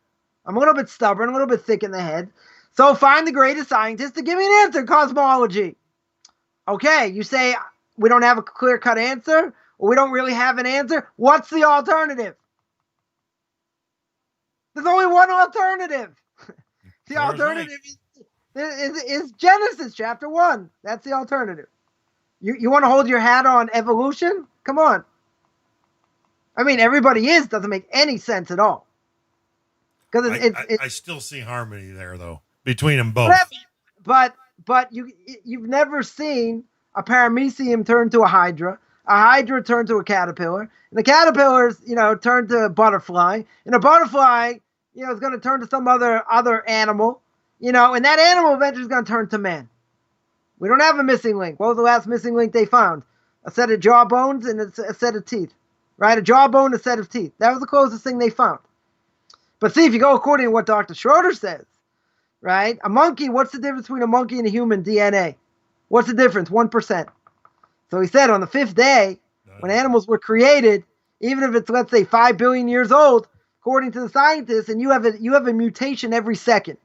I'm a little bit stubborn, a little bit thick in the head. So find the greatest scientist to give me an answer. Cosmology. Okay, you say we don't have a clear-cut answer, or we don't really have an answer. What's the alternative? There's only one alternative. The alternative is Genesis chapter 1. That's the alternative. You want to hold your hat on evolution? Come on. I mean, everybody doesn't make any sense at all. Because I still see harmony there, though, between them both. But you've never seen a paramecium turn to a hydra turn to a caterpillar, and the caterpillars, turn to a butterfly, and a butterfly, is going to turn to some other animal, and that animal eventually is going to turn to man. We don't have a missing link. What was the last missing link they found? A set of jaw bones and a set of teeth, right? A jawbone, a set of teeth. That was the closest thing they found. But see, if you go according to what Dr. Schroeder says, right? A monkey, what's the difference between a monkey and a human DNA? What's the difference? 1%. So he said on the fifth day, when animals were created, even if it's, let's say, 5 billion years old, according to the scientists, and you have a mutation every second.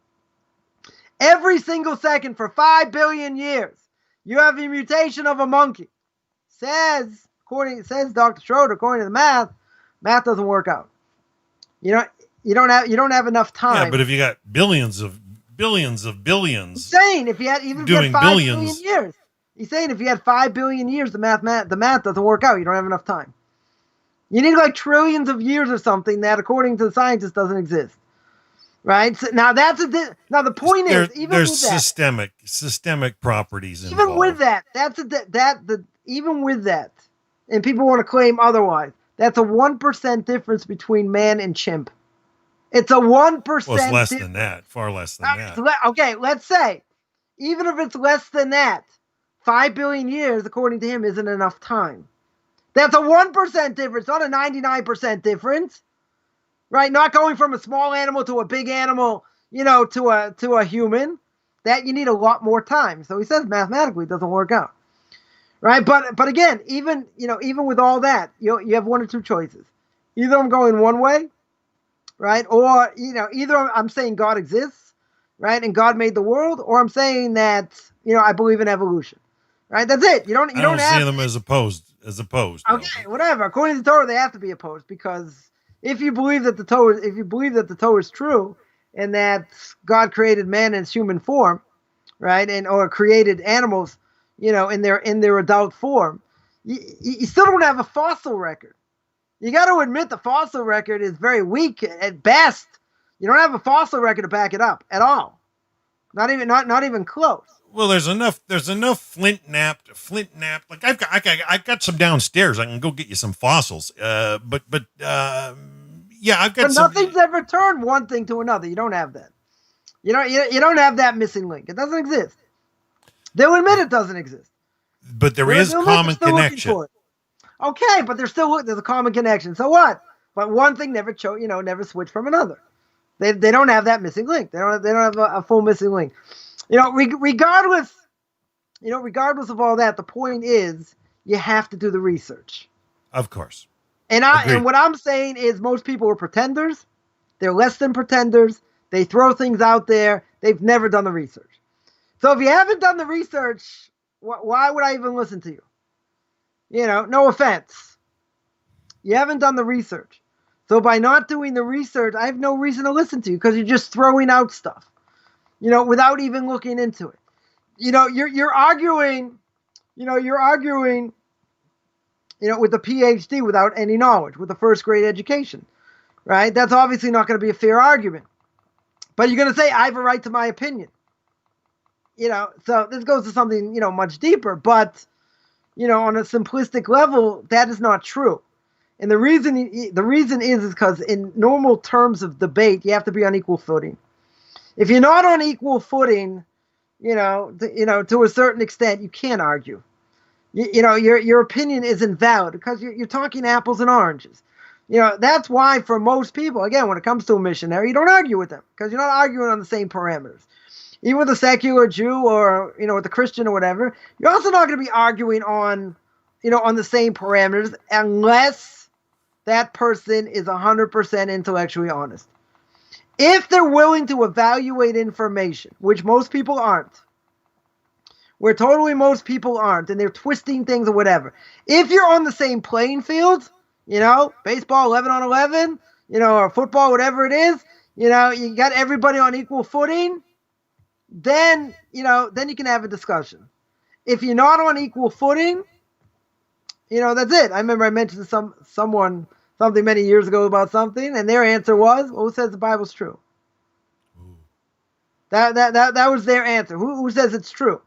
Every single second for 5 billion years, you have a mutation of a monkey. Says Dr. Schroeder, according to the math doesn't work out. You don't have enough time. Yeah, but if you got billions of billions, he's saying if you had 5 billion years, he's saying if you had 5 billion years, the math doesn't work out. You don't have enough time. You need like trillions of years or something that, according to the scientists, doesn't exist. Right? So now the point is, even there's with that, systemic properties involved. Even with that, even with that, and people want to claim otherwise, that's a 1% difference between man and chimp. It's a 1%. Well, it's less than that. Far less than that. Okay, let's say, even if it's less than that, 5 billion years, according to him, isn't enough time. That's a 1% difference, not a 99% difference. Right? Not going from a small animal to a big animal, to a human. That you need a lot more time. So he says mathematically it doesn't work out. Right? But again, even with all that, you have one or two choices. Either I'm going one way, right? Or, either I'm saying God exists, right? And God made the world, or I'm saying that, I believe in evolution. Right? That's it. You don't see them as opposed. Okay, whatever. According to the Torah, they have to be opposed, because if you believe that the Torah is true, and that God created man in human form, right, and or created animals, in their adult form, you still don't have a fossil record. You got to admit the fossil record is very weak at best. You don't have a fossil record to back it up at all. Not even close. Well, there's enough flint napped. Like I've got some downstairs. I can go get you some fossils. Yeah, I've got But some. nothing's ever turned one thing to another. You don't have that. You don't have that missing link. It doesn't exist. They'll admit it doesn't exist. But there is common connection. Okay, but there's a common connection. So what? But one thing never switched from another. They don't have that missing link. They don't have a full missing link. Regardless of all that, the point is you have to do the research. Of course. And what I'm saying is most people are pretenders. They're less than pretenders. They throw things out there. They've never done the research. So if you haven't done the research, why would I even listen to you? No offense. You haven't done the research. So by not doing the research, I have no reason to listen to you because you're just throwing out stuff, without even looking into it. You're arguing with the PhD without any knowledge, with a first grade education, right? That's obviously not going to be a fair argument. But you're going to say, I have a right to my opinion. So this goes to something, much deeper. But, on a simplistic level, that is not true. And the reason is because in normal terms of debate, you have to be on equal footing. If you're not on equal footing, to a certain extent, you can't argue. Your opinion is invalid because you're talking apples and oranges. That's why for most people, again, when it comes to a missionary, you don't argue with them because you're not arguing on the same parameters. Even with a secular Jew or, with a Christian or whatever, you're also not going to be arguing on the same parameters unless that person is 100% intellectually honest. If they're willing to evaluate information, which most people aren't, most people aren't, and they're twisting things or whatever. If you're on the same playing field, baseball 11 on 11, or football, whatever it is, you got everybody on equal footing, then you can have a discussion. If you're not on equal footing, that's it. I remember I mentioned someone something many years ago about something, and their answer was, well, who says the Bible's true? Ooh. That was their answer. Who says it's true?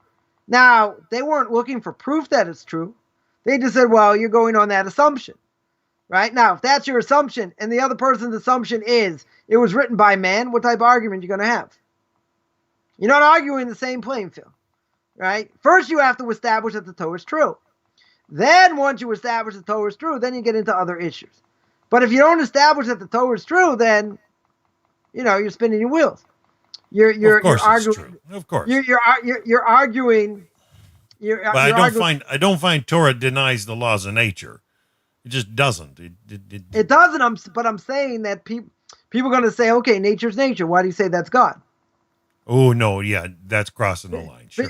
Now, they weren't looking for proof that it's true. They just said, well, you're going on that assumption. Right? Now, if that's your assumption, and the other person's assumption is it was written by man, what type of argument are you going to have? You're not arguing the same playing field. Right? First, you have to establish that the Torah is true. Then, once you establish the Torah is true, then you get into other issues. But if you don't establish that the Torah is true, then, you're spinning your wheels. You're arguing. Of course. You're arguing. But I don't find Torah denies the laws of nature. It just doesn't. It doesn't. But I'm saying that people are going to say, okay, nature's nature. Why do you say that's God? Oh no, yeah, that's crossing the line. Sure.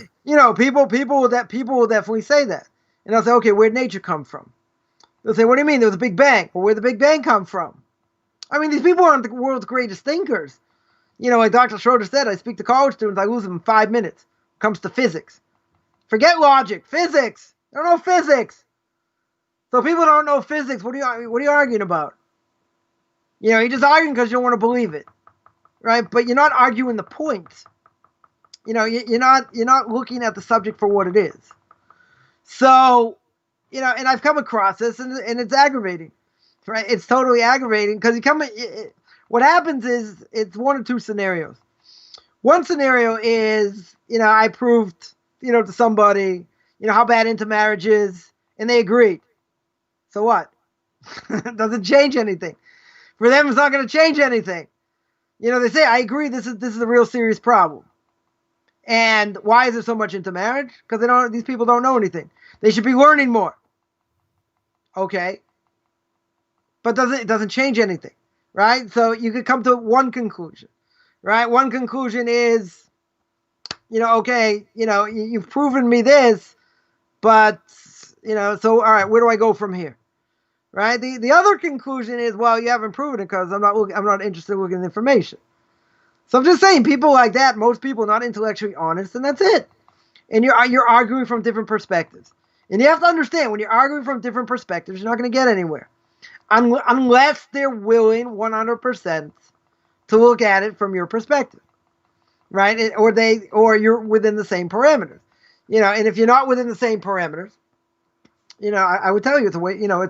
People will definitely say that, and I'll say, okay, where'd nature come from? They'll say, what do you mean? There was a Big Bang. Well, where'd the Big Bang come from? I mean, these people aren't the world's greatest thinkers. Like Dr. Schroeder said, I speak to college students, I lose them in 5 minutes. When it comes to physics. Forget logic. Physics. They don't know physics. So people don't know physics. What are you arguing about? You're just arguing because you don't want to believe it. Right? But you're not arguing the point. You're not looking at the subject for what it is. So, and I've come across this, and it's aggravating. Right? It's totally aggravating because what happens is it's one or two scenarios. One scenario is, I proved, to somebody, how bad intermarriage is, and they agreed. So what? It doesn't change anything. For them, it's not going to change anything. They say, I agree, this is a real serious problem. And why is there so much intermarriage? Because these people don't know anything. They should be learning more. Okay. But it doesn't change anything. Right? So you could come to one conclusion. Right? One conclusion is, okay, you've proven me this, but, so, all right, where do I go from here? Right? The other conclusion is, well, you haven't proven it because I'm not interested in looking at information. So I'm just saying, people like that, most people are not intellectually honest, and that's it. And you're arguing from different perspectives. And you have to understand, when you're arguing from different perspectives, you're not going to get anywhere. Unless they're willing 100% to look at it from your perspective, right? Or you're within the same parameters, And if you're not within the same parameters, I would tell you it's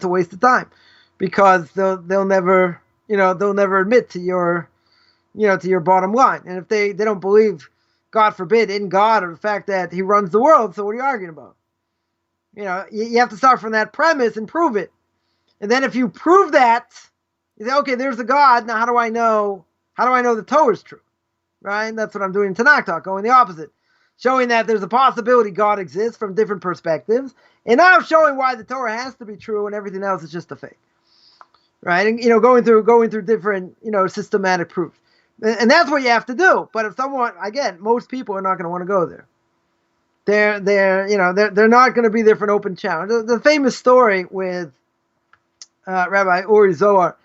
a waste of time, because they'll never admit to your bottom line. And if they don't believe, God forbid, in God or the fact that He runs the world, so what are you arguing about? You have to start from that premise and prove it. And then if you prove that, you say, okay, there's a God. Now, how do I know the Torah is true? Right? And that's what I'm doing in Tanakh Talk, going the opposite. Showing that there's a possibility God exists from different perspectives. And now showing why the Torah has to be true and everything else is just a fake. Right? And, going through different, systematic proofs. And that's what you have to do. But if someone, again, most people are not going to want to go there. They're not going to be there for an open challenge. The famous story with Rabbi Uri Zohar,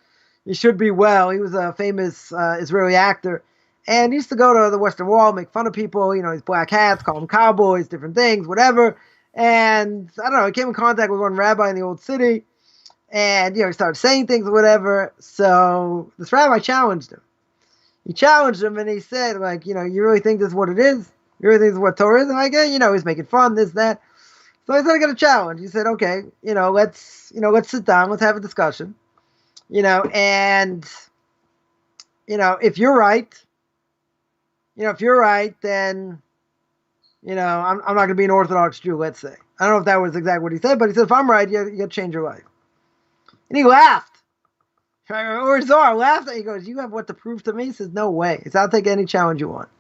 he should be well. He was a famous Israeli actor, and he used to go to the Western Wall, make fun of people, his black hats, call them cowboys, different things, whatever. And I don't know, he came in contact with one rabbi in the old city, and he started saying things or whatever. So this rabbi challenged him. He challenged him, and he said, you really think this is what it is? You really think this is what Torah is? And he's making fun, this, that. So I said, I got a challenge. He said, okay, let's sit down, let's have a discussion, and, if you're right, then, I'm not going to be an Orthodox Jew, let's say. I don't know if that was exactly what he said, but he said, if I'm right, you got to change your life. And he laughed. Or Zohar laughed, and he goes, you have what to prove to me? He says, no way. He said, I'll take any challenge you want.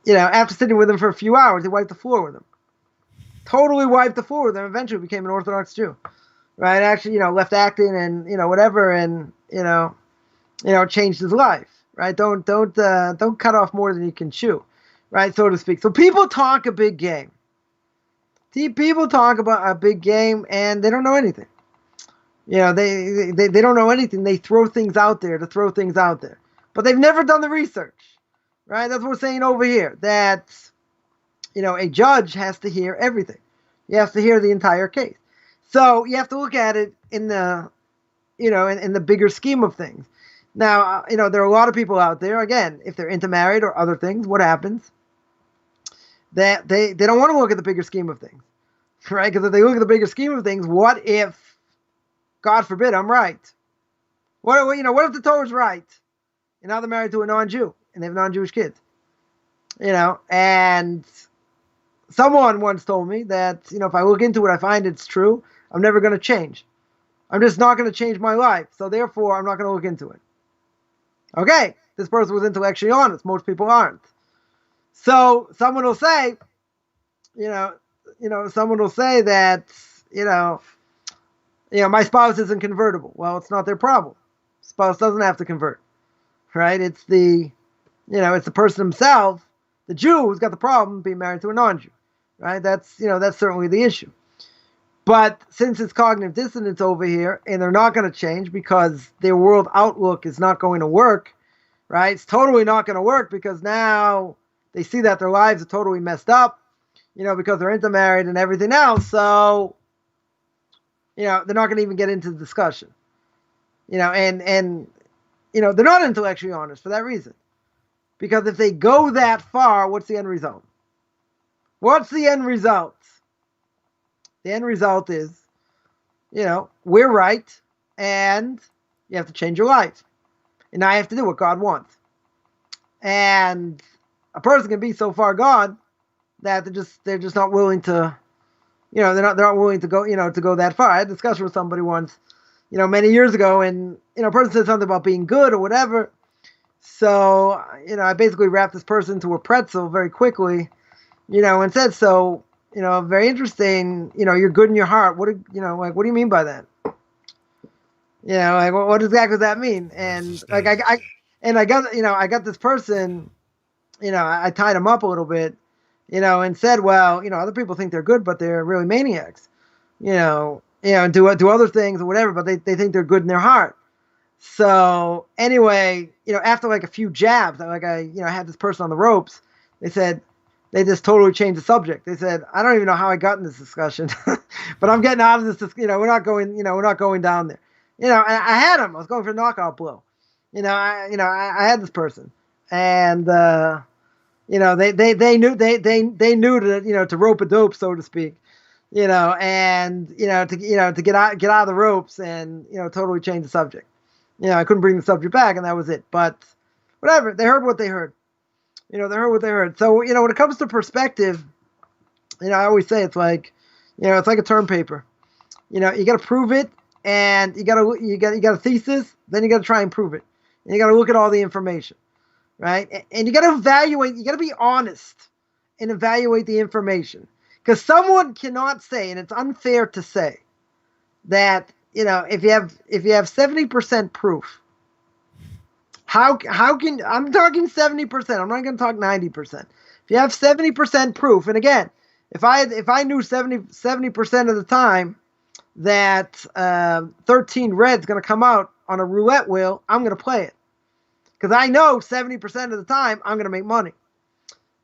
After sitting with him for a few hours, he wiped the floor with him. Totally wiped the floor with him. Eventually became an Orthodox Jew. Right? Actually, left acting and, whatever, and, changed his life. Right? Don't cut off more than you can chew. Right? So to speak. So people talk a big game. People talk about a big game, and they don't know anything. They don't know anything. They throw things out there to throw things out there. But they've never done the research. Right? That's what we're saying over here. That, a judge has to hear everything. You have to hear the entire case. So you have to look at it in the, in the bigger scheme of things. Now, there are a lot of people out there, again, if they're intermarried or other things, what happens? That they don't want to look at the bigger scheme of things. Right? Because if they look at the bigger scheme of things, what if, God forbid, I'm right? What if the Torah's right? And now they're married to a non-Jew and they have non-Jewish kids. And someone once told me that, if I look into it, I find it's true, I'm never going to change. I'm just not going to change my life. So therefore, I'm not going to look into it. Okay, this person was intellectually honest. Most people aren't. So someone will say, someone will say that, my spouse isn't convertible. Well, it's not their problem. Spouse doesn't have to convert, right? It's the person himself, the Jew, who's got the problem being married to a non-Jew, right? That's certainly the issue. But since it's cognitive dissonance over here, and they're not going to change because their world outlook is not going to work, right? It's totally not going to work because now they see that their lives are totally messed up, because they're intermarried and everything else. So, they're not going to even get into the discussion, and they're not intellectually honest for that reason. Because if they go that far, what's the end result? What's the end result? The end result is, we're right, and you have to change your life. And now I have to do what God wants. And a person can be so far gone that they're just not willing to, they're not willing to go, to go that far. I had a discussion with somebody once, many years ago, and, a person said something about being good or whatever. So, I basically wrapped this person into a pretzel very quickly, and said, so, very interesting, you're good in your heart. What do you mean by that? What exactly does that mean? And I got this person, I tied him up a little bit, and said, well, other people think they're good, but they're really maniacs, and do other things or whatever, but they think they're good in their heart. So anyway, after like a few jabs, I had this person on the ropes. They just totally changed the subject. They said, I don't even know how I got in this discussion, but I'm getting out of this. We're not going down there. And I had him. I was going for a knockout blow. I had this person, and they knew to rope a dope, so to speak. And to get out of the ropes and totally change the subject. I couldn't bring the subject back, and that was it. But whatever, they heard what they heard. They heard what they heard. So when it comes to perspective, I always say it's like a term paper. You got to prove it, and you got a thesis, then you got to try and prove it, and you got to look at all the information, right? And you got to evaluate. You got to be honest and evaluate the information, because someone cannot say, and it's unfair to say, that if you have 70% proof, how can, I'm talking 70%, I'm not going to talk 90%. If you have 70% proof, and again, if I knew 70% of the time that 13 red's going to come out on a roulette wheel, I'm going to play it, because I know 70% of the time I'm going to make money.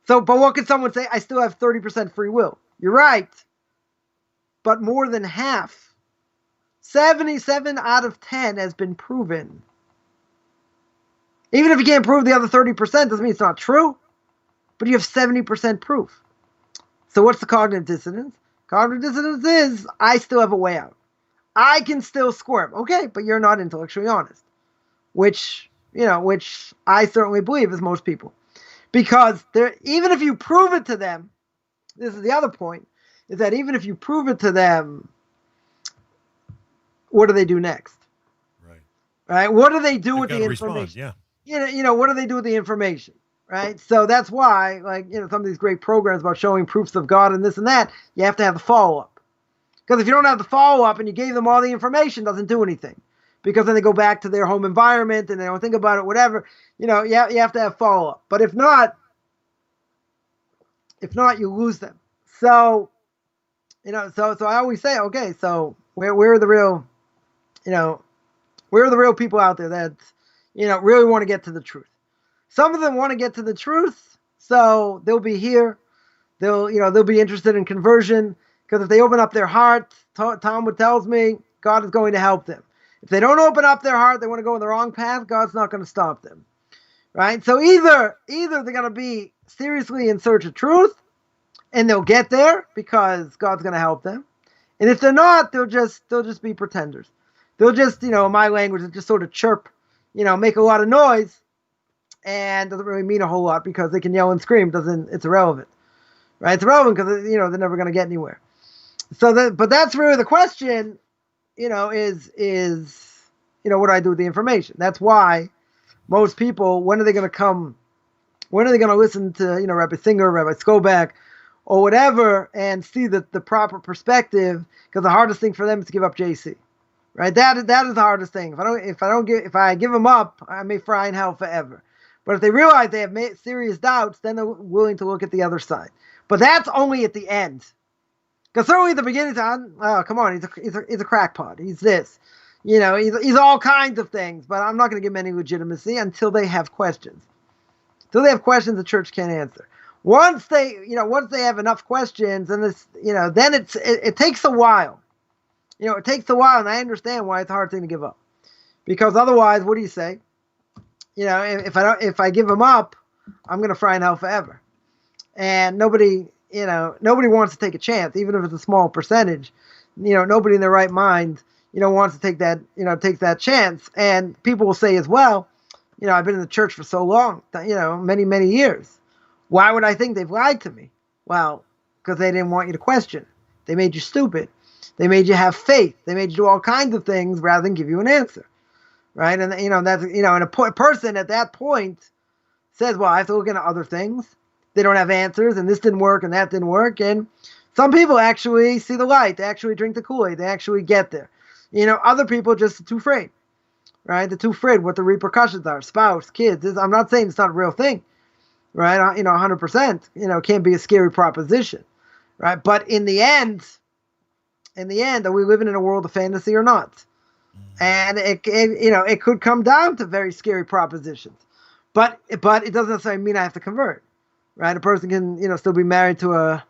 So, but what could someone say? I still have 30% free will. You're right, but more than half, 77 out of 10 has been proven. Even if you can't prove the other 30%, doesn't mean it's not true, but you have 70% proof. So what's the cognitive dissonance? Cognitive dissonance is, I still have a way out. I can still squirm. Okay, but you're not intellectually honest, which I certainly believe is most people. Because even if you prove it to them, this is the other point, is that even if you prove it to them, what do they do next? Right? What do they do with the information? What do they do with the information? Right? So that's why, some of these great programs about showing proofs of God and this and that, you have to have the follow-up. Because if you don't have the follow-up and you gave them all the information, it doesn't do anything. Because then they go back to their home environment and they don't think about it, whatever. You have to have follow-up. But if not, you lose them. So, so I always say, okay, so where are the real, where are the real people out there that, really want to get to the truth? Some of them want to get to the truth, so they'll be here. They'll be interested in conversion, because if they open up their heart, Talmud tells me, God is going to help them. If they don't open up their heart, they want to go in the wrong path, God's not going to stop them. Right? So either they're going to be seriously in search of truth, and they'll get there because God's going to help them. And if they're not, they'll just be pretenders. They'll just, in my language, just sort of chirp, make a lot of noise, and doesn't really mean a whole lot, because they can yell and scream. It's irrelevant, right? It's irrelevant because they're never going to get anywhere. But that's really the question, is what do I do with the information? That's why most people, when are they going to listen to Rabbi Singer, Rabbi Skobach, or whatever, and see the proper perspective? Because the hardest thing for them is to give up JC, right? That is the hardest thing. If I give them up, I may fry in hell forever. But if they realize they have serious doubts, then they're willing to look at the other side. But that's only at the end. Because certainly at the beginning, oh, come on, he's a crackpot. He's this, he's all kinds of things. But I'm not going to give them any legitimacy until they have questions. Until they have questions, the church can't answer. Once they have enough questions, and then it takes a while. It takes a while, and I understand why it's a hard thing to give up. Because otherwise, what do you say? If I give them up, I'm going to fry in hell forever. And nobody wants to take a chance, even if it's a small percentage. Nobody in their right mind, wants to take that chance. And people will say as well, I've been in the church for so long, many, many years. Why would I think they've lied to me? Well, because they didn't want you to question. They made you stupid. They made you have faith. They made you do all kinds of things rather than give you an answer. Right? And and a person at that point says, well, I have to look into other things. They don't have answers, and this didn't work, and that didn't work. And some people actually see the light. They actually drink the Kool-Aid. They actually get there. Other people just are too afraid. Right? They're too afraid what the repercussions are. Spouse, kids. I'm not saying it's not a real thing. Right? 100%. It can't be a scary proposition. Right? But in the end, are we living in a world of fantasy or not? And it could come down to very scary propositions, but it doesn't necessarily mean I have to convert, right? A person can, still be married to a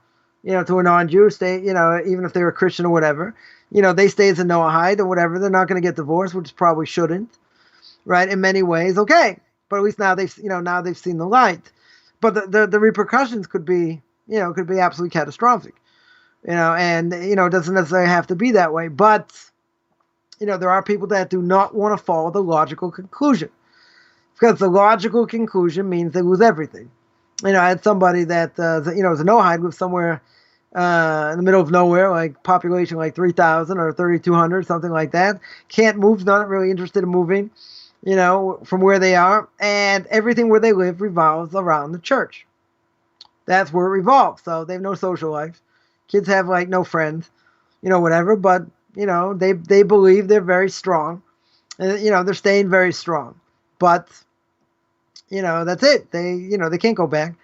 non-Jew, stay, even if they're a Christian or whatever, they stay as a Noahide or whatever. They're not going to get divorced, which probably shouldn't, right? In many ways, okay, but at least now they've seen the light. But the repercussions could be absolutely catastrophic, and it doesn't necessarily have to be that way, but. There are people that do not want to follow the logical conclusion, because the logical conclusion means they lose everything. I had somebody that, is a Noahide, lives somewhere in the middle of nowhere, like population like 3,000 or 3,200, something like that. Can't move, not really interested in moving, from where they are. And everything where they live revolves around the church. That's where it revolves. So they have no social life. Kids have like no friends, whatever, but they believe they're very strong, and they're staying very strong, but that's it. They can't go back.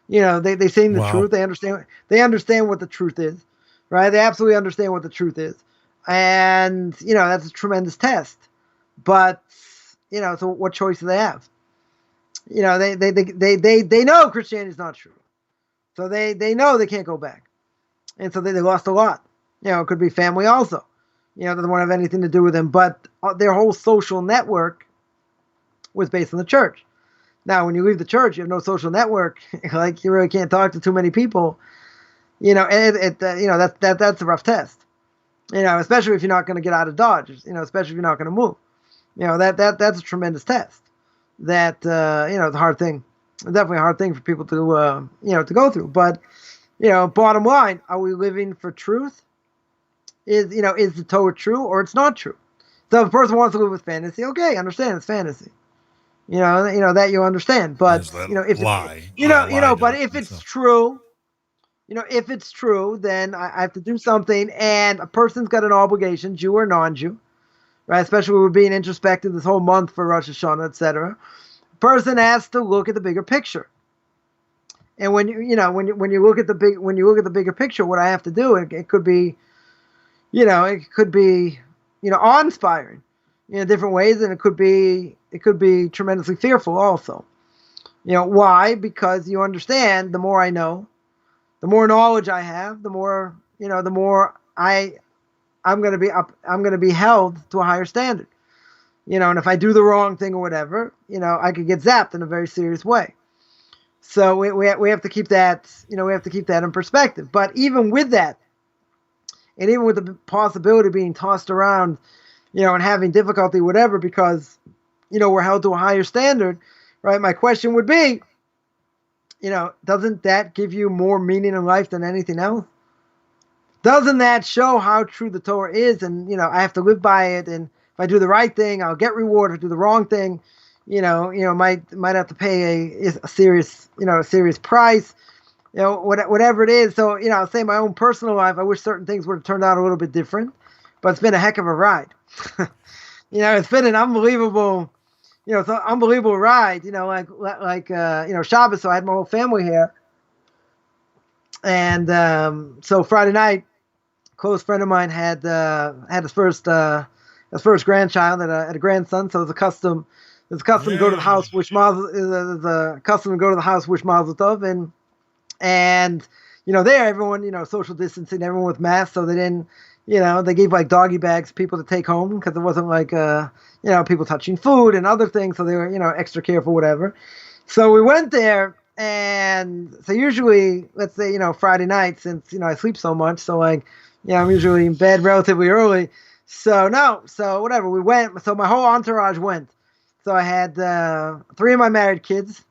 They sing the truth. They understand what the truth is, right? They absolutely understand what the truth is, and that's a tremendous test. But so what choice do they have? They know Christianity is not true, so they know they can't go back, and so they lost a lot. It could be family also. Doesn't want to have anything to do with them, but their whole social network was based on the church. Now, when you leave the church, you have no social network. Like, you really can't talk to too many people. And that's a rough test. Especially if you're not going to get out of Dodge. Especially if you're not going to move. That's a tremendous test. That it's a hard thing. Definitely a hard thing for people to to go through. But bottom line, are we living for truth? Is the Torah true or it's not true? So if a person wants to live with fantasy, okay, understand it's fantasy. That you understand. But if lie, but if it's true, if it's true, then I have to do something, and a person's got an obligation, Jew or non-Jew, right? Especially when we're being introspective this whole month for Rosh Hashanah, etc. Person has to look at the bigger picture. And when you look at the bigger picture, what I have to do, it could be awe-inspiring, different ways, and it could be tremendously fearful also. Why? Because you understand, the more I know, the more knowledge I have, the more I'm going to be held to a higher standard. And if I do the wrong thing or whatever, I could get zapped in a very serious way. So we have to keep that, in perspective. But even with that, and even with the possibility of being tossed around, and having difficulty, whatever, because, we're held to a higher standard, right? My question would be, doesn't that give you more meaning in life than anything else? Doesn't that show how true the Torah is? And, I have to live by it. And if I do the right thing, I'll get rewarded. If I do the wrong thing, might have to pay a serious price. Whatever it is. So, I'll say my own personal life, I wish certain things would have turned out a little bit different, but it's been a heck of a ride. It's been an unbelievable, ride, like Shabbos. So I had my whole family here. And, so Friday night, a close friend of mine had his first grandchild, had a grandson. So it was a custom to go to the house, wish Mazel Tov, and there everyone, social distancing, everyone with masks, so they didn't, they gave like doggy bags to people to take home, because it wasn't like people touching food and other things, so they were extra careful, whatever. So we went there, and so usually, let's say, Friday night, since I sleep so much, so like I'm usually in bed relatively early, so whatever, we went, so my whole entourage went. So I had 3 of my married kids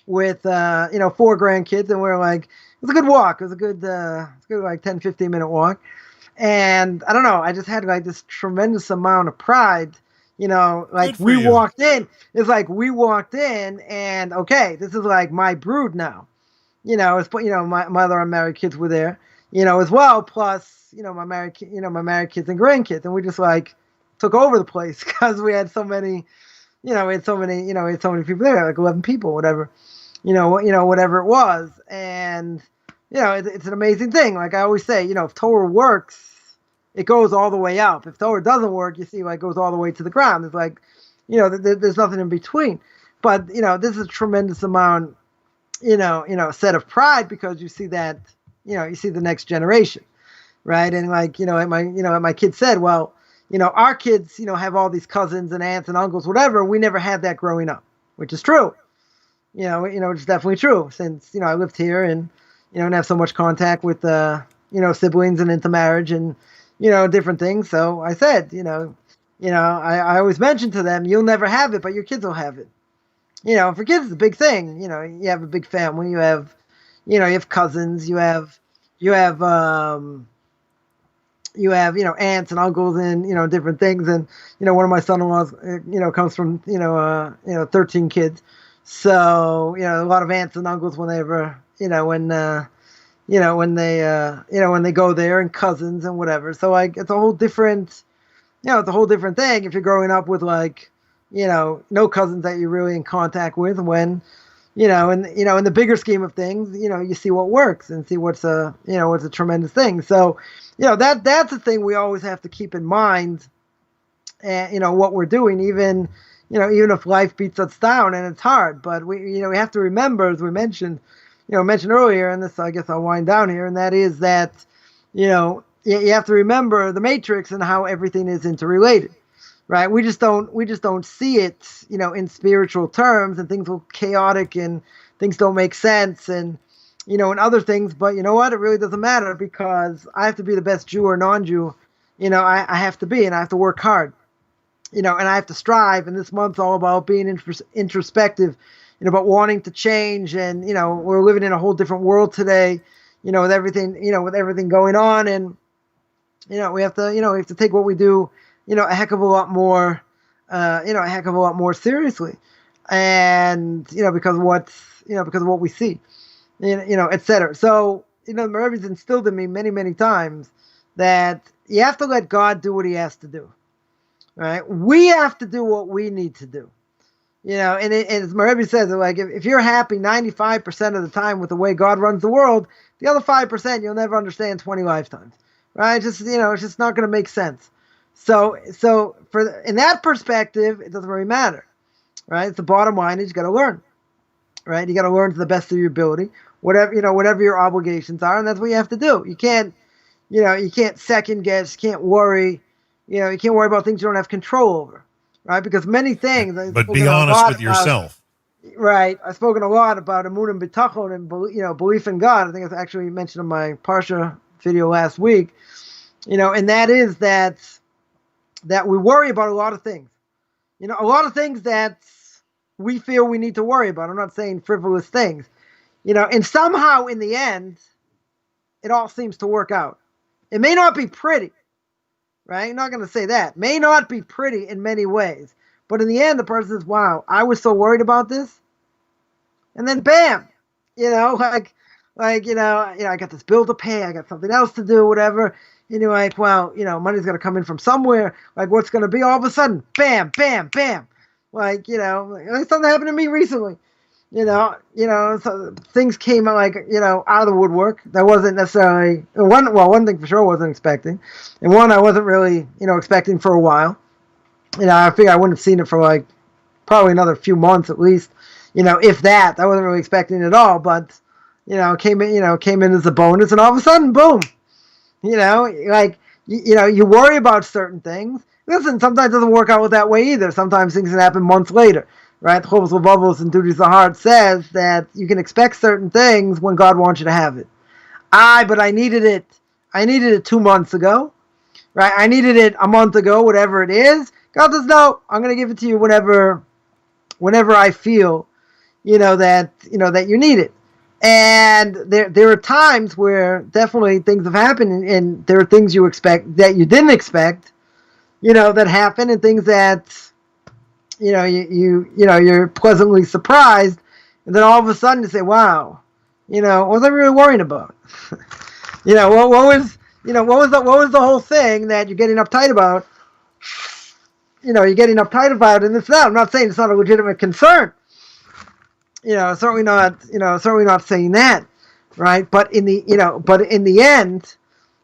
with 4 grandkids, and we were like, it was a good walk. It was a good like 10-15 minute walk. And I don't know, I just had like this tremendous amount of pride, like we walked in. It's like we walked in, and okay, this is like my brood now. It's my other unmarried kids were there, as well, plus my married kids and grandkids, and we just like took over the place because we had so many. We had so many people there, like 11 people, whatever, whatever it was. And, it's an amazing thing. Like I always say, if Torah works, it goes all the way up. If Torah doesn't work, you see, like, it goes all the way to the ground. It's like, there's nothing in between. But, this is a tremendous amount, set of pride, because you see that, you see the next generation, right? And like, my kid said, well, our kids, have all these cousins and aunts and uncles, whatever. We never had that growing up, which is true. It's definitely true, since, I lived here and, didn't have so much contact with, siblings and intermarriage and, different things. So I said, I always mention to them, you'll never have it, but your kids will have it. For kids, it's a big thing. You have a big family. You have cousins. You have aunts and uncles and, different things. And, one of my son-in-laws, comes from, 13 kids. So, a lot of aunts and uncles whenever, when they go there, and cousins and whatever. So like, it's a whole different, it's a whole different thing if you're growing up with like, no cousins that you're really in contact with, when, in the bigger scheme of things, you see what works and see what's a tremendous thing. So, that's the thing we always have to keep in mind, and, what we're doing, even if life beats us down and it's hard, but we have to remember, as we mentioned earlier, and this, I guess I'll wind down here, and that is that, you have to remember the matrix and how everything is interrelated, right? We just don't see it, in spiritual terms, and things are chaotic and things don't make sense, and, and other things, but you know what? It really doesn't matter, because I have to be the best Jew or non-Jew, I have to be, and I have to work hard, and I have to strive, and this month's all about being introspective, about wanting to change, and, we're living in a whole different world today, with everything going on, and, we have to take what we do, a heck of a lot more seriously, and, because of what we see, etc. So, the Rebbe's instilled in me many, many times that you have to let God do what he has to do, right? We have to do what we need to do. And as my Rebbe says, like, if you're happy 95% of the time with the way God runs the world, the other 5% you'll never understand 20 lifetimes, right? It's just not going to make sense. So in that perspective, it doesn't really matter, right? It's the bottom line is you got to learn, right? You got to learn to the best of your ability, whatever your obligations are, and that's what you have to do. You can't second guess, can't worry, you can't worry about things you don't have control over. Right, because many things. But be honest with yourself. Right, I've spoken a lot about emunah and bitachon, and belief in God. I think I actually mentioned in my Parsha video last week. And that is that we worry about a lot of things. A lot of things that we feel we need to worry about. I'm not saying frivolous things. And somehow in the end, it all seems to work out. It may not be pretty. Right? I'm not going to say that. May not be pretty in many ways. But in the end, the person says, wow, I was so worried about this. And then bam, I got this bill to pay. I got something else to do, whatever. And you're like, well, money's going to come in from somewhere. Like, what's going to be all of a sudden? Bam, bam, bam. Like, something happened to me recently. So things came out of the woodwork. That wasn't necessarily one thing for sure I wasn't expecting, and one I wasn't really expecting for a while. I figured I wouldn't have seen it for probably another few months at least. If that, I wasn't really expecting it at all. But came in as a bonus, and all of a sudden, boom. You worry about certain things. Listen, sometimes it doesn't work out that way either. Sometimes things can happen months later. Right, Chovos Levavos and Duties of the Heart says that you can expect certain things when God wants you to have it. But I needed it. I needed it 2 months ago, right? I needed it a month ago, whatever it is. God says, no, I'm going to give it to you whenever I feel, that you need it. And there are times where definitely things have happened, and there are things you expect that you didn't expect, that happen, and things that. You're pleasantly surprised, and then all of a sudden you say, wow, what was I really worrying about? What was the whole thing that you're getting uptight about? You're getting uptight about, and it's not. I'm not saying it's not a legitimate concern. Certainly not saying that, right? But in the end,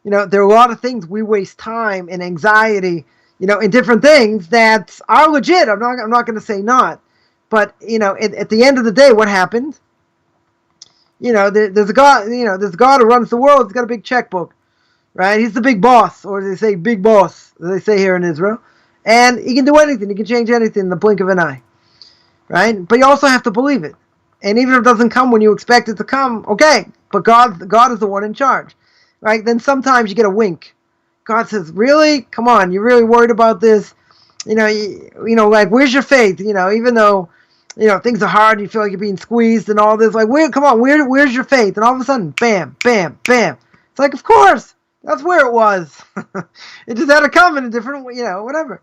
There are a lot of things we waste time and anxiety, in different things that are legit. I'm not going to say not, but at the end of the day, what happened? There's a God. There's a God who runs the world. He's got a big checkbook, right? He's the big boss, or they say big boss, as they say here in Israel, and he can do anything. He can change anything in the blink of an eye, right? But you also have to believe it, and even if it doesn't come when you expect it to come, okay. But God is the one in charge, right? Then sometimes you get a wink. God says, "Really? Come on, you're really worried about this? Like where's your faith? Even though." Things are hard. You feel like you're being squeezed and all this. Like, where's your faith? And all of a sudden, bam, bam, bam. It's like, of course, that's where it was. It just had to come in a different way, whatever.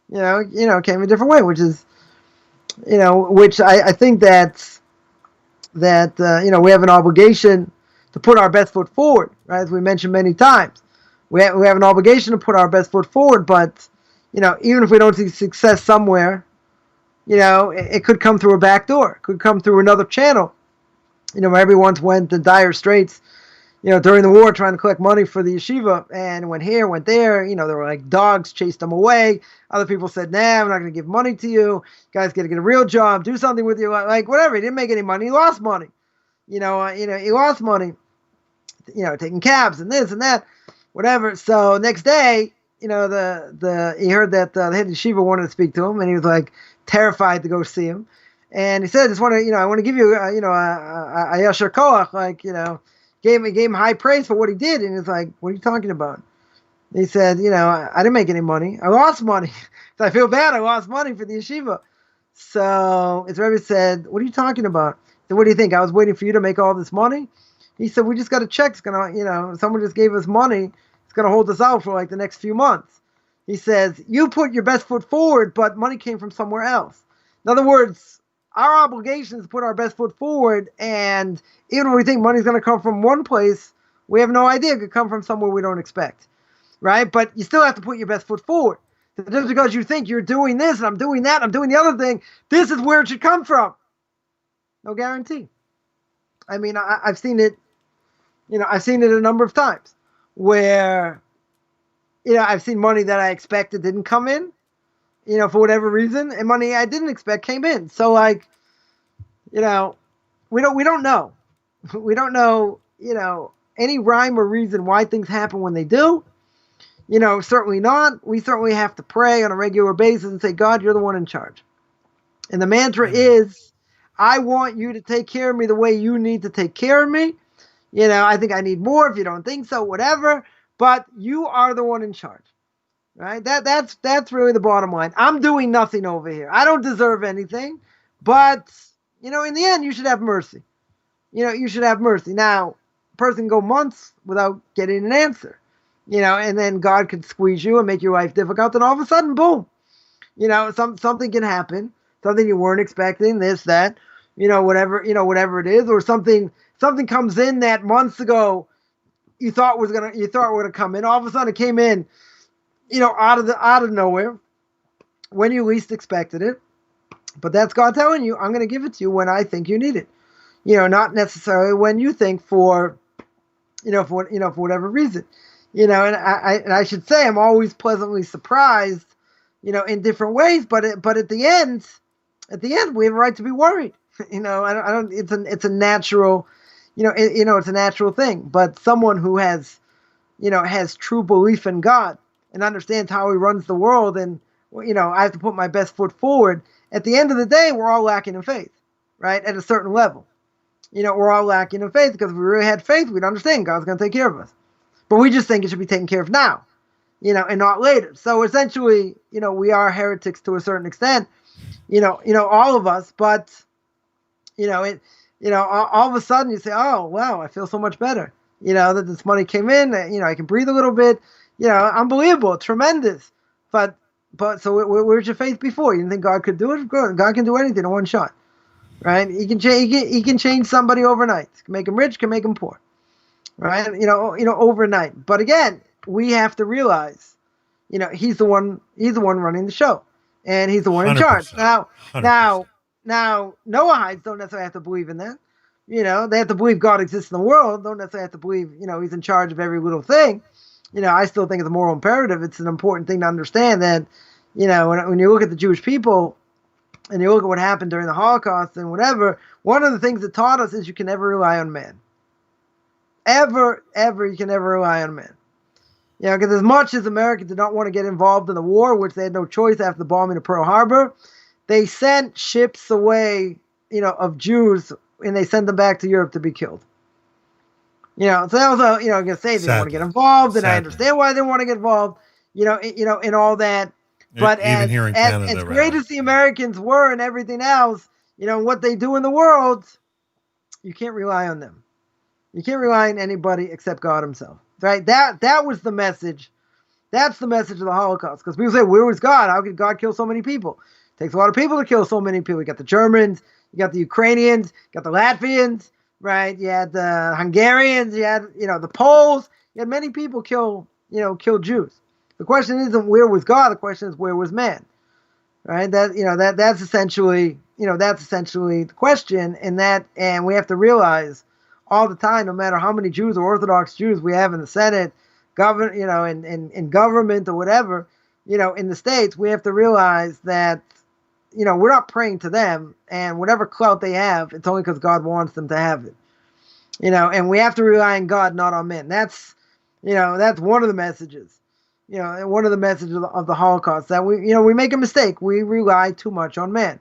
It came a different way, which is, which I think that we have an obligation to put our best foot forward, right? As we mentioned many times, we have an obligation to put our best foot forward. But, even if we don't see success somewhere, it could come through a back door. It could come through another channel. Everyone went to dire straits, during the war trying to collect money for the yeshiva, and went here, went there. There were like dogs chased them away. Other people said, nah, I'm not going to give money to you. You guys got to get a real job, do something with your life. Like, whatever. He didn't make any money. He lost money. He lost money, taking cabs and this and that, whatever. So next day, he heard that the head yeshiva wanted to speak to him, and he was like, terrified to go see him, and he said, "I want to give you, a yasher koach, gave him high praise for what he did." And he's like, "What are you talking about?" And he said, "I didn't make any money. I lost money. So I feel bad. I lost money for the yeshiva." So his Rebbe said, "What are you talking about?" So what do you think? I was waiting for you to make all this money? He said, "We just got a check. It's gonna, someone just gave us money. It's gonna hold us out for like the next few months." He says, you put your best foot forward, but money came from somewhere else. In other words, our obligation is to put our best foot forward, and even when we think money's going to come from one place, we have no idea. It could come from somewhere we don't expect, right? But you still have to put your best foot forward. Just because you think you're doing this, and I'm doing that, I'm doing the other thing, this is where it should come from. No guarantee. I mean, I've seen it, I've seen it a number of times where... I've seen money that I expected didn't come in, for whatever reason, and money I didn't expect came in. So like, we don't know. We don't know, any rhyme or reason why things happen when they do. Certainly not. We certainly have to pray on a regular basis and say, God, you're the one in charge. And the mantra is, I want you to take care of me the way you need to take care of me. I think I need more. If you don't think so, whatever. But you are the one in charge, right? That's really the bottom line. I'm doing nothing over here. I don't deserve anything, but in the end, you should have mercy. You should have mercy. Now, a person can go months without getting an answer, and then God could squeeze you and make your life difficult, and all of a sudden, boom, something can happen, something you weren't expecting, this, that, whatever it is, or something comes in that months ago you thought would come in. All of a sudden it came in, out of nowhere when you least expected it. But that's God telling you, I'm going to give it to you when I think you need it. Not necessarily when you think for whatever reason. And I should say I'm always pleasantly surprised, in different ways. But at the end, we have a right to be worried. I don't. It's a natural. It's a natural thing. But someone who has true belief in God and understands how He runs the world, and I have to put my best foot forward. At the end of the day, we're all lacking in faith, right? At a certain level, we're all lacking in faith, because if we really had faith, we'd understand God's going to take care of us. But we just think it should be taken care of now, and not later. So essentially, we are heretics to a certain extent, all of us. But all of a sudden you say, oh, wow, I feel so much better, that this money came in, I can breathe a little bit, unbelievable, tremendous. But so where's your faith before? You didn't think God could do it? Good. God can do anything in one shot, right? He can change somebody overnight. Can make him rich, can make him poor, right? Overnight. But again, we have to realize, he's the one running the show, and he's the one in charge. Now, 100%. Now, Noahites don't necessarily have to believe in that. They have to believe God exists in the world. Don't necessarily have to believe, He's in charge of every little thing. I still think it's a moral imperative. It's an important thing to understand that, when you look at the Jewish people and you look at what happened during the Holocaust and whatever, one of the things it taught us is you can never rely on man. Ever, you can never rely on man. Because as much as America did not want to get involved in the war, which they had no choice after the bombing of Pearl Harbor, they sent ships away, of Jews, and they sent them back to Europe to be killed. So that was, I'm going to say they didn't want to get involved, and I understand why they didn't want to get involved, in all that. But even here in Canada, as great as the Americans were and everything else, what they do in the world, you can't rely on them. You can't rely on anybody except God himself, right? That was the message. That's the message of the Holocaust. Because people say, where was God? How could God kill so many people? It takes a lot of people to kill so many people. You got the Germans, you got the Ukrainians, you got the Latvians, right? You had the Hungarians, you had, the Poles. You had many people kill Jews. The question isn't where was God? The question is where was man, right? That's essentially the question. And we have to realize all the time, no matter how many Jews or Orthodox Jews we have in the Senate, in government or whatever, in the States, we have to realize that, we're not praying to them, and whatever clout they have, it's only because God wants them to have it. And we have to rely on God, not on men. That's one of the messages, one of the messages of the Holocaust, that we make a mistake. We rely too much on man.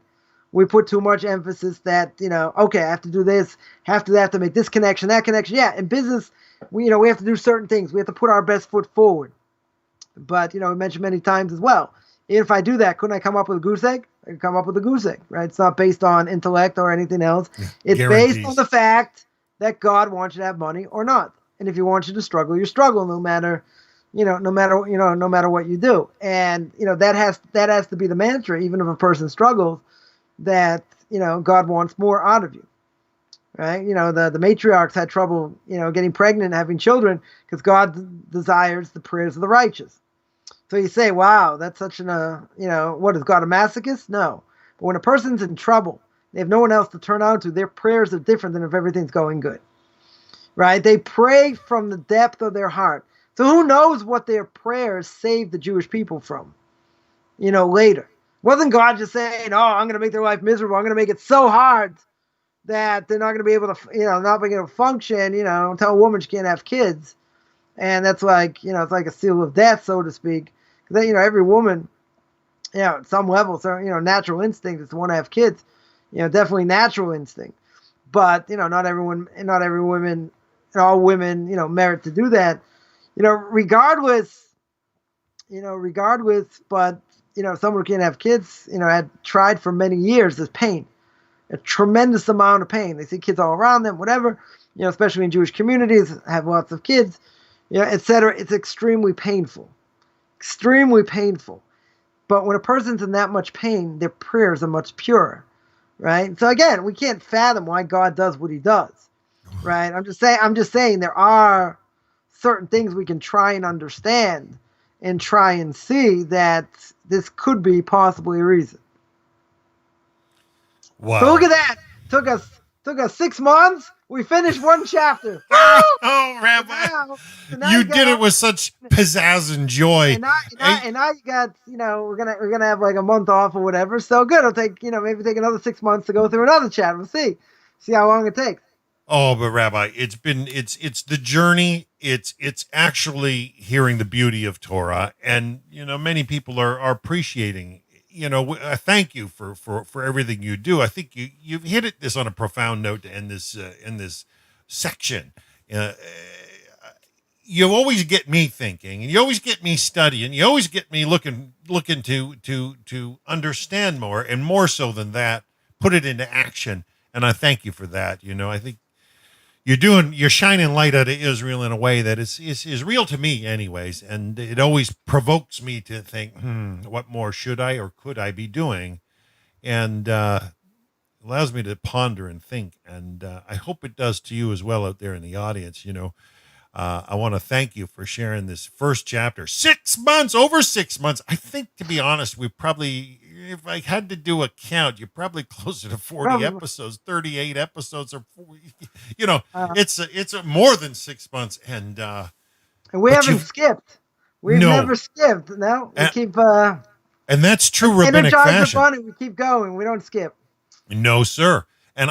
We put too much emphasis that, okay, I have to do this, have to make this connection, that connection. Yeah, in business, we have to do certain things. We have to put our best foot forward. But, we mentioned many times as well, if I do that, couldn't I come up with a goose egg? I could come up with a goose egg, right? It's not based on intellect or anything else. It's based on the fact that God wants you to have money or not. And if he wants you to struggle, you struggle no matter what you do. And, that has to be the mantra, even if a person struggles, that, God wants more out of you, right? The matriarchs had trouble, getting pregnant and having children because God desires the prayers of the righteous. So you say, wow, that's such what, is God a masochist? No. But when a person's in trouble, they have no one else to turn out to, their prayers are different than if everything's going good, right? They pray from the depth of their heart. So who knows what their prayers saved the Jewish people from, later. Wasn't God just saying, oh, I'm going to make their life miserable. I'm going to make it so hard that they're not going to be able to, not being able to function, tell a woman she can't have kids. And that's like, it's like a seal of death, so to speak. Because, every woman, at some level, so, natural instinct is to want to have kids. Definitely natural instinct. But, not every woman, and all women, merit to do that. Regardless, but, someone who can't have kids, had tried for many years, this pain, a tremendous amount of pain. They see kids all around them, whatever, especially in Jewish communities, have lots of kids, etc. It's extremely painful. But when a person's in that much pain, their prayers are much purer, right? So again, we can't fathom why God does what he does, right? I'm just saying there are certain things we can try and understand and try and see that this could be possibly a reason. Wow. So look at that. Took us 6 months. We finished one chapter. Oh, Rabbi. So you did it with such pizzazz and joy. And now you got, we're gonna have like a month off or whatever. So good. It'll take, maybe take another 6 months to go through another chapter. We'll see how long it takes. Oh, but Rabbi, it's the journey. It's actually hearing the beauty of Torah, and many people are appreciating. I thank you for everything you do. I think you've hit this on a profound note to end this in this section. You always get me thinking, and you always get me studying. You always get me looking to understand more, and more so than that, put it into action. And I thank you for that. I think you're shining light out of Israel in a way that is real to me anyways. And it always provokes me to think, what more should I or could I be doing? And allows me to ponder and think. And I hope it does to you as well out there in the audience. I want to thank you for sharing this first chapter. 6 months, over 6 months. I think, to be honest, we probably, if I had to do a count, you're probably closer to 40 episodes, 38 episodes, or 40, it's more than 6 months. And And we haven't skipped. We've never skipped. No, we keep. And that's true rabbinic fashion. Bunny, we keep going. We don't skip. No, sir. And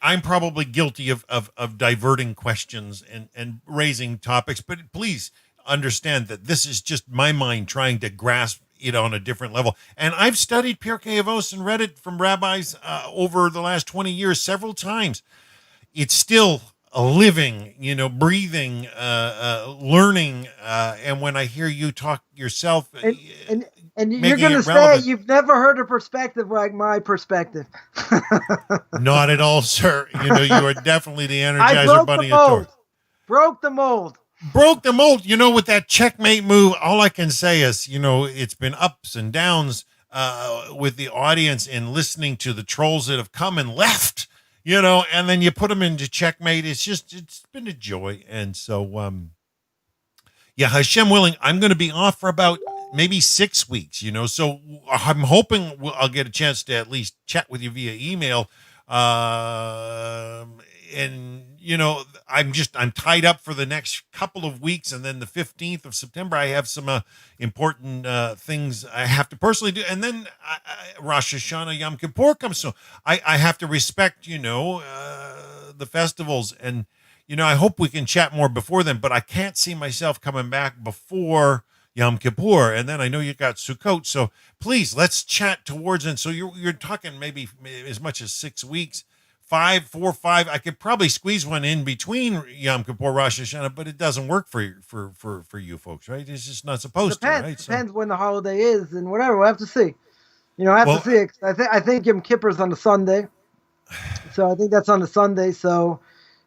I'm probably guilty of diverting questions and raising topics, but please understand that this is just my mind trying to grasp it on a different level. And I've studied Pirkei Avos and read it from rabbis over the last 20 years several times. It's still a living, breathing, learning. And when I hear you talk yourself, and you're going to say you've never heard a perspective like my perspective. Not at all, sir. You are definitely the Energizer Bunny of Torah. Broke the mold. Broke the mold. With that checkmate move, all I can say is, it's been ups and downs with the audience and listening to the trolls that have come and left, and then you put them into checkmate. It's been a joy. And so, Hashem willing, I'm going to be off for about maybe 6 weeks, so I'm hoping I'll get a chance to at least chat with you via email. And I'm tied up for the next couple of weeks. And then the 15th of September, I have some important things I have to personally do. And then Rosh Hashanah, Yom Kippur comes. So I have to respect, the festivals. And, I hope we can chat more before then, but I can't see myself coming back before Yom Kippur, and then I know you got Sukkot, so please let's chat towards it. So you're talking maybe as much as 6 weeks, 5. I could probably squeeze one in between Yom Kippur, Rosh Hashanah, but it doesn't work for you folks, right? It's just not supposed to, right? Depends when the holiday is and whatever. We'll have to see. I have to see. I think Yom Kippur's on the Sunday, so I think that's on the Sunday. So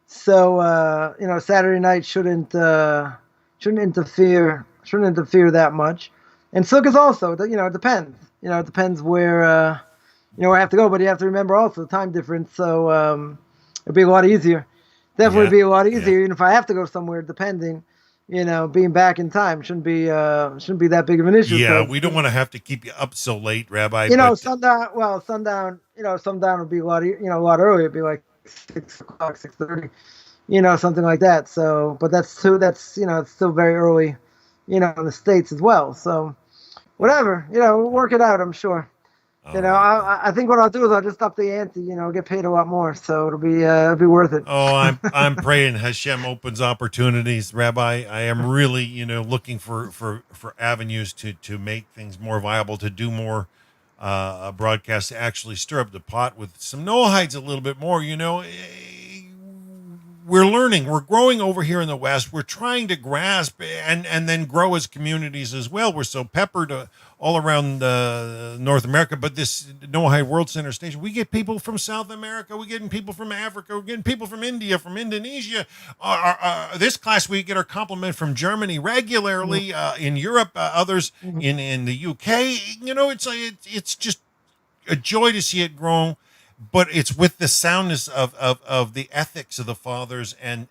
Saturday night shouldn't interfere. Shouldn't interfere that much. And Sukkot also, it depends. It depends where, where I have to go. But you have to remember also the time difference. So it'll be a lot easier. Definitely be a lot easier, even if I have to go somewhere, depending. Being back in time shouldn't be that big of an issue. Yeah, we don't want to have to keep you up so late, Rabbi. Sundown. Well, sundown. Sundown would be a lot earlier. It'd be like 6 o'clock, 6:30. Something like that. So, but that's it's still very early. In the States as well. So whatever, we'll work it out, I'm sure. I think what I'll do is I'll just up the ante, get paid a lot more. So it'll be worth it. Oh, I'm praying Hashem opens opportunities, Rabbi. I am really, looking for avenues to make things more viable, to do more broadcasts, to actually stir up the pot with some Noahides a little bit more, We're learning. We're growing over here in the West. We're trying to grasp and then grow as communities as well. We're so peppered all around North America. But this Noahide World Center Station, we get people from South America. We're getting people from Africa. We're getting people from India, from Indonesia. This class, we get our compliment from Germany regularly. In Europe, others in the UK. It's just a joy to see it grow. But it's with the soundness of the ethics of the fathers and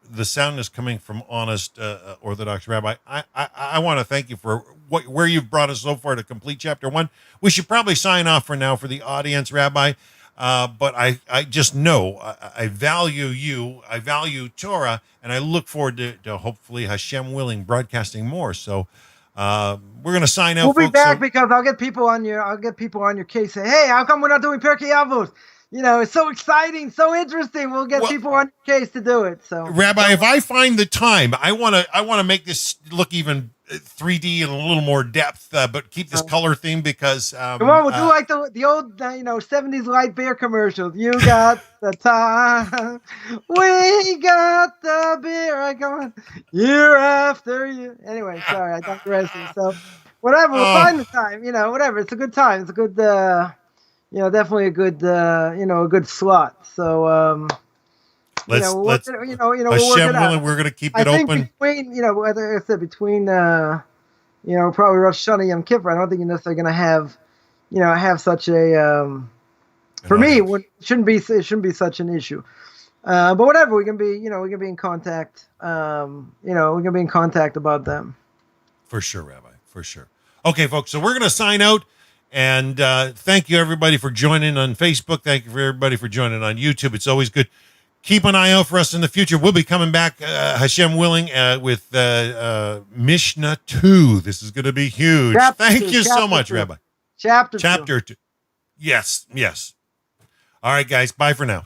the soundness coming from honest Orthodox rabbi. I want to thank you for where you've brought us so far to complete chapter 1. We should probably sign off for now for the audience, Rabbi. But I just know I value you. I value Torah, and I look forward to hopefully Hashem willing broadcasting more. So. We're gonna sign out. We'll be back because I'll get people on your case. Say, hey, how come we're not doing Pirkei Avos? It's so exciting, so interesting. We'll get people on your case to do it. So, Rabbi, if I find the time, I wanna make this look even 3D and a little more depth, but keep this color theme because come on, we'll do like the old 70s light beer commercials. You got the time, we got the beer. I go on year after year. Anyway, sorry, I digress. So whatever, we'll find the time. Whatever. It's a good time. It's a good, definitely a good, a good slot. So. Let's we'll work it out. We're going to keep it open. Between, whether it's between, probably Rosh Hashanah, Yom Kippur, I don't think you're necessarily going to have such a, for me, it shouldn't be such an issue. But whatever, we can be in contact, we can be in contact about them. For sure, Rabbi, for sure. Okay, folks, so we're going to sign out. And thank you, everybody, for joining on Facebook. Thank you for everybody for joining on YouTube. It's always good Keep an eye out for us in the future. We'll be coming back, Hashem willing, with Mishnah 2. This is going to be huge. Thank you so much, Rabbi. Chapter 2. Yes. All right, guys. Bye for now.